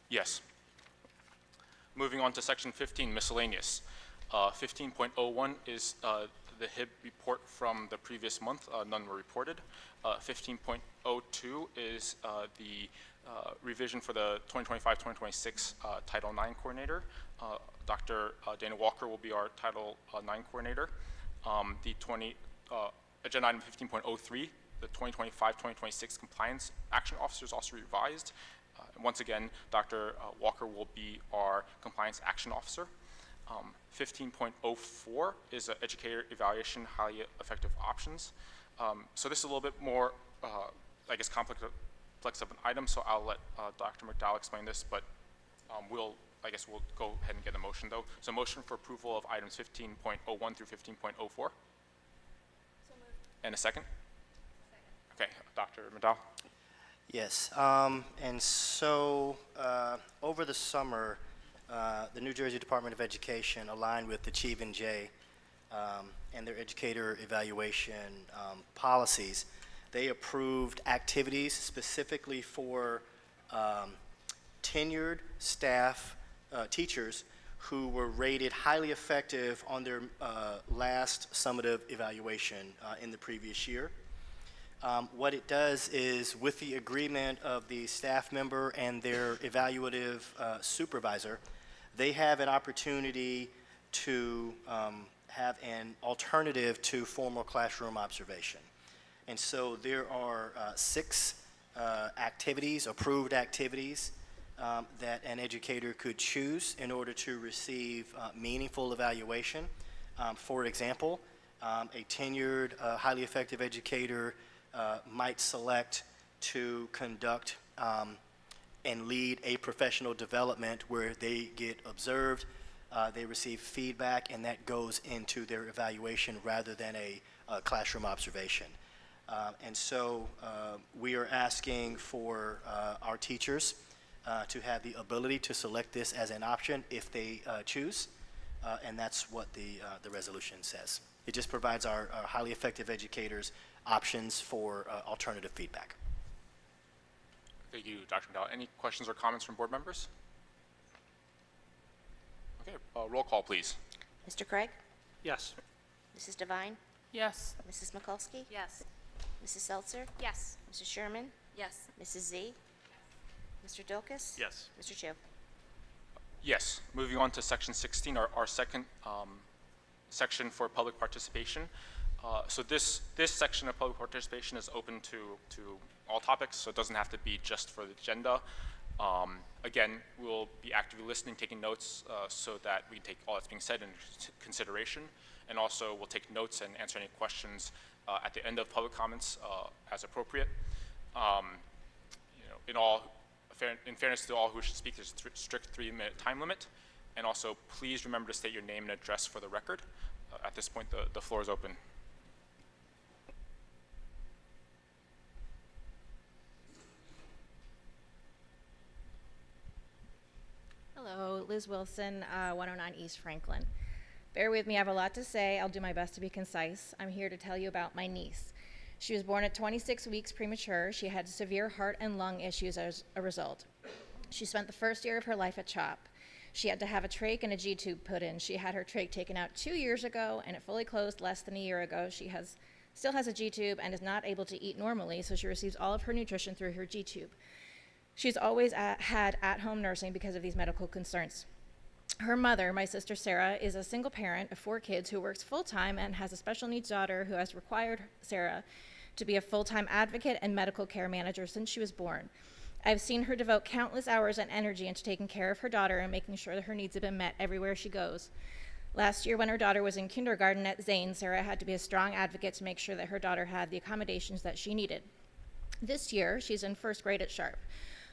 Yes. Moving on to section 15, miscellaneous. 15.01 is the HIB report from the previous month. None were reported. 15.02 is the revision for the 2025-2026 Title IX coordinator. Dr. Dana Walker will be our Title IX coordinator. Agenda item 15.03, the 2025-2026 compliance action officer is also revised. Once again, Dr. Walker will be our compliance action officer. 15.04 is educator evaluation, highly effective options. So this is a little bit more, I guess, complex of an item, so I'll let Dr. McDowell explain this, but we'll go ahead and get a motion though. So motion for approval of items 15.01 through 15.04. So moved. And a second? Second. Okay, Dr. McDowell. Yes, and so over the summer, the New Jersey Department of Education aligned with Achieve and J and their educator evaluation policies. They approved activities specifically for tenured staff, teachers who were rated highly effective on their last summative evaluation in the previous year. What it does is, with the agreement of the staff member and their evaluative supervisor, they have an opportunity to have an alternative to formal classroom observation. And so there are 6 activities, approved activities, that an educator could choose in order to receive meaningful evaluation. For example, a tenured, highly effective educator might select to conduct and lead a professional development where they get observed, they receive feedback, and that goes into their evaluation rather than a classroom observation. And so we are asking for our teachers to have the ability to select this as an option if they choose, and that's what the resolution says. It just provides our highly effective educators options for alternative feedback. Thank you, Dr. McDowell. Any questions or comments from board members? Okay, roll call, please. Mr. Craig? Yes. Mrs. Devine? Yes. Mrs. Mikulski? Yes. Mrs. Seltzer? Yes. Mrs. Sherman? Yes. Mrs. Z? Mr. Dulkis? Yes. Mr. Chu? Yes. Moving on to section 16, our second section for public participation. So this section of public participation is open to all topics, so it doesn't have to be just for the agenda. Again, we'll be actively listening, taking notes, so that we can take all that's being said into consideration, and also we'll take notes and answer any questions at the end of public comments as appropriate. In fairness to all who should speak, there's a strict 3-minute time limit, and also please remember to state your name and address for the record. At this point, the floor is open. Hello, Liz Wilson, 109 East Franklin. Bear with me, I have a lot to say. I'll do my best to be concise. I'm here to tell you about my niece. She was born at 26 weeks premature. She had severe heart and lung issues as a result. She spent the first year of her life at CHOP. She had to have a trach and a G-tube put in. She had her trach taken out 2 years ago, and it fully closed less than a year ago. She has still has a G-tube and is not able to eat normally, so she receives all of her nutrition through her G-tube. She's always had at-home nursing because of these medical concerns. Her mother, my sister Sarah, is a single parent of 4 kids who works full-time and has a special needs daughter who has required Sarah to be a full-time advocate and medical care manager since she was born. I've seen her devote countless hours and energy into taking care of her daughter and making sure that her needs have been met everywhere she goes. Last year, when her daughter was in kindergarten at Zane, Sarah had to be a strong advocate to make sure that her daughter had the accommodations that she needed. This year, she's in 1st grade at Sharp,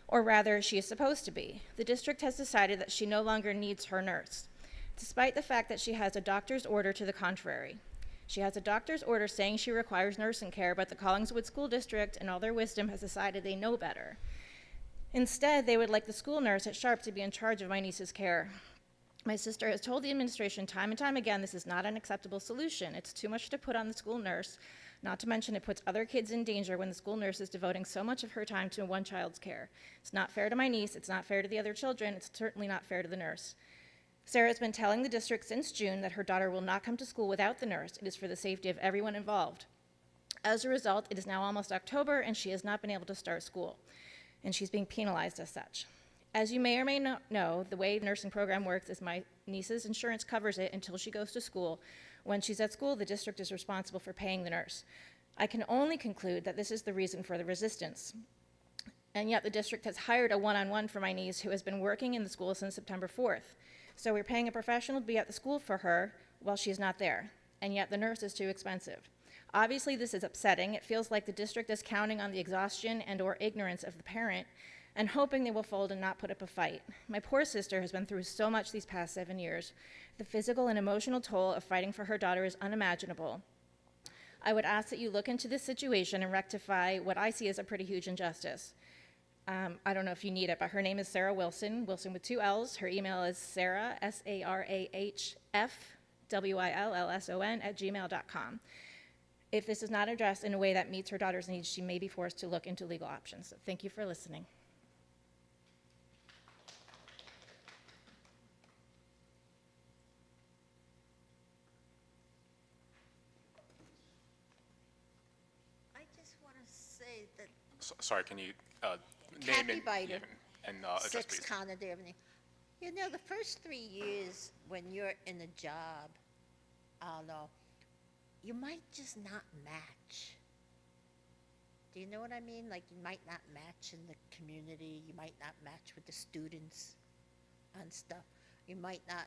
or rather, she is supposed to be. The district has decided that she no longer needs her nurse, despite the fact that she has a doctor's order to the contrary. She has a doctor's order saying she requires nursing care, but the Collingswood School District, in all their wisdom, has decided they know better. Instead, they would like the school nurse at Sharp to be in charge of my niece's care. My sister has told the administration time and time again this is not an acceptable solution. It's too much to put on the school nurse, not to mention it puts other kids in danger when the school nurse is devoting so much of her time to one child's care. It's not fair to my niece, it's not fair to the other children, it's certainly not fair to the nurse. Sarah has been telling the district since June that her daughter will not come to school without the nurse. It is for the safety of everyone involved. As a result, it is now almost October and she has not been able to start school, and she's being penalized as such. As you may or may not know, the way the nursing program works is my niece's insurance covers it until she goes to school. When she's at school, the district is responsible for paying the nurse. I can only conclude that this is the reason for the resistance. And yet the district has hired a one-on-one for my niece who has been working in the school since September 4th. So we're paying a professional to be at the school for her while she's not there. And yet the nurse is too expensive. Obviously, this is upsetting. It feels like the district is counting on the exhaustion and/or ignorance of the parent and hoping they will fold and not put up a fight. My poor sister has been through so much these past 7 years. The physical and emotional toll of fighting for her daughter is unimaginable. I would ask that you look into this situation and rectify what I see as a pretty huge injustice. I don't know if you need it, but her name is Sarah Wilson, Wilson with 2 L's. Her email is Sarah, SarahFWillson, @gmail.com. If this is not addressed in a way that meets her daughter's needs, she may be forced to look into legal options. So thank you for listening. I just want to say that Sorry, can you name Kathy Biter, and address, 6 please? Conard Avenue. You know, the first 3 years when you're in a job, I don't know, you might just not match. Do you know what I mean? Like, you might not match in the community. You might not match with the students and stuff. You might not,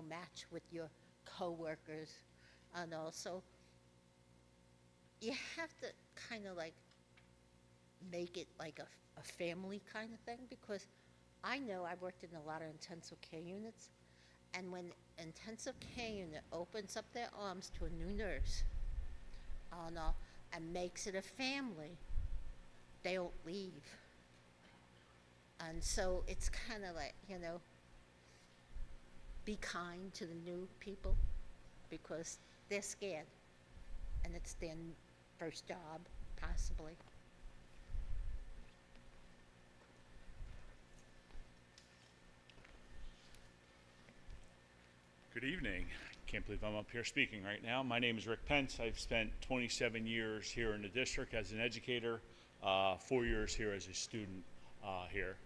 match with your coworkers and all. So you have to kind of like make it like a family kind of thing, because I know I worked in a lot of intensive care units, and when intensive care unit opens up their arms to a new nurse, and makes it a family, they don't leave. And so it's kind of like, be kind to the new people, because they're scared, and it's their first job, possibly. Good evening. Can't believe I'm up here speaking right now. My name is Rick Pence. I've spent 27 years here in the district as an educator, 4 years here as a student here.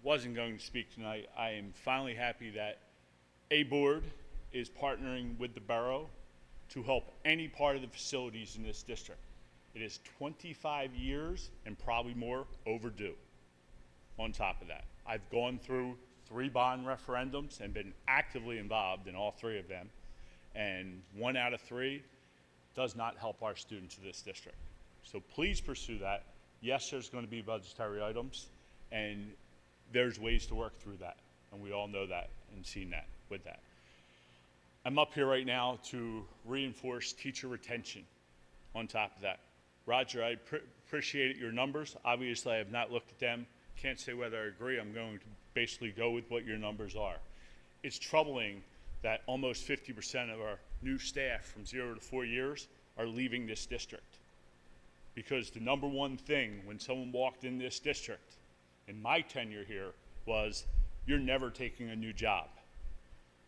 Wasn't going to speak tonight. I am finally happy that a board is partnering with the borough to help any part of the facilities in this district. It is 25 years and probably more overdue. On top of that, I've gone through 3 bond referendums and been actively involved in all 3 of them, and 1 out of 3 does not help our students in this district. So please pursue that. Yes, there's going to be budgetary items, and there's ways to work through that, and we all know that and seen that with that. I'm up here right now to reinforce teacher retention on top of that. Roger, I appreciate your numbers. Obviously, I have not looked at them. Can't say whether I agree. I'm going to basically go with what your numbers are. It's troubling that almost 50% of our new staff from 0 to 4 years are leaving this district. Because the number one thing when someone walked in this district in my tenure here was, you're never taking a new job.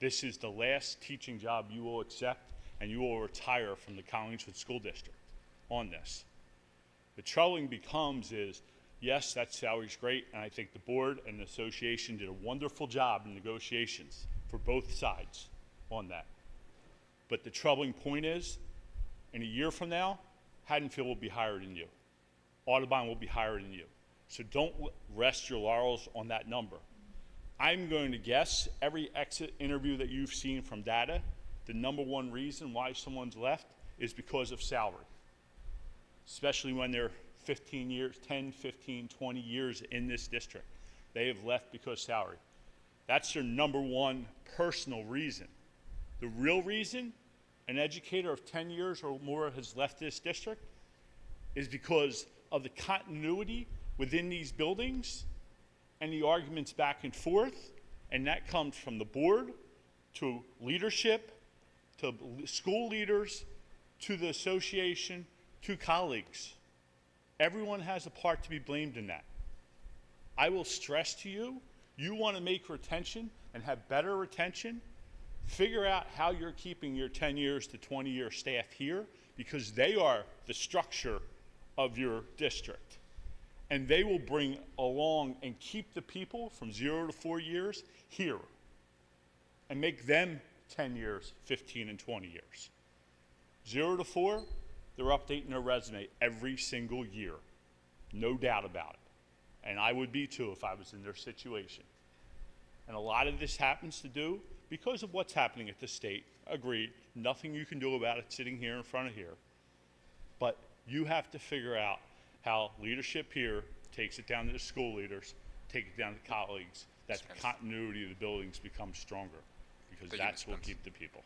This is the last teaching job you will accept, and you will retire from the Collingswood School District on this. The troubling becomes is, yes, that salary's great, and I think the board and the association did a wonderful job in negotiations for both sides on that. But the troubling point is, in a year from now, Haddonfield will be higher than you. Audubon will be higher than you. So don't rest your laurels on that number. I'm going to guess every exit interview that you've seen from data, the number one reason why someone's left is because of salary. Especially when they're 15 years, 10, 15, 20 years in this district. They have left because salary. That's their number one personal reason. The real reason an educator of 10 years or more has left this district is because of the continuity within these buildings and the arguments back and forth, and that comes from the board to leadership, to school leaders, to the association, to colleagues. Everyone has a part to be blamed in that. I will stress to you, you want to make retention and have better retention, figure out how you're keeping your 10 years to 20-year staff here, because they are the structure of your district. And they will bring along and keep the people from 0 to 4 years here and make them 10 years, 15 and 20 years. 0 to 4, they're updating their resume every single year. No doubt about it. And I would be too if I was in their situation. And a lot of this happens to do because of what's happening at the state. Agreed. Nothing you can do about it sitting here in front of here. But you have to figure out how leadership here takes it down to the school leaders, take it down to colleagues, that the continuity of the buildings becomes stronger, because that's what will keep the people.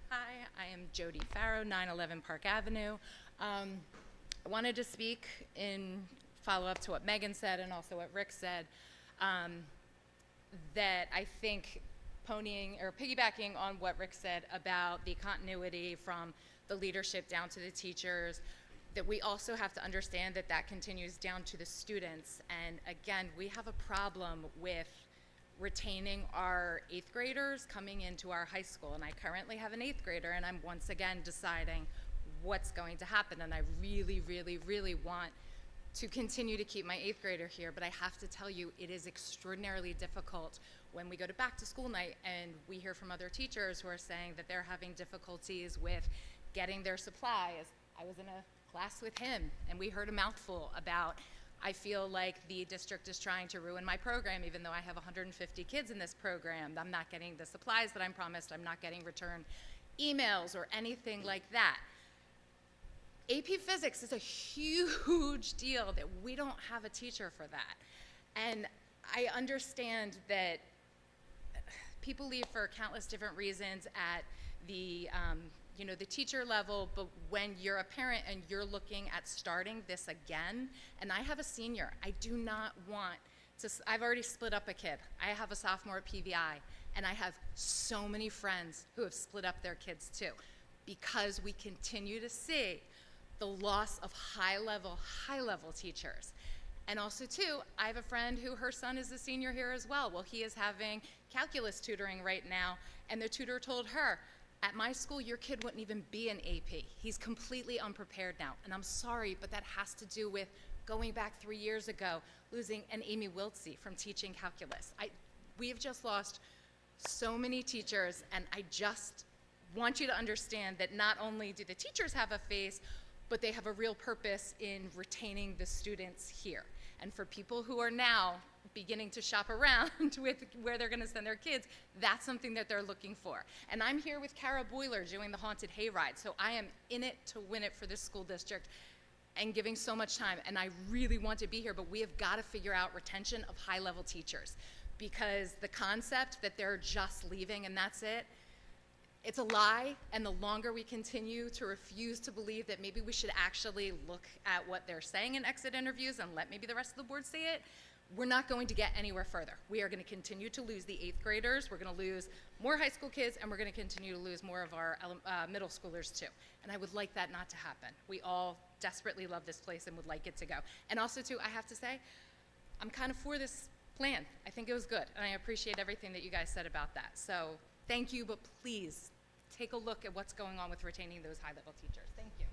Hi, I am Jody Farrow, 911 Park Avenue. I wanted to speak in follow-up to what Megan said and also what Rick said, that I think piggybacking on what Rick said about the continuity from the leadership down to the teachers, that we also have to understand that that continues down to the students. And again, we have a problem with retaining our 8th graders coming into our high school. And I currently have an 8th grader, and I'm once again deciding what's going to happen. And I really, really, really want to continue to keep my 8th grader here, but I have to tell you, it is extraordinarily difficult when we go to back to school night and we hear from other teachers who are saying that they're having difficulties with getting their supplies. I was in a class with him and we heard a mouthful about, I feel like the district is trying to ruin my program even though I have 150 kids in this program. I'm not getting the supplies that I'm promised, I'm not getting return emails or anything like that. AP Physics is a huge deal that we don't have a teacher for that. And I understand that people leave for countless different reasons at the, the teacher level, but when you're a parent and you're looking at starting this again, and I have a senior, I do not want to, I've already split up a kid. I have a sophomore at PVI, and I have so many friends who have split up their kids too, because we continue to see the loss of high-level teachers. And also, too, I have a friend who her son is a senior here as well. Well, he is having calculus tutoring right now, and the tutor told her, at my school, your kid wouldn't even be an AP. He's completely unprepared now. And I'm sorry, but that has to do with going back 3 years ago, losing an Amy Wiltsey from teaching calculus. We've just lost so many teachers, and I just want you to understand that not only do the teachers have a face, but they have a real purpose in retaining the students here. And for people who are now beginning to shop around with where they're gonna send their kids, that's something that they're looking for. And I'm here with Kara Boiler doing the Haunted Hayride, so I am in it to win it for this school district and giving so much time, and I really want to be here, but we have gotta figure out retention of high-level teachers, because the concept that they're just leaving and that's it, it's a lie, and the longer we continue to refuse to believe that maybe we should actually look at what they're saying in exit interviews and let maybe the rest of the board say it, we're not going to get anywhere further. We are going to continue to lose the 8th graders, we're going to lose more high school kids, and we're going to continue to lose more of our middle schoolers too. And I would like that not to happen. We all desperately love this place and would like it to go. And also, too, I have to say, I'm kind of for this plan. I think it was good, and I appreciate everything that you guys said about that. So thank you, but please take a look at what's going on with retaining those high-level teachers. Thank you.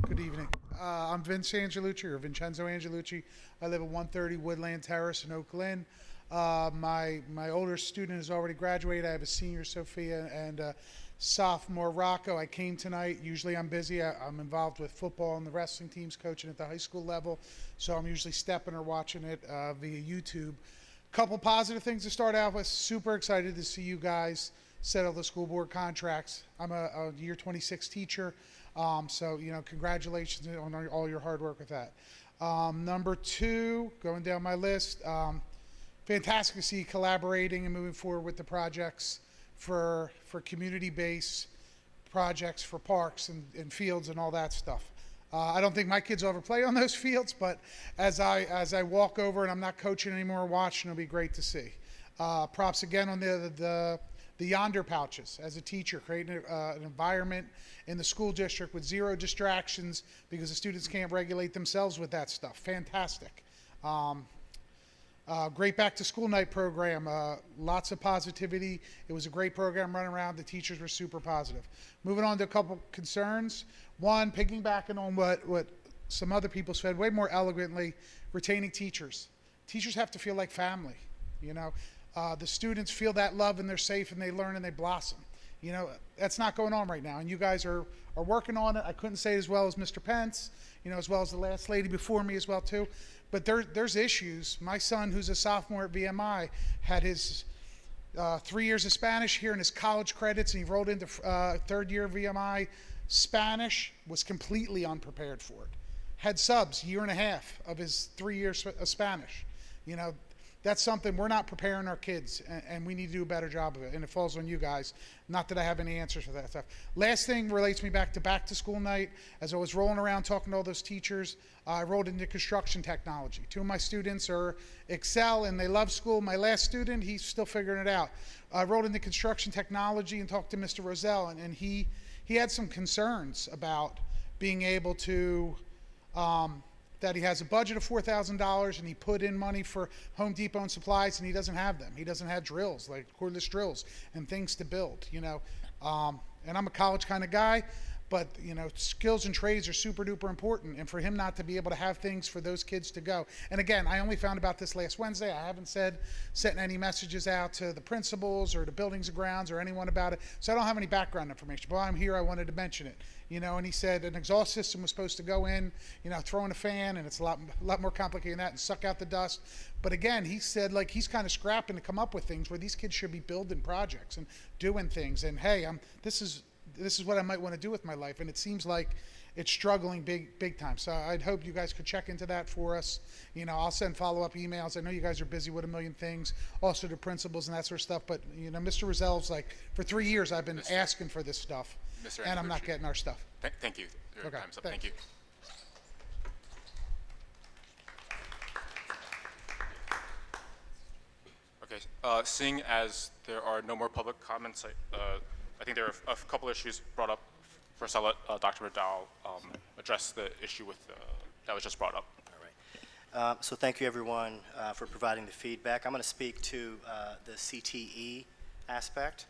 Good evening. I'm Vince Angelucci, or Vincenzo Angelucci. I live at 130 Woodland Terrace in Oak Lynn. My older student has already graduated. I have a senior, Sophia, and a sophomore, Rocco. I came tonight. Usually I'm busy. I'm involved with football and the wrestling teams, coaching at the high school level, so I'm usually stepping or watching it via YouTube. Couple positive things to start out with. Super excited to see you guys settle the school board contracts. I'm a year 26 teacher. So, congratulations on all your hard work with that. Number two, going down my list, fantastic to see you collaborating and moving forward with the projects for community-based projects for parks and fields and all that stuff. I don't think my kids will ever play on those fields, but as I walk over and I'm not coaching anymore, watching, it'll be great to see. Props again on the yonder pouches. As a teacher, creating an environment in the school district with zero distractions because the students can't regulate themselves with that stuff. Fantastic. Great back to school night program. Lots of positivity. It was a great program running around. The teachers were super positive. Moving on to a couple concerns. One, piggybacking on what some other people said way more elegantly, retaining teachers. Teachers have to feel like family, The students feel that love and they're safe and they learn and they blossom. That's not going on right now, and you guys are working on it. I couldn't say it as well as Mr. Pence, as well as the last lady before me as well too. But there's issues. My son, who's a sophomore at VMI, had his 3 years of Spanish here in his college credits, and he rolled into third year of VMI. Spanish, was completely unprepared for it. Had subs, year and a half of his 3 years of Spanish. That's something we're not preparing our kids, and we need to do a better job of it, and it falls on you guys. Not that I have any answers for that stuff. Last thing relates me back to school night. As I was rolling around talking to all those teachers, I rolled into construction technology. 2 of my students excel and they love school. My last student, he's still figuring it out. I rolled into construction technology and talked to Mr. Roselle, and he had some concerns about being able to that he has a budget of $4,000 and he put in money for Home Depot and supplies, and he doesn't have them. He doesn't have drills, like cordless drills and things to build, And I'm a college kind of guy, but, skills and trades are super duper important, and for him not to be able to have things for those kids to go. And again, I only found about this last Wednesday. I haven't sent any messages out to the principals or the buildings and grounds or anyone about it, so I don't have any background information. But while I'm here, I wanted to mention it. And he said an exhaust system was supposed to go in, throw in a fan, and it's a lot more complicated than that, and suck out the dust. But again, he said he's kind of scrapping to come up with things where these kids should be building projects and doing things. And hey, this is what I might want to do with my life, and it seems like it's struggling big time. So I'd hope you guys could check into that for us. I'll send follow-up emails. I know you guys are busy with a million things, also to principals and that sort of stuff. But Mr. Roselle's for 3 years I've been asking for this stuff, and I'm not getting our stuff. Thank you. Your Okay, time's up. thanks. Thank you. Okay. Seeing as there are no more public comments, I think there are a couple issues brought up. First, I'll let Dr. McDowell address the issue that was just brought up. All right. So thank you, everyone, for providing the feedback. I'm going to speak to the CTE aspect.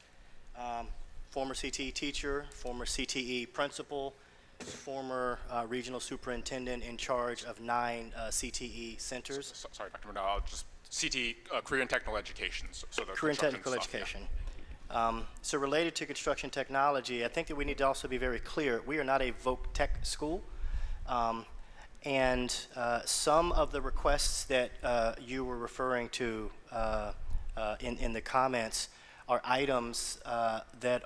Former CTE teacher, former CTE principal, former regional superintendent in charge of 9 CTE centers. Sorry, Dr. McDowell, just CTE, Career and Technical Education. So the Career and Technical stuff, Education. Yeah. So related to construction technology, I think that we need to also be very clear. We are not a voc tech school. And some of the requests that you were referring to in the comments are items that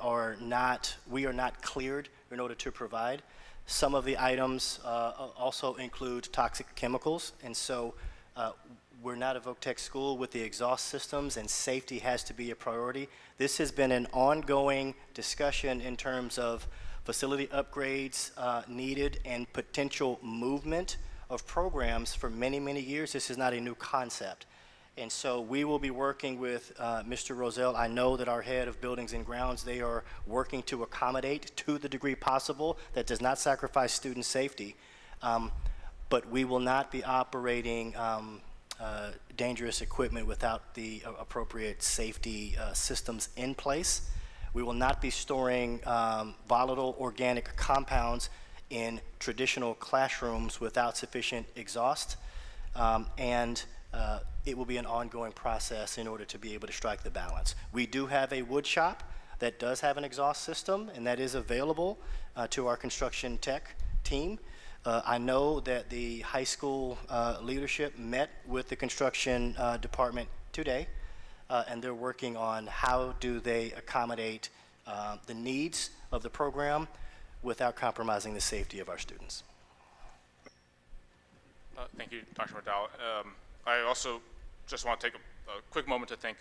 we are not cleared in order to provide. Some of the items also include toxic chemicals, and so we're not a voc tech school with the exhaust systems, and safety has to be a priority. This has been an ongoing discussion in terms of facility upgrades needed and potential movement of programs for many, many years. This is not a new concept. And so we will be working with Mr. Roselle. I know that our head of buildings and grounds, they are working to accommodate to the degree possible that does not sacrifice student safety. But we will not be operating dangerous equipment without the appropriate safety systems in place. We will not be storing volatile organic compounds in traditional classrooms without sufficient exhaust. It will be an ongoing process in order to be able to strike the balance. We do have a wood shop that does have an exhaust system, and that is available to our construction tech team. I know that the high school leadership met with the construction department today, and they're working on how do they accommodate the needs of the program without compromising the safety of our students. Thank you, Dr. McDowell. I also just want to take a quick moment to thank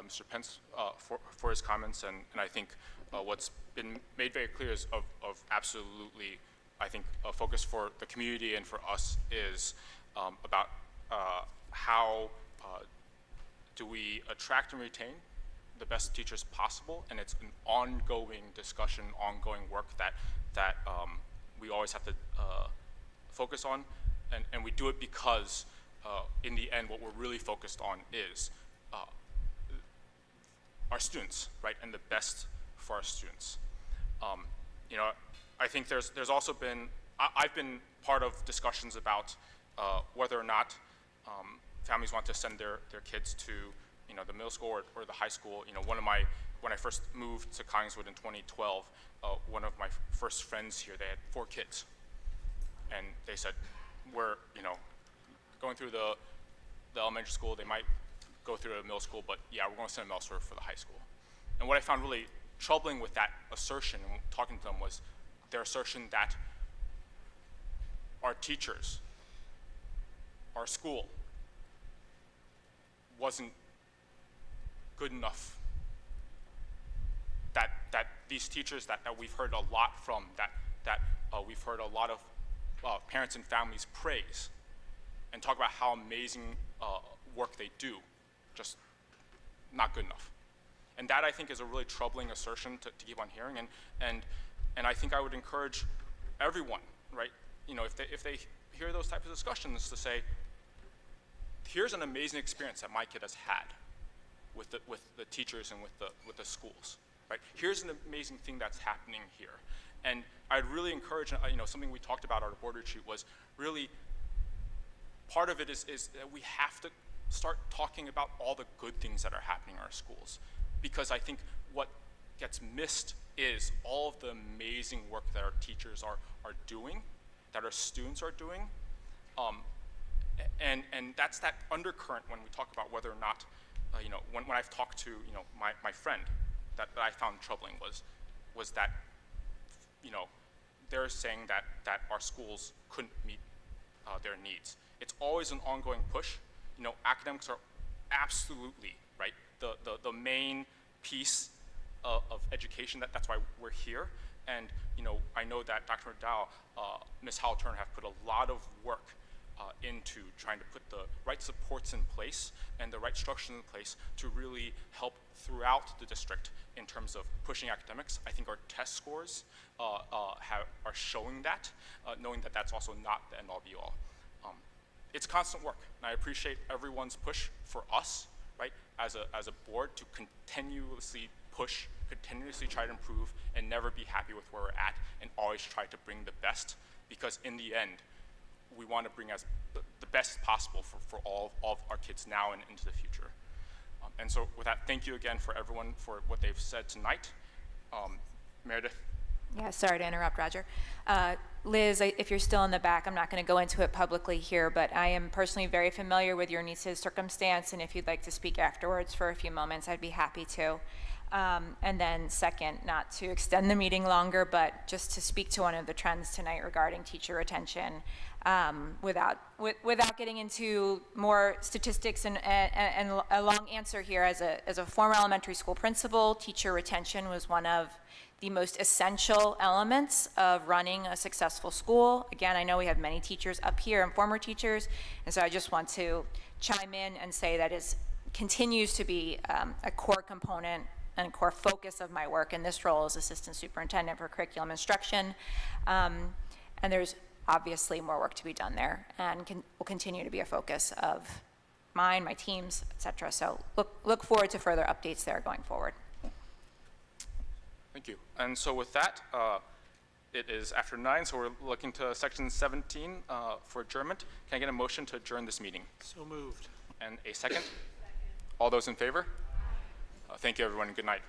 Mr. Pence for his comments, and I think what's been made very clear is of absolutely, I think, a focus for the community and for us is about how do we attract and retain the best teachers possible, and it's an ongoing discussion, ongoing work that we always have to focus on, and we do it because in the end, what we're really focused on is our students, right, and the best for our students. You know, I think there's also been, I've been part of discussions about whether or not families want to send their kids to, you know, the middle school or the high school. You know, when I first moved to Collingswood in 2012, one of my first friends here, they had 4 kids, and they said, we're, you know, going through the elementary school, they might go through the middle school, but yeah, we're going to send them elsewhere for the high school. And what I found really troubling with that assertion and talking to them was their assertion that our teachers, our school, wasn't good enough. That these teachers that we've heard a lot from, that we've heard a lot of parents and families praise and talk about how amazing work they do, just not good enough. And that, I think, is a really troubling assertion to keep on hearing. And I think I would encourage everyone, right? You know, if they hear those types of discussions, to say, here's an amazing experience that my kid has had with the teachers and with the schools, right? Here's an amazing thing that's happening here. And I'd really encourage, you know, something we talked about at our board retreat was really, part of it is that we have to start talking about all the good things that are happening in our schools. Because I think what gets missed is all of the amazing work that our teachers are doing, that our students are doing. And that's that undercurrent when we talk about whether or not, you know, when I've talked to, you know, my friend, that I found troubling was that, you know, they're saying that our schools couldn't meet their needs. It's always an ongoing push. You know, academics are absolutely, right, the main piece of education. That's why we're here. And, you know, I know that Dr. McDowell, Ms. Howell-Turner have put a lot of work into trying to put the right supports in place and the right structures in place to really help throughout the district in terms of pushing academics. I think our test scores are showing that, knowing that that's also not the end-all be-all. It's constant work, and I appreciate everyone's push for us, right, as a board to continuously push, continuously try to improve, and never be happy with where we're at, and always try to bring the best, because in the end, we want to bring as the best possible for all of our kids now and into the future. And so with that, thank you again for everyone for what they've said tonight. Meredith? Yeah, sorry to interrupt, Roger. Liz, if you're still in the back, I'm not going to go into it publicly here, but I am personally very familiar with your niece's circumstance, and if you'd like to speak afterwards for a few moments, I'd be happy to. And then second, not to extend the meeting longer, but just to speak to one of the trends tonight regarding teacher retention, without getting into more statistics and a long answer here. As a former elementary school principal, teacher retention was one of the most essential elements of running a successful school. Again, I know we have many teachers up here and former teachers, and so I just want to chime in and say that it continues to be a core component and a core focus of my work in this role as Assistant Superintendent for Curriculum Instruction. And there's obviously more work to be done there, and will continue to be a focus of mine, my teams, et cetera. So look forward to further updates there going forward. Thank you. And so with that, it is after 9, so we're looking to section 17 for adjournment. Can I get a motion to adjourn this meeting? So moved. And a second? All those in favor? Thank you, everyone, and good night.